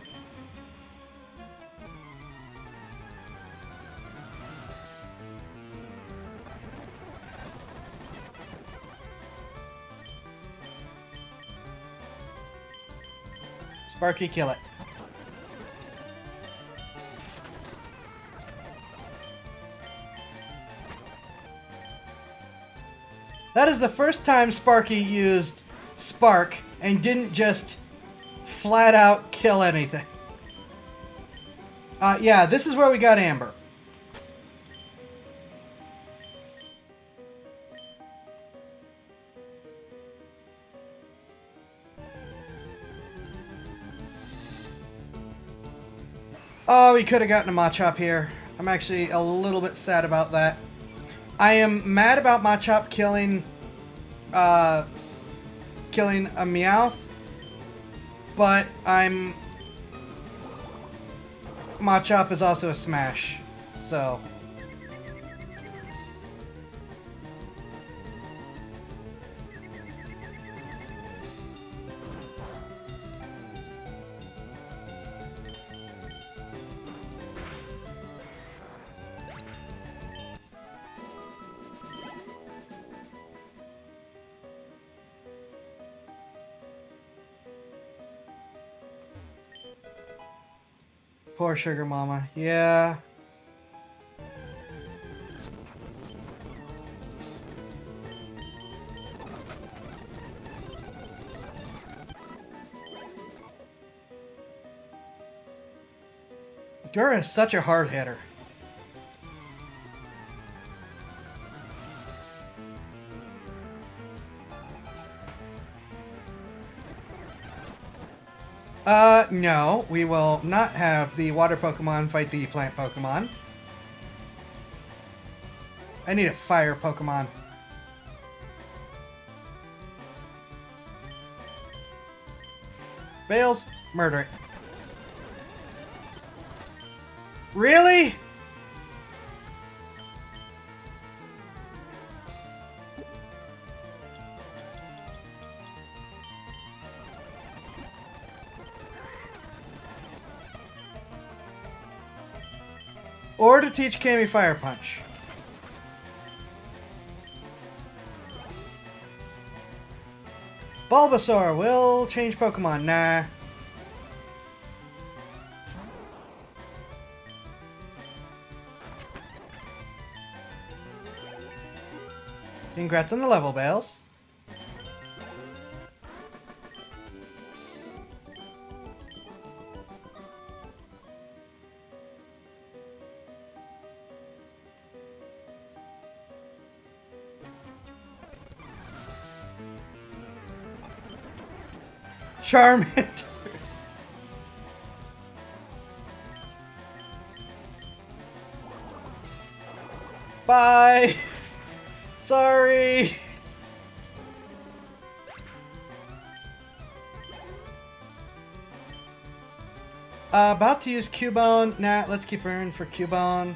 Sparky, kill it. That is the first time Sparky used Spark and didn't just flat out kill anything. Yeah, this is where we got Amber. Oh, we could have gotten a Machop here. I'm actually a little bit sad about that. I am mad about Machop killing a Meowth, but Machop is also a smash, so... Poor Sugar Mama. Yeah. Gura is such a hard hitter. No, we will not have the water Pokemon fight the plant Pokemon. I need a fire Pokemon. Bales, murder it. Really? Or to teach Cammy Fire Punch. Bulbasaur will change Pokemon. Nah. Congrats on the level, Bales. Charmander. Bye. Sorry. About to use Cubone. Nah, let's keep her in for Cubone.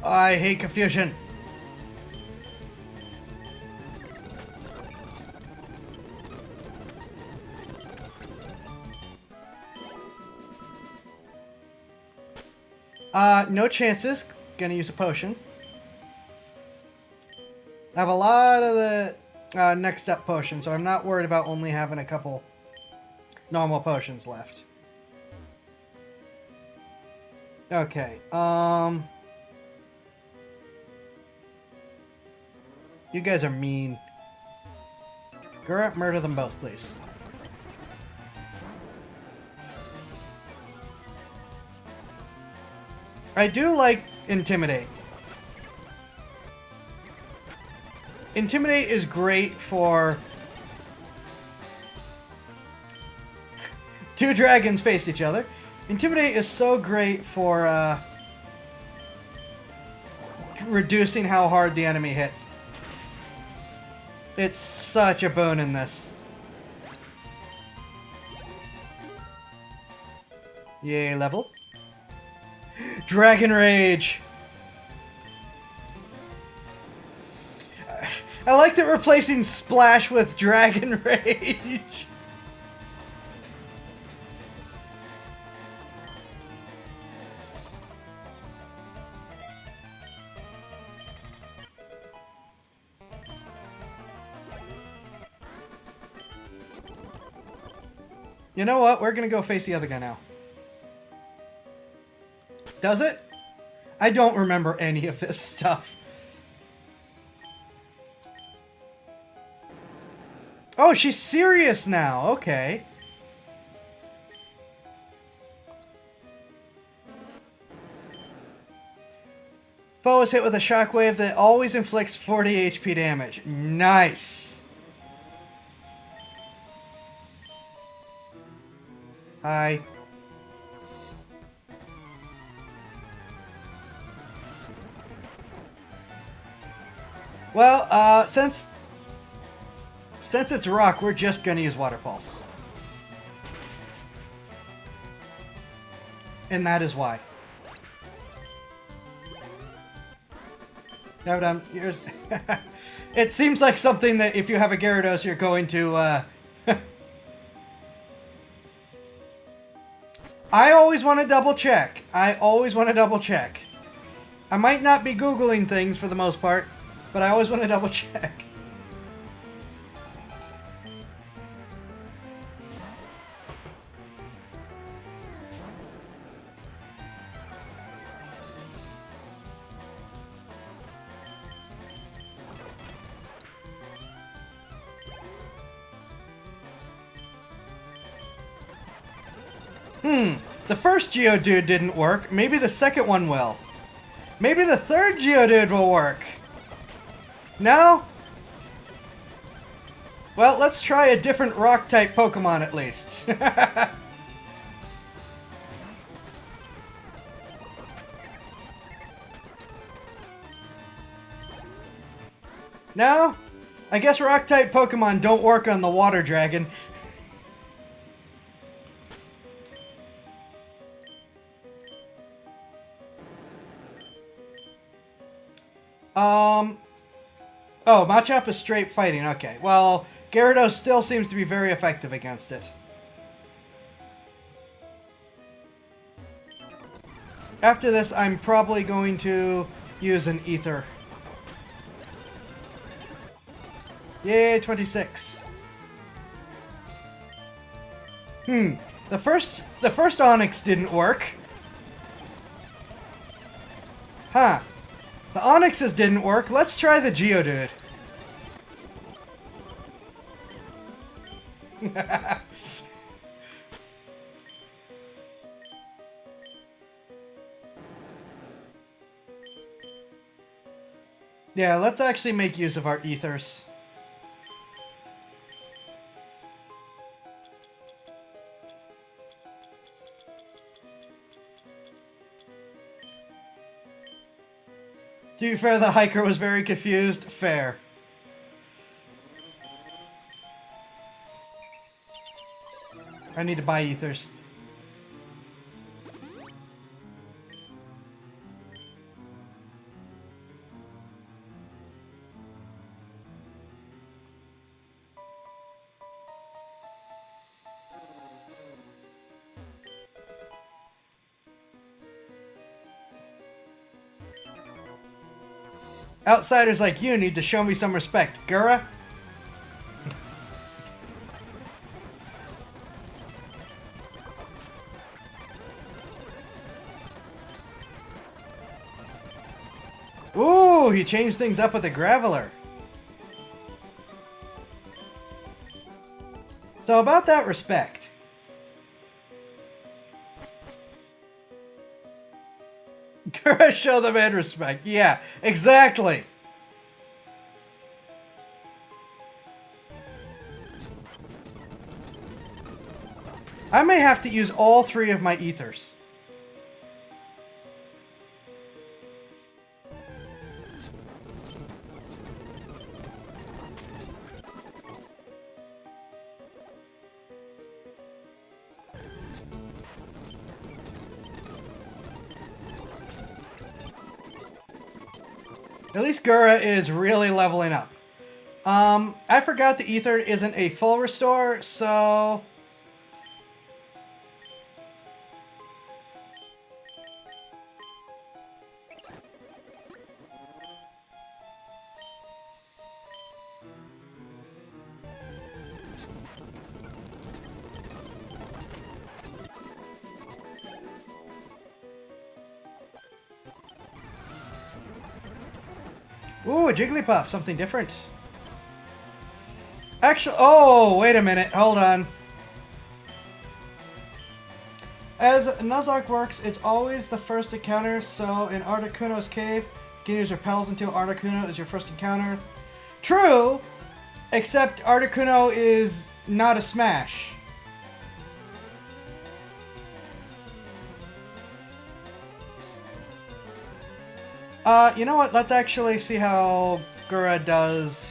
I hate confusion. No chances. Gonna use a potion. I have a lot of the next up potions, so I'm not worried about only having a couple normal potions left. Okay, you guys are mean. Gura, murder them both, please. I do like Intimidate. Intimidate is great for... Two dragons face each other. Intimidate is so great for reducing how hard the enemy hits. It's such a boon in this. Yay, level. Dragon Rage! I like that replacing Splash with Dragon Rage. You know what? We're gonna go face the other guy now. Does it? I don't remember any of this stuff. Oh, she's serious now. Okay. Foe is hit with a shockwave that always inflicts 40 HP damage. Nice. Hi. Well, since it's rock, we're just gonna use Water Pulse. And that is why. No, here's it seems like something that if you have a Gyarados, you're going to, I always want to double check. I might not be Googling things for the most part, but I always want to double check. The first Geodude didn't work. Maybe the second one will. Maybe the third Geodude will work. No? Well, let's try a different rock-type Pokemon at least. No? I guess rock-type Pokemon don't work on the water dragon. Oh, Machop is straight fighting. Okay, well, Gyarados still seems to be very effective against it. After this, I'm probably going to use an Ether. Yay, 26. The first Onix didn't work. Huh. The Onixes didn't work. Let's try the Geodude. Yeah, let's actually make use of our ethers. To be fair, the hiker was very confused. Fair. I need to buy ethers. Outsiders like you need to show me some respect, Gura. Ooh, he changed things up with the Graveler. So about that respect. Show the man respect. Yeah, exactly. I may have to use all 3 of my ethers. At least Gura is really leveling up. I forgot the ether isn't a full restore, so... Ooh, a Jigglypuff, something different. Actually, oh, wait a minute, hold on. As Nuzelocke works, it's always the first encounter, so in Articuno's cave, you can use repels until Articuno is your first encounter. True, except Articuno is not a smash. You know what? Let's actually see how Gura does.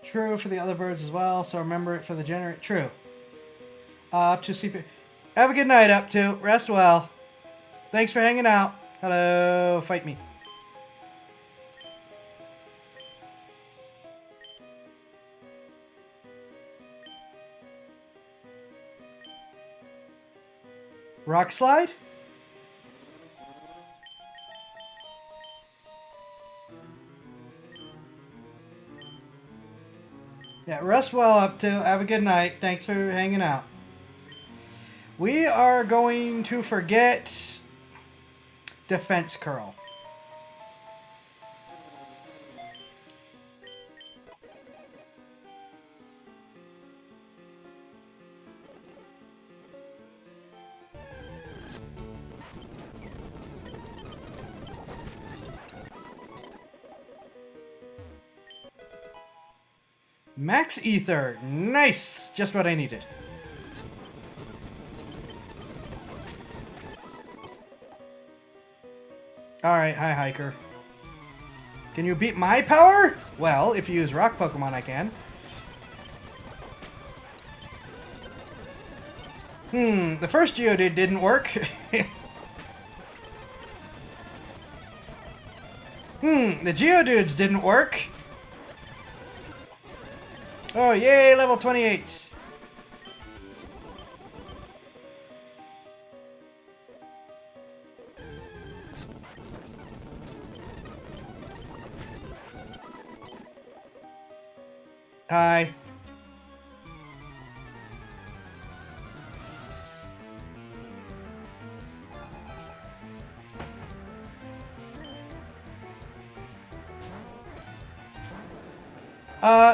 True for the other birds as well, so remember it for the generate. True. Up to CP. Have a good night, Up to. Rest well. Thanks for hanging out. Hello, fight me. Rock slide? Yeah, rest well, Up to. Have a good night. Thanks for hanging out. We are going to forget Defense Curl. Max Ether. Nice! Just what I needed. Alright, hi Hiker. Can you beat my power? Well, if you use rock Pokemon, I can. The first Geodude didn't work. The Geodudes didn't work. Oh, yay, level 28. Hi.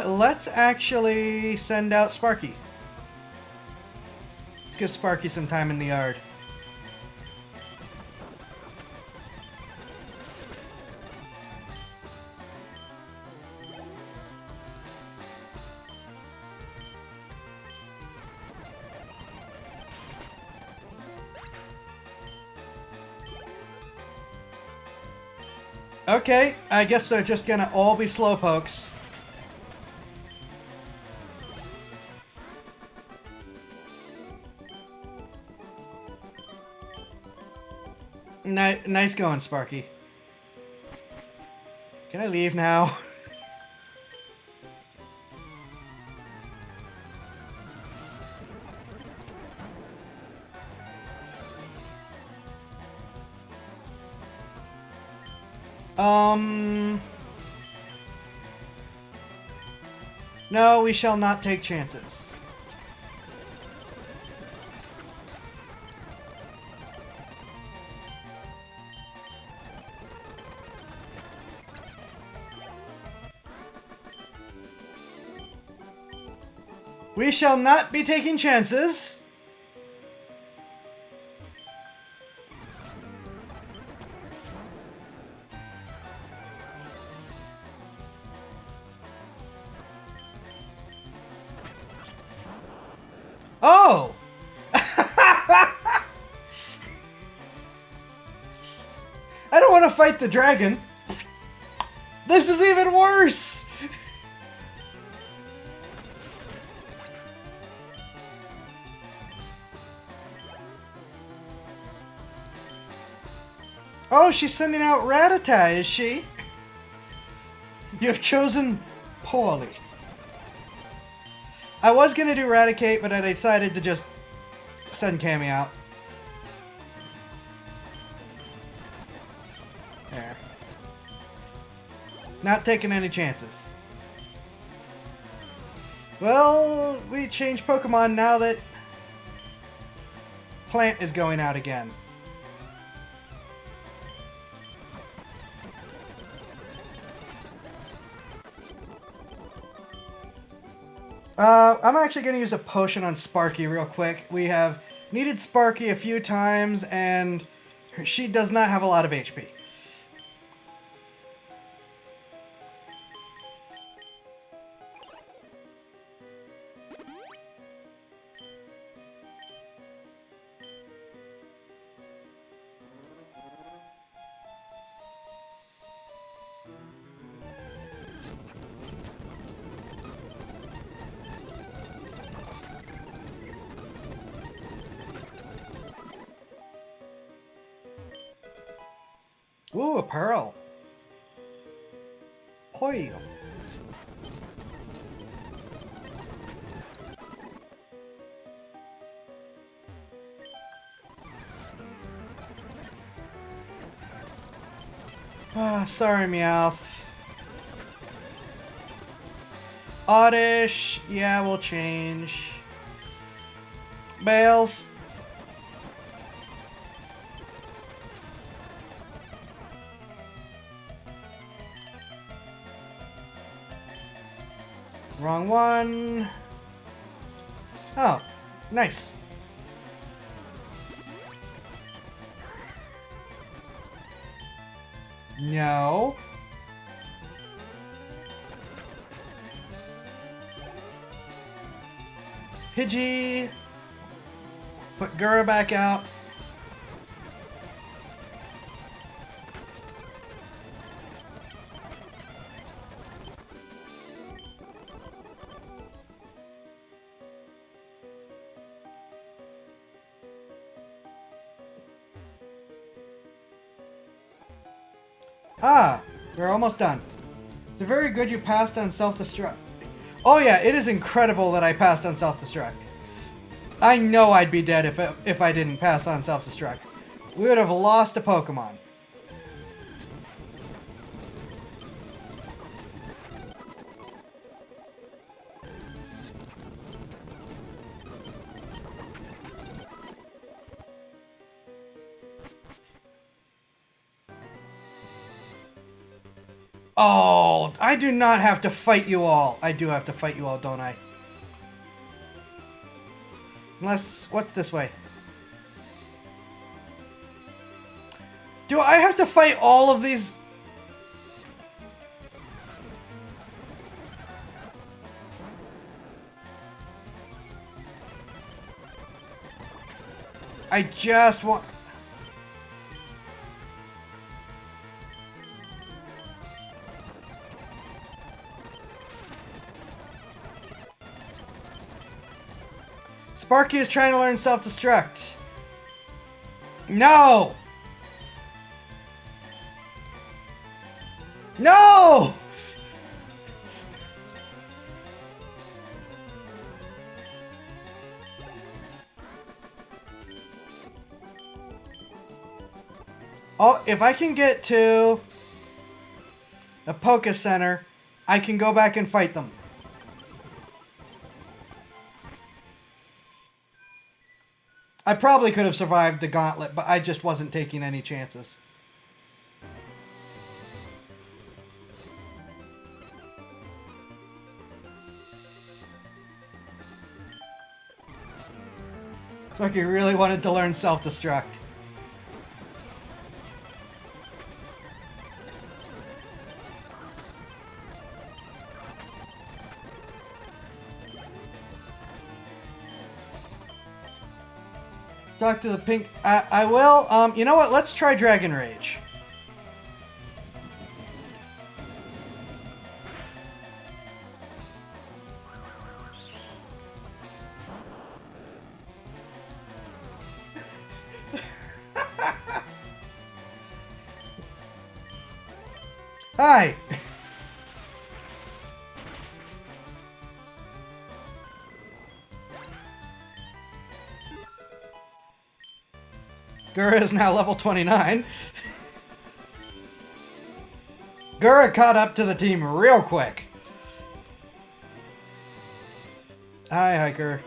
Let's actually send out Sparky. Let's give Sparky some time in the yard. Okay, I guess they're just gonna all be Slowpokes. Nice going, Sparky. Can I leave now? No, we shall not take chances. We shall not be taking chances. Oh! I don't want to fight the dragon. This is even worse! Oh, she's sending out Rattata, is she? You have chosen poorly. I was gonna do Raticate, but I decided to just send Cammy out. There. Not taking any chances. Well, we changed Pokemon now that Plant is going out again. I'm actually going to use a potion on Sparky real quick. We have needed Sparky a few times, and she does not have a lot of HP. Ooh, a pearl. Poil. Ah, sorry, Meowth. Oddish, yeah, we'll change. Bales. Wrong one. Oh, nice. No. Pidgey. Put Gura back out. Ah, we're almost done. It's very good you passed on self-destruct. Oh yeah, it is incredible that I passed on self-destruct. I know I'd be dead if I didn't pass on self-destruct. We would have lost a Pokemon. Oh, I do not have to fight you all. I do have to fight you all, don't I? Unless, what's this way? Do I have to fight all of these? I just want... Sparky is trying to learn self-destruct. No! No! Oh, if I can get to a Poke Center, I can go back and fight them. I probably could have survived the gauntlet, but I just wasn't taking any chances. Lucky really wanted to learn self-destruct. Talk to the pink. I will. You know what? Let's try Dragon Rage. Hi. Gura is now level 29. Gura caught up to the team real quick. Hi, Hiker.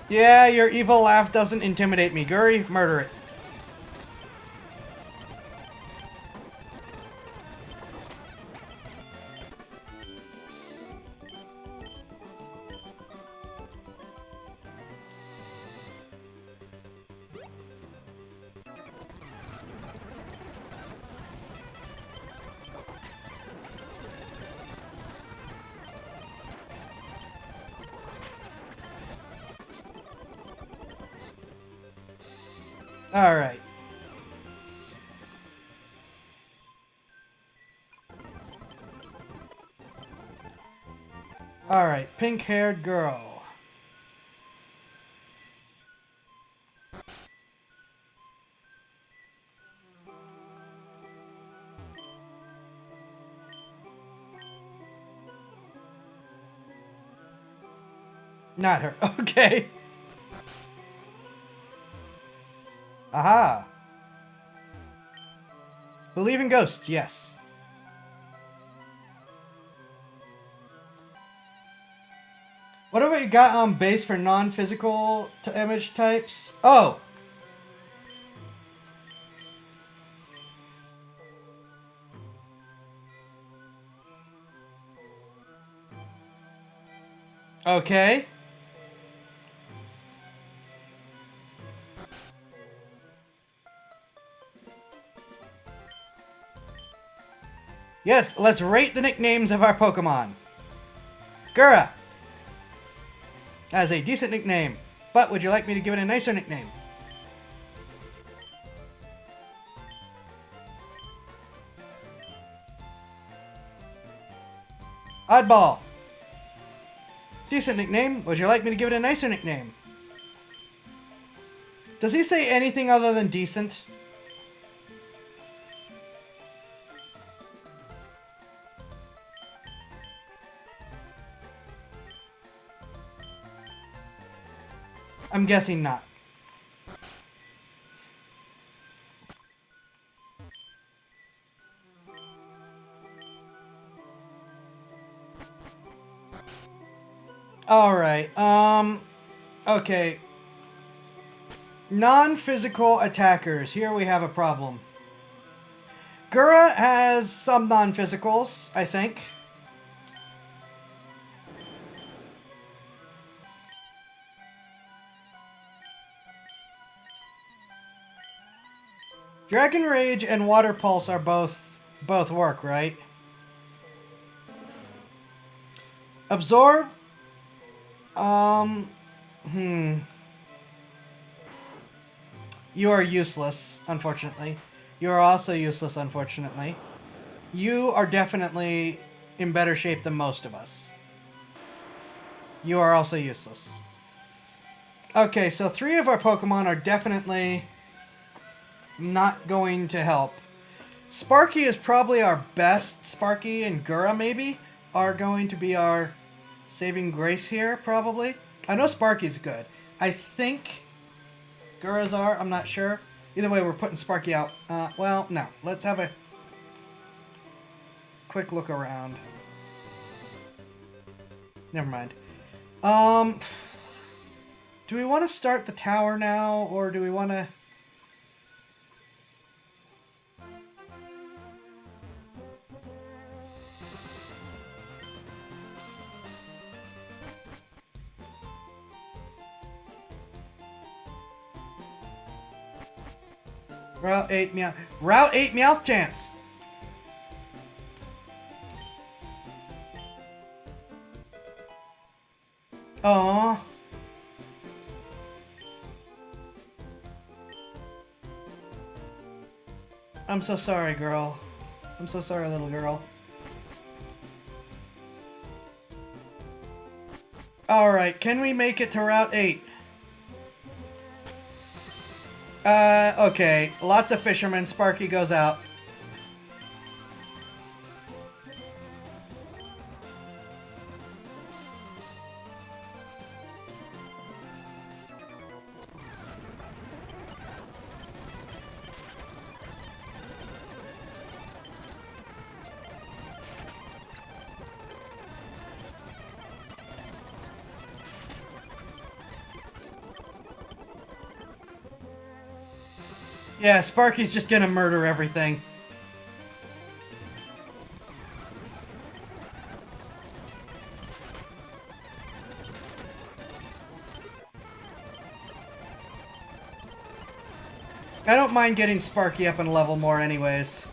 Yeah, your evil laugh doesn't intimidate me. Guri, murder it. All right. All right, pink-haired girl. Not her. Okay. Aha. Believe in ghosts, yes. What have we got on base for non-physical image types? Oh! Okay. Yes, let's rate the nicknames of our Pokemon. Gura. That is a decent nickname, but would you like me to give it a nicer nickname? Oddball. Decent nickname. Would you like me to give it a nicer nickname? Does he say anything other than decent? I'm guessing not. Alright, okay. Non-physical attackers. Here we have a problem. Gura has some non-physicals, I think. Dragon Rage and Water Pulse are both work, right? Absorb? You are useless, unfortunately. You are also useless, unfortunately. You are definitely in better shape than most of us. You are also useless. Okay, so 3 of our Pokemon are definitely not going to help. Sparky is probably our best. Sparky and Gura, maybe, are going to be our saving grace here, probably. I know Sparky's good. I think Gura's are. I'm not sure. Either way, we're putting Sparky out. Well, no. Let's have a quick look around. Never mind. Do we want to start the tower now, or do we want to... Route 8 Meow... Route 8 Meowth chance! Aww. I'm so sorry, girl. I'm so sorry, little girl. Alright, can we make it to Route 8? Okay. Lots of fishermen. Sparky goes out. Yeah, Sparky's just gonna murder everything. I don't mind getting Sparky up in level more anyways.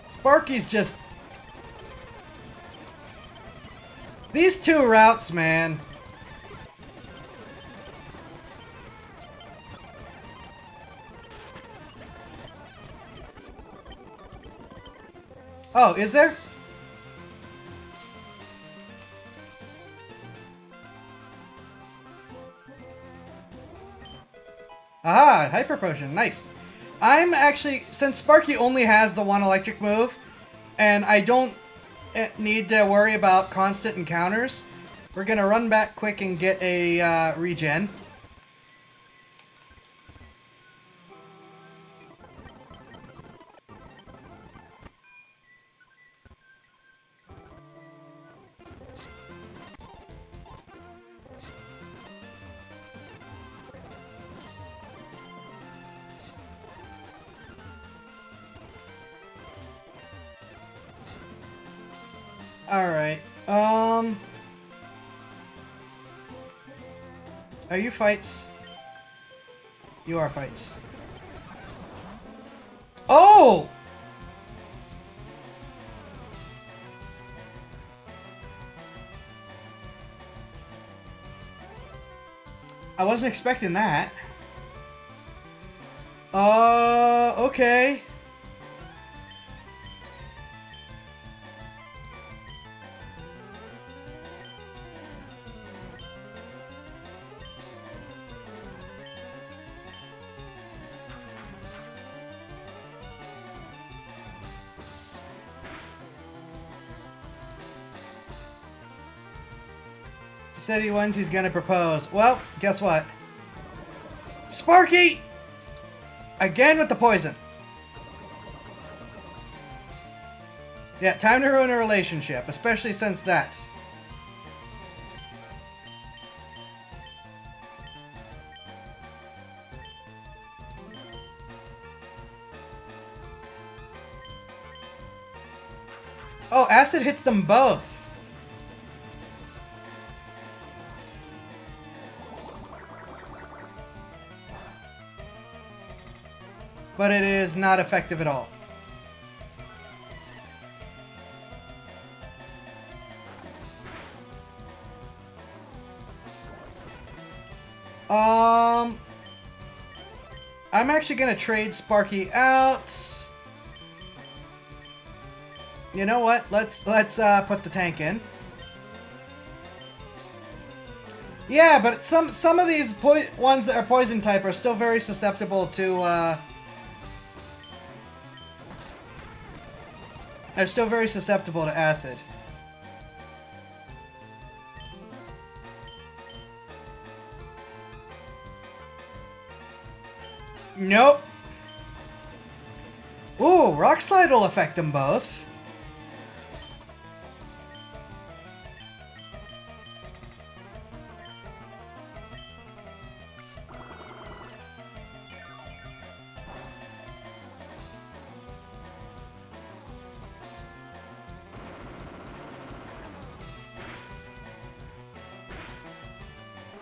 Sparky's just... These two routes, man. Oh, is there? Ah, Hyper Potion. Nice. I'm actually, since Sparky only has the one electric move, and I don't need to worry about constant encounters, we're going to run back quick and get a regen. Alright, are you fights? You are fights. Oh! I wasn't expecting that. Okay. He said he wins, he's gonna propose. Well, guess what? Sparky! Again with the poison. Yeah, time to ruin a relationship, especially since that. Oh, acid hits them both. But it is not effective at all. I'm actually gonna trade Sparky out. You know what? Let's put the tank in. Yeah, but some of these ones that are poison type are still very susceptible to acid. Nope. Ooh, Rock Slide will affect them both.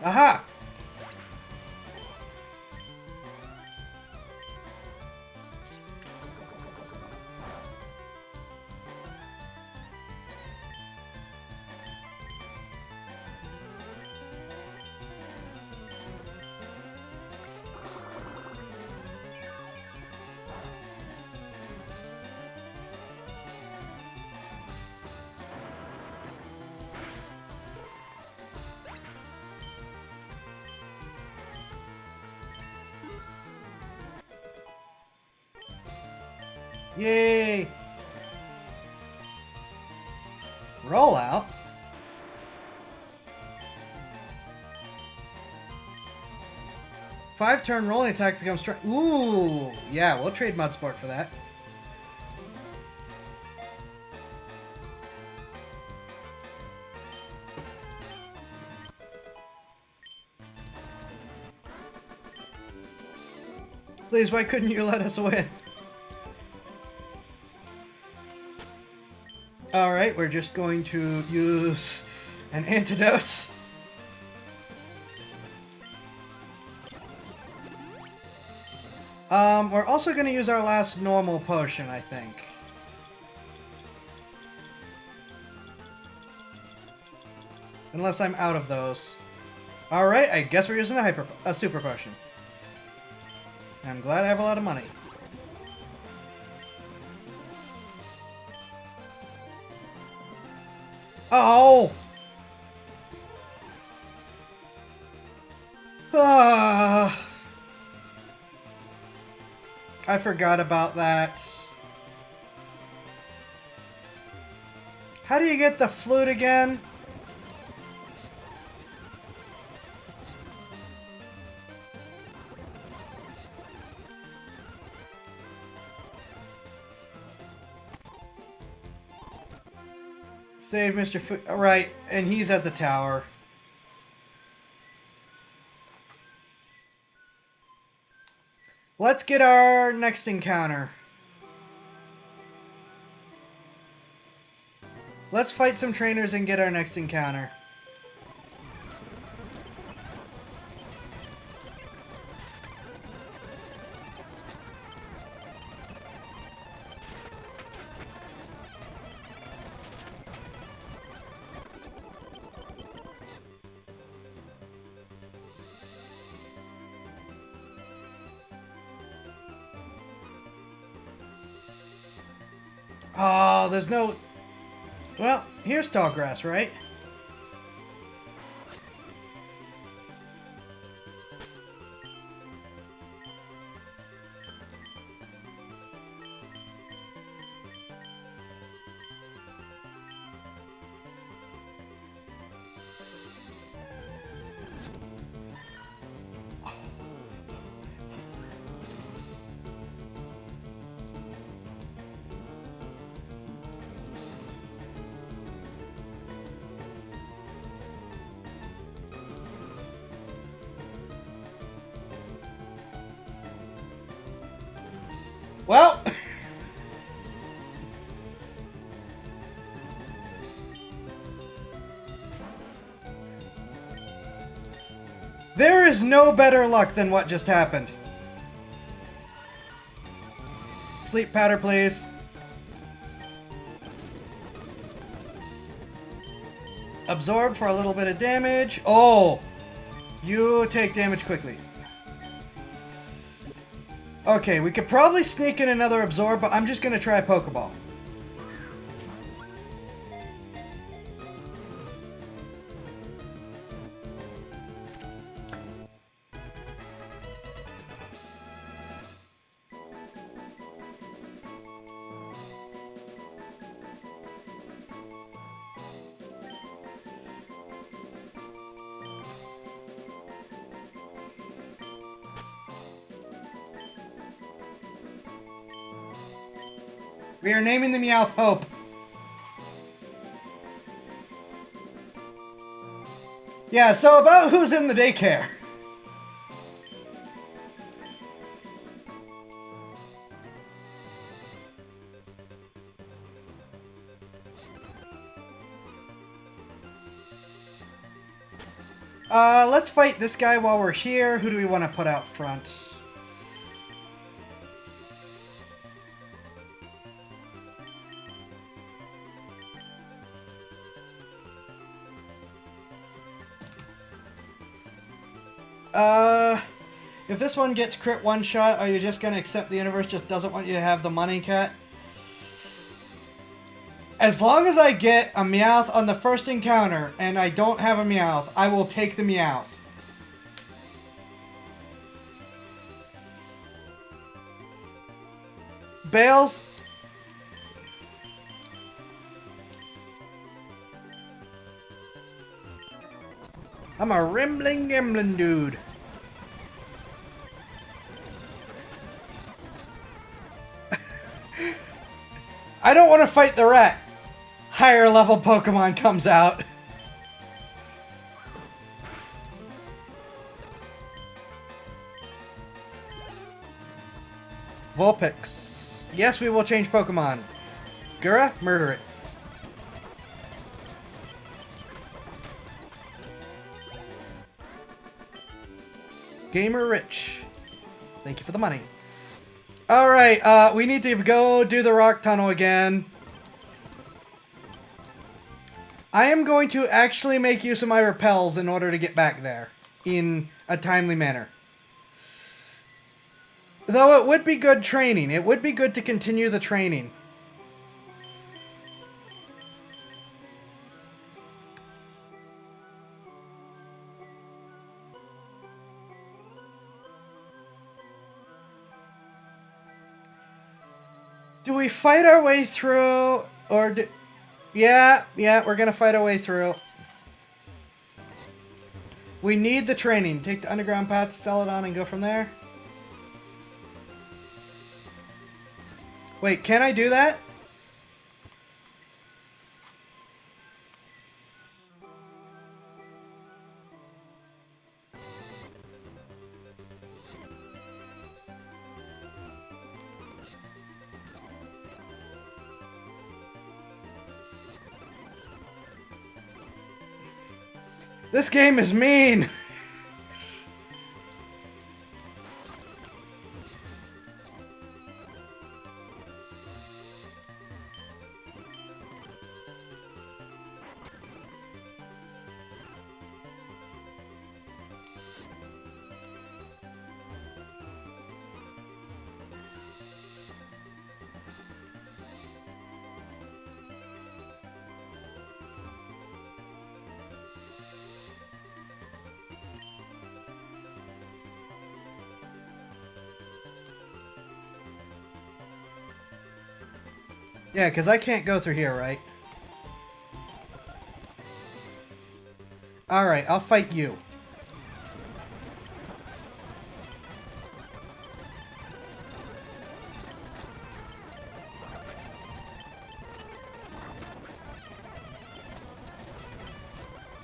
Aha! Yay! Roll out. Five-turn rolling attack becomes strong. Ooh! Yeah, we'll trade Mud Sport for that. Please, why couldn't you let us win? Alright, we're just going to use an antidote. We're also going to use our last normal potion, I think. Unless I'm out of those. Alright, I guess we're using a super potion. I'm glad I have a lot of money. Oh! Ah! I forgot about that. How do you get the flute again? Save Mr. Foot. Right, and he's at the tower. Let's get our next encounter. Let's fight some trainers and get our next encounter. Oh, there's no... Well, here's tall grass, right? Well... There is no better luck than what just happened. Sleep powder, please. Absorb for a little bit of damage. Oh! You take damage quickly. Okay, we could probably sneak in another absorb, but I'm just going to try a Pokeball. We are naming the Meowth Hope. Yeah, so about who's in the daycare. Let's fight this guy while we're here. Who do we want to put out front? If this one gets crit one shot, are you just gonna accept the universe just doesn't want you to have the money, cat? As long as I get a Meowth on the first encounter and I don't have a Meowth, I will take the Meowth. Bales? I'm a rimbling gambling dude. I don't want to fight the rat. Higher level Pokemon comes out. Vulpix. Yes, we will change Pokemon. Gura, murder it. Gamer Rich. Thank you for the money. Alright, we need to go do the rock tunnel again. I am going to actually make use of my repels in order to get back there in a timely manner. Though it would be good training. It would be good to continue the training. Do we fight our way through, or do... Yeah, we're gonna fight our way through. We need the training. Take the underground path to Celadon and go from there. Wait, can I do that? This game is mean! Yeah, because I can't go through here, right? Alright, I'll fight you.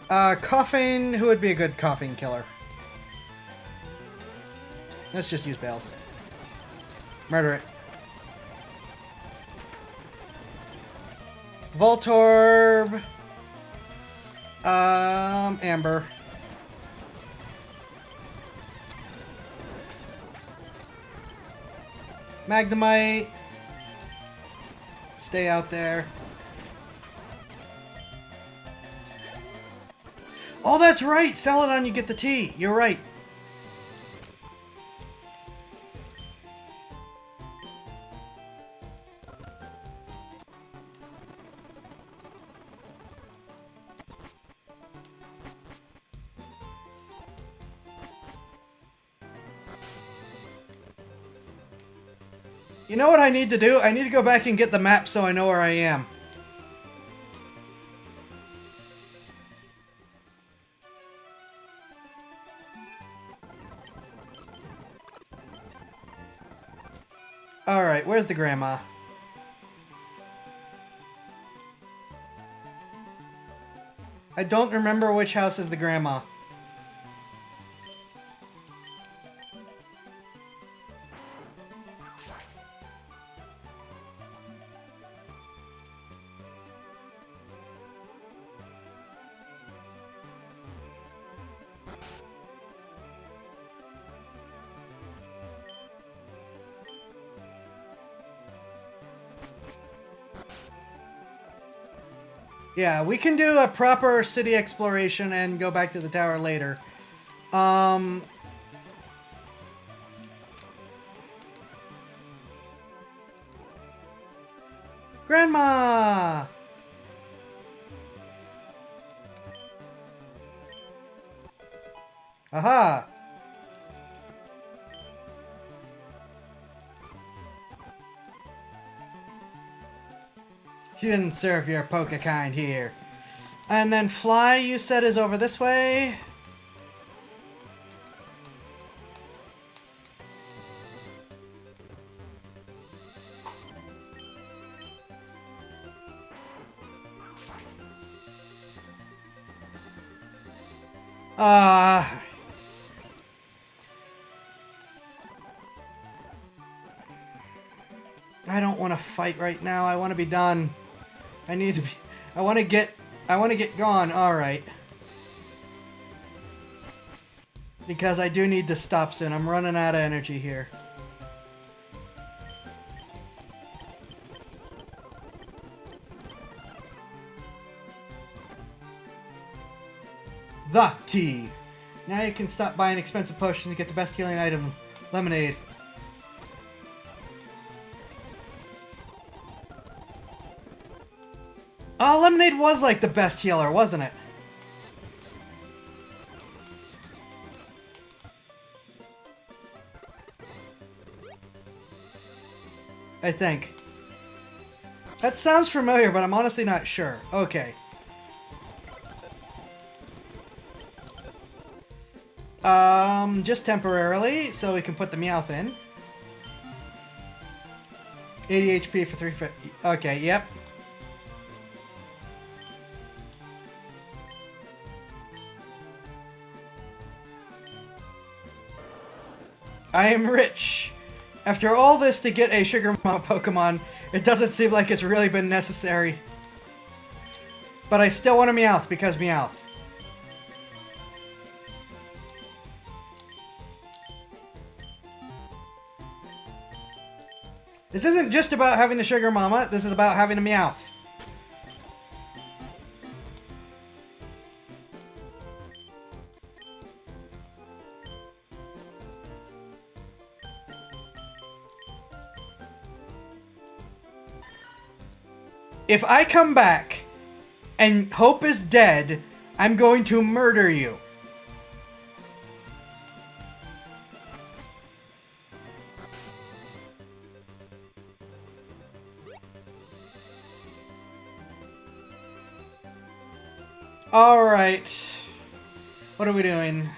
Coughing, who would be a good coughing killer? Let's just use Bales. Murder it. Voltorb. Amber. Magnemite. Stay out there. Oh, that's right! Celadon, you get the tea. You're right. You know what I need to do? I need to go back and get the map so I know where I am. Alright, where's the grandma? I don't remember which house is the grandma. Yeah, we can do a proper city exploration and go back to the tower later. Grandma! Aha! You didn't serve your Pokekind here. And then Fly, you said, is over this way. I don't want to fight right now. I want to be done. I need to be... I want to get gone. Alright. Because I do need to stop soon. I'm running out of energy here. The tea. Now you can stop buying expensive potions to get the best healing item, lemonade. Oh, lemonade was like the best healer, wasn't it? I think. That sounds familiar, but I'm honestly not sure. Okay. Just temporarily, so we can put the Meowth in. 80 HP for 350. Okay, yep. I am rich. After all this to get a Sugar Mama Pokemon, it doesn't seem like it's really been necessary. But I still want a Meowth because Meowth. This isn't just about having a Sugar Mama, this is about having a Meowth. If I come back and Hope is dead, I'm going to murder you. Alright. What are we doing?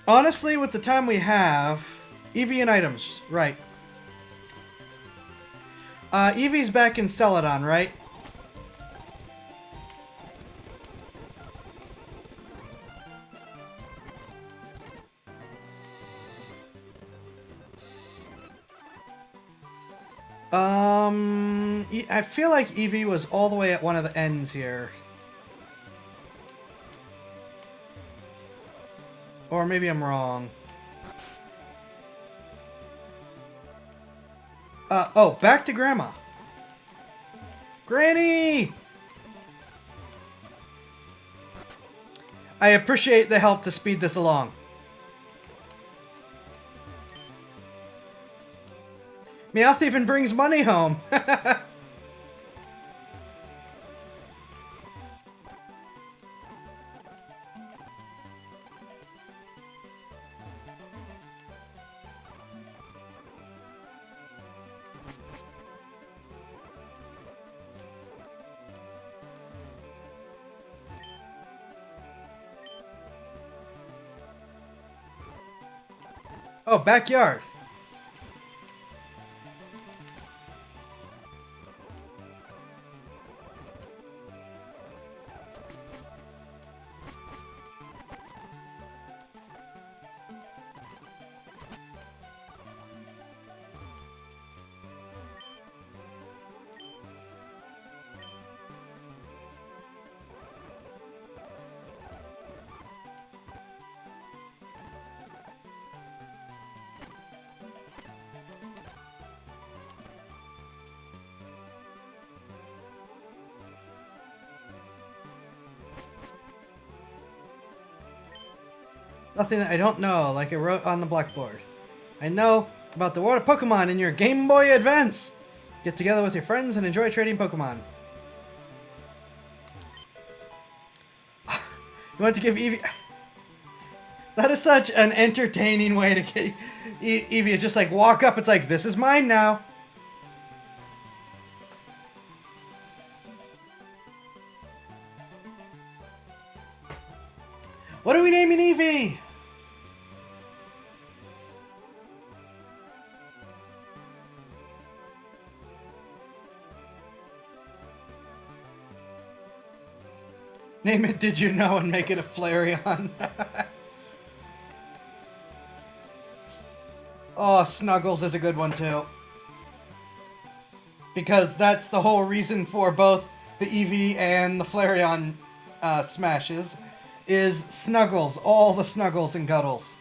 Honestly, with the time we have... Eevee and items, right. Eevee's back in Celadon, right? I feel like Eevee was all the way at one of the ends here. Or maybe I'm wrong. Oh, back to Grandma. Granny! I appreciate the help to speed this along. Meowth even brings money home. Oh, backyard. Nothing that I don't know, like I wrote on the blackboard. I know about the world of Pokemon in your Game Boy Advance. Get together with your friends and enjoy trading Pokemon. You want to give Eevee... That is such an entertaining way to get Eevee. Just like walk up, it's like, this is mine now. What are we naming Eevee? Name it Did You Know and make it a Flareon. Oh, Snuggles is a good one too. Because that's the whole reason for both the Eevee and the Flareon smashes. Is Snuggles. All the Snuggles and Guddles.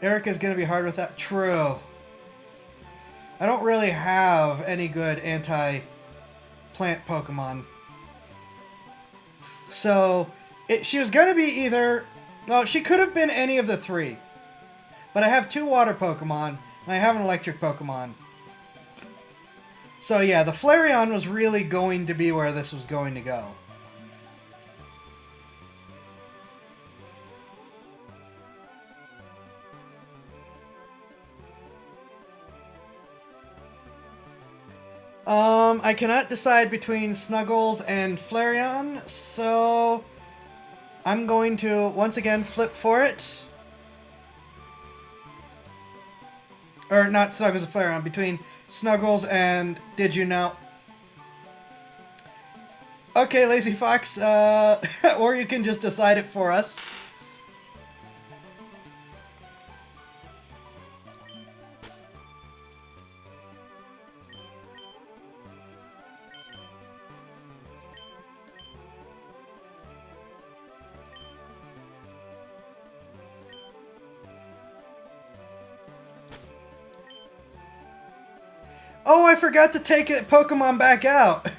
Erica's gonna be hard with that. True. I don't really have any good anti-plant Pokemon. So, she was gonna be either... No, she could have been any of the three. But I have 2 water Pokemon, and I have an electric Pokemon. So yeah, the Flareon was really going to be where this was going to go. I cannot decide between Snuggles and Flareon, so I'm going to once again flip for it. Or not Snuggles and Flareon, between Snuggles and Did You Know? Okay, Lazy Fox, or you can just decide it for us. Oh, I forgot to take a Pokemon back out.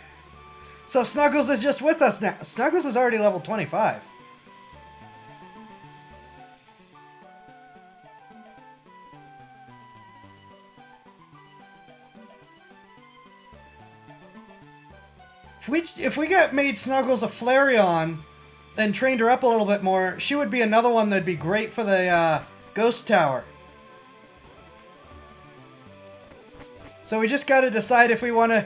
So Snuggles is just with us now. Snuggles is already level 25. If we got made Snuggles a Flareon and trained her up a little bit more, she would be another one that'd be great for the Ghost Tower. So we just got to decide if we want to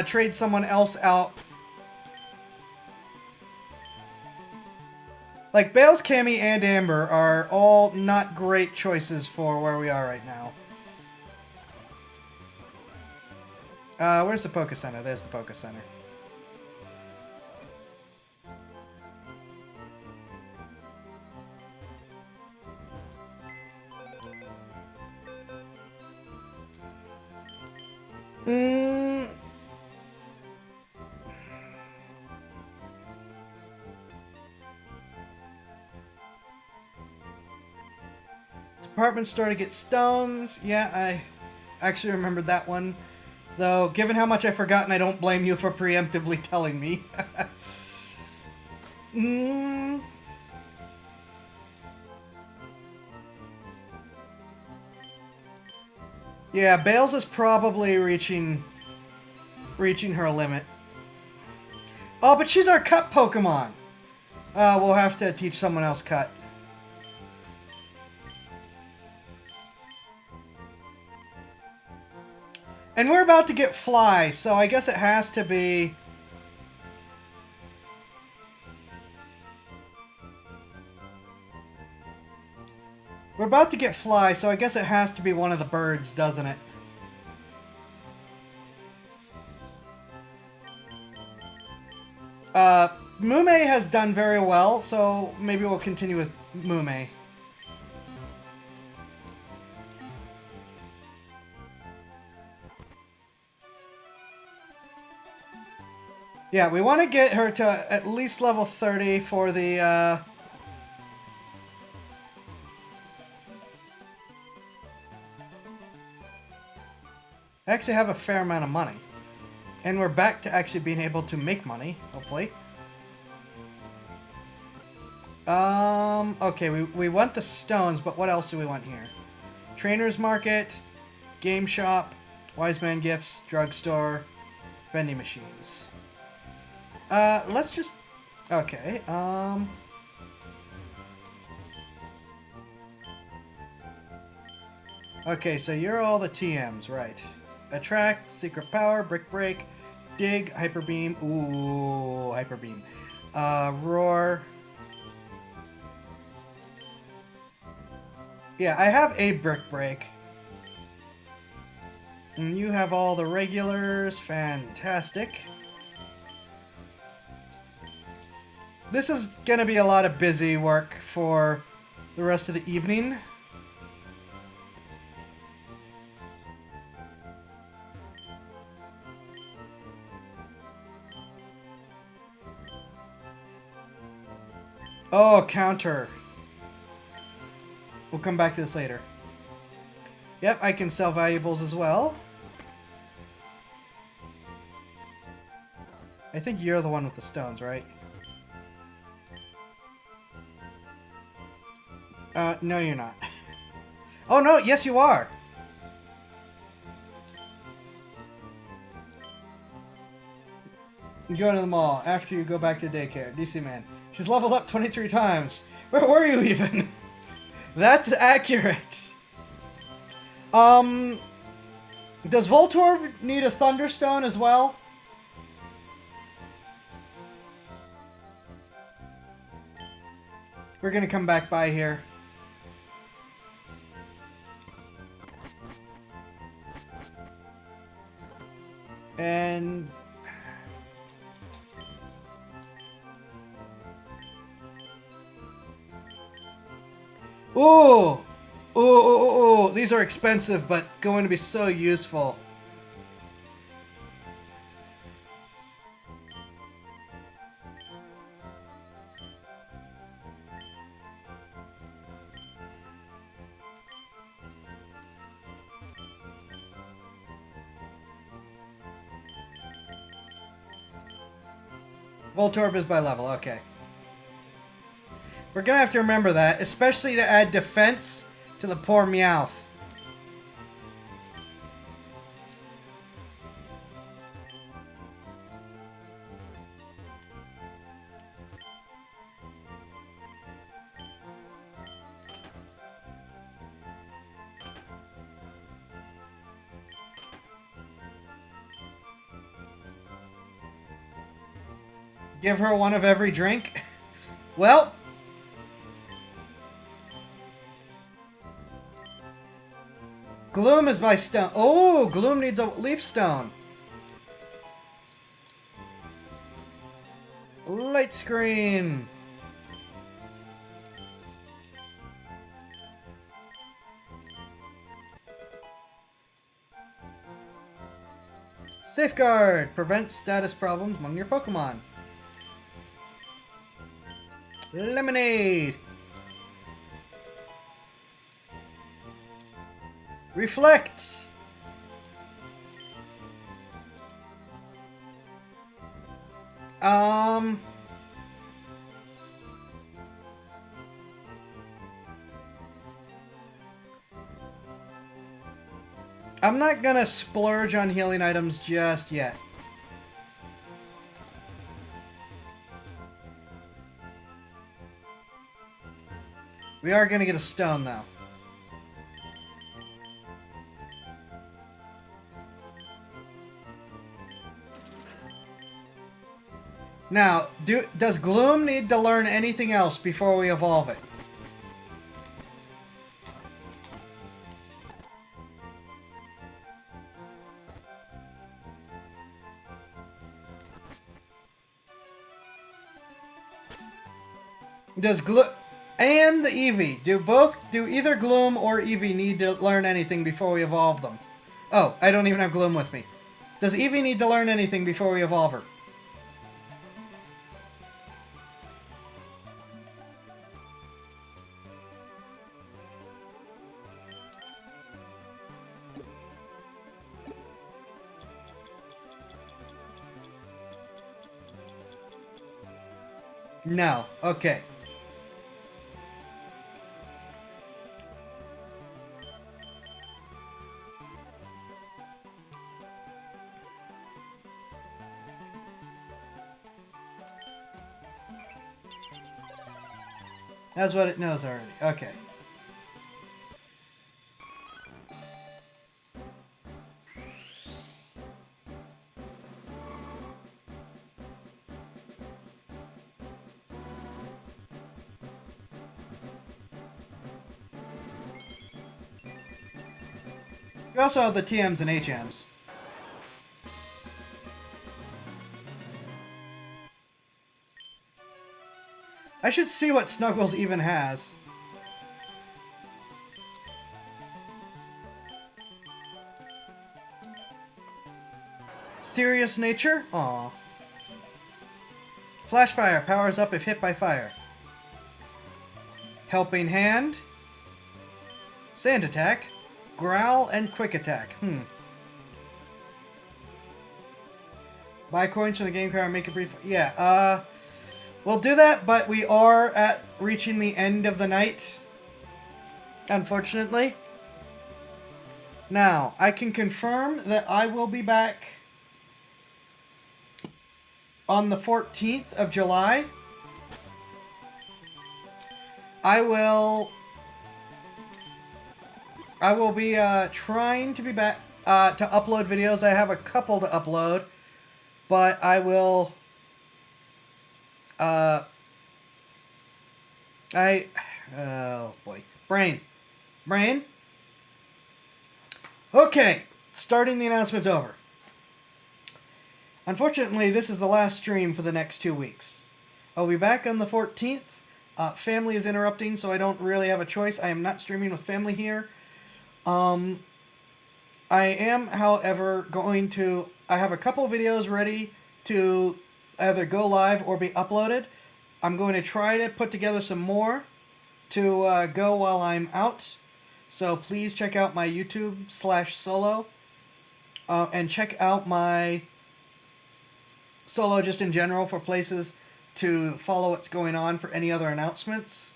trade someone else out. Like Bales, Cammy, and Amber are all not great choices for where we are right now. Where's the Poke Center? There's the Poke Center. Department store to get stones. Yeah, I actually remembered that one. Though, given how much I've forgotten, I don't blame you for preemptively telling me. Yeah, Bales is probably reaching her limit. Oh, but she's our cut Pokemon. We'll have to teach someone else cut. And we're about to get Fly, so I guess it has to be... We're about to get Fly, so I guess it has to be one of the birds, doesn't it? Mume has done very well, so maybe we'll continue with Mume. Yeah, we want to get her to at least level 30 for the, I actually have a fair amount of money. And we're back to actually being able to make money, hopefully. Okay, we want the stones, but what else do we want here? Trainer's Market, Game Shop, Wise Man Gifts, Drugstore, Vending Machines. Let's just... Okay, Okay, so you're all the TMs, right. Attract, Secret Power, Brick Break, Dig, Hyper Beam. Ooh, Hyper Beam. Roar. Yeah, I have a Brick Break. And you have all the regulars. Fantastic. This is gonna be a lot of busy work for the rest of the evening. Oh, counter. We'll come back to this later. Yep, I can sell valuables as well. I think you're the one with the stones, right? No, you're not. Oh, no, yes, you are. You go to the mall after you go back to daycare. DC man. She's leveled up 23 times. Where were you even? That's accurate. Does Voltorb need a Thunderstone as well? We're gonna come back by here. And... Ooh! Ooh, ooh, ooh, ooh. These are expensive, but going to be so useful. Voltorb is by level, okay. We're gonna have to remember that, especially to add defense to the poor Meowth. Give her one of every drink? Well... Gloom is by stone. Oh, Gloom needs a leaf stone. Light screen. Safeguard. Prevents status problems among your Pokemon. Lemonade. Reflect! I'm not gonna splurge on healing items just yet. We are going to get a stone, though. Now, does Gloom need to learn anything else before we evolve it? Does Gloom and the Eevee do either Gloom or Eevee need to learn anything before we evolve them? Oh, I don't even have Gloom with me. Does Eevee need to learn anything before we evolve her? No. Okay. That's what it knows already. Okay. We also have the TMs and HMs. I should see what Snuggles even has. Serious nature? Aw. Flash fire powers up if hit by fire. Helping hand. Sand attack. Growl and quick attack. Buy coins from the game card and make a brief... Yeah, we'll do that, but we are at reaching the end of the night. Unfortunately. Now, I can confirm that I will be back on the 14th of July. I will be trying to be back to upload videos. I have a couple to upload, but I will... oh boy. Brain. Okay, starting the announcements over. Unfortunately, this is the last stream for the next 2 weeks. I'll be back on the 14th. Family is interrupting, so I don't really have a choice. I am not streaming with family here. I am, however, going to... I have a couple videos ready to either go live or be uploaded. I'm going to try to put together some more to go while I'm out. So please check out my YouTube/solo. And check out my solo just in general for places to follow what's going on for any other announcements.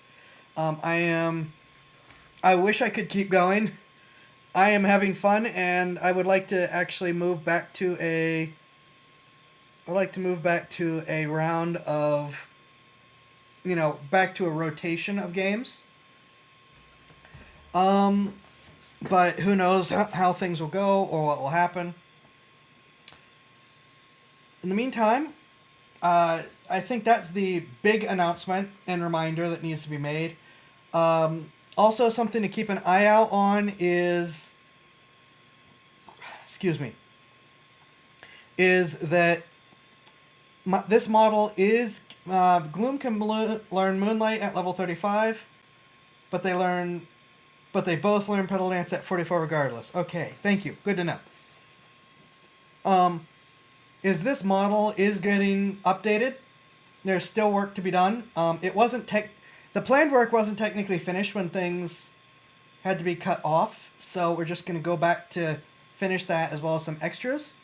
I wish I could keep going. I am having fun, and I would like to actually move back to a... I'd like to move back to a round of... You know, back to a rotation of games. But who knows how things will go or what will happen. In the meantime, I think that's the big announcement and reminder that needs to be made. Also, something to keep an eye out on is... Excuse me. Is that this model is... Gloom can learn Moonlight at level 35, but they both learn Petal Dance at 44 regardless. Okay, thank you. Good to know. Is this model is getting updated. There's still work to be done. It wasn't the planned work wasn't technically finished when things had to be cut off, so we're just going to go back to finish that as well as some extras.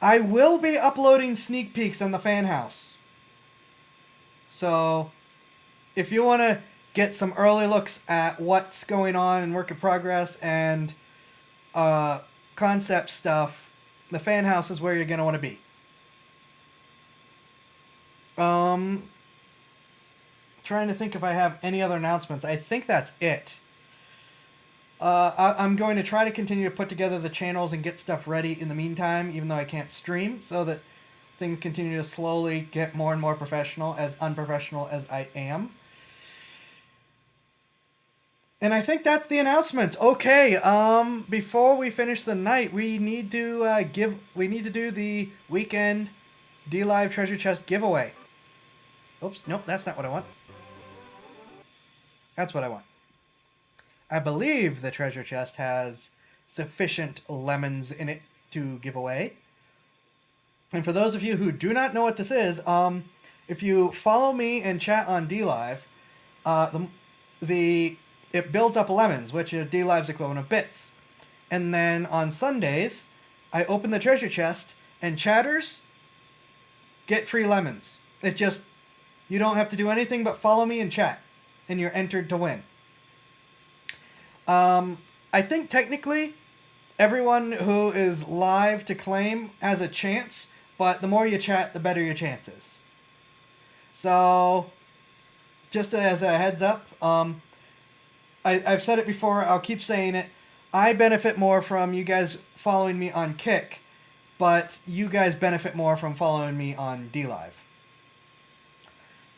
I will be uploading sneak peeks on the fan house. So, if you want to get some early looks at what's going on in work in progress and concept stuff, the fan house is where you're going to want to be. trying to think if I have any other announcements. I think that's it. I'm going to try to continue to put together the channels and get stuff ready in the meantime, even though I can't stream, so that things continue to slowly get more and more professional, as unprofessional as I am. And I think that's the announcements. Okay, before we finish the night, we need to do the weekend D-Live Treasure Chest giveaway. Oops, nope, that's not what I want. That's what I want. I believe the treasure chest has sufficient lemons in it to give away. And for those of you who do not know what this is, if you follow me and chat on D-Live, it builds up lemons, which is D-Live's equivalent of bits. And then on Sundays, I open the treasure chest, and chatters get free lemons. It just, you don't have to do anything but follow me and chat, and you're entered to win. I think technically everyone who is live to claim has a chance, but the more you chat, the better your chances. So, just as a heads up, I've said it before, I'll keep saying it. I benefit more from you guys following me on Kick, but you guys benefit more from following me on D-Live.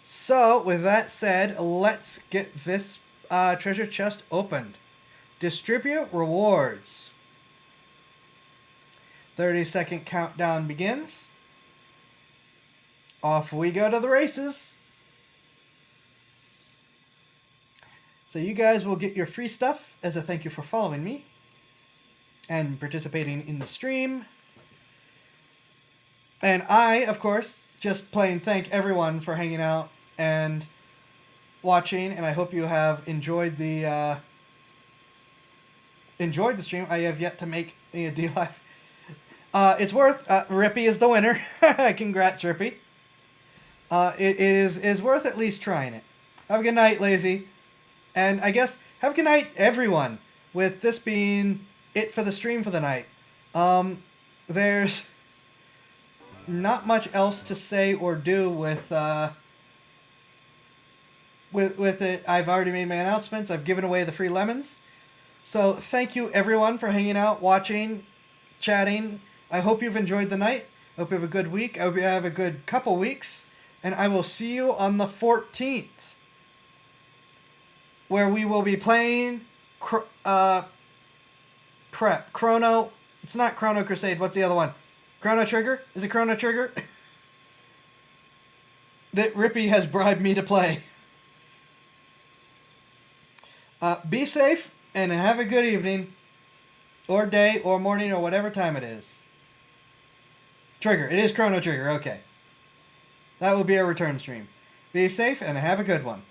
So, with that said, let's get this treasure chest opened. Distribute rewards. 30-second countdown begins. Off we go to the races. So you guys will get your free stuff as a thank you for following me and participating in the stream. And I, of course, just plain thank everyone for hanging out and watching, and I hope you have enjoyed the stream. I have yet to make a D-Live. It's worth, Rippy is the winner. Congrats, Rippy. It is worth at least trying it. Have a good night, Lazy. And I guess, have a good night, everyone, with this being it for the stream for the night. There's not much else to say or do with it. I've already made my announcements. I've given away the free lemons. So thank you, everyone, for hanging out, watching, chatting. I hope you've enjoyed the night. I hope you have a good week. I hope you have a good couple weeks. And I will see you on the 14th, where we will be playing Chrono... It's not Chrono Crusade. What's the other one? Chrono Trigger? Is it Chrono Trigger? That Rippy has bribed me to play. Be safe and have a good evening, or day, or morning, or whatever time it is. Trigger. It is Chrono Trigger. Okay. That will be our return stream. Be safe and have a good one.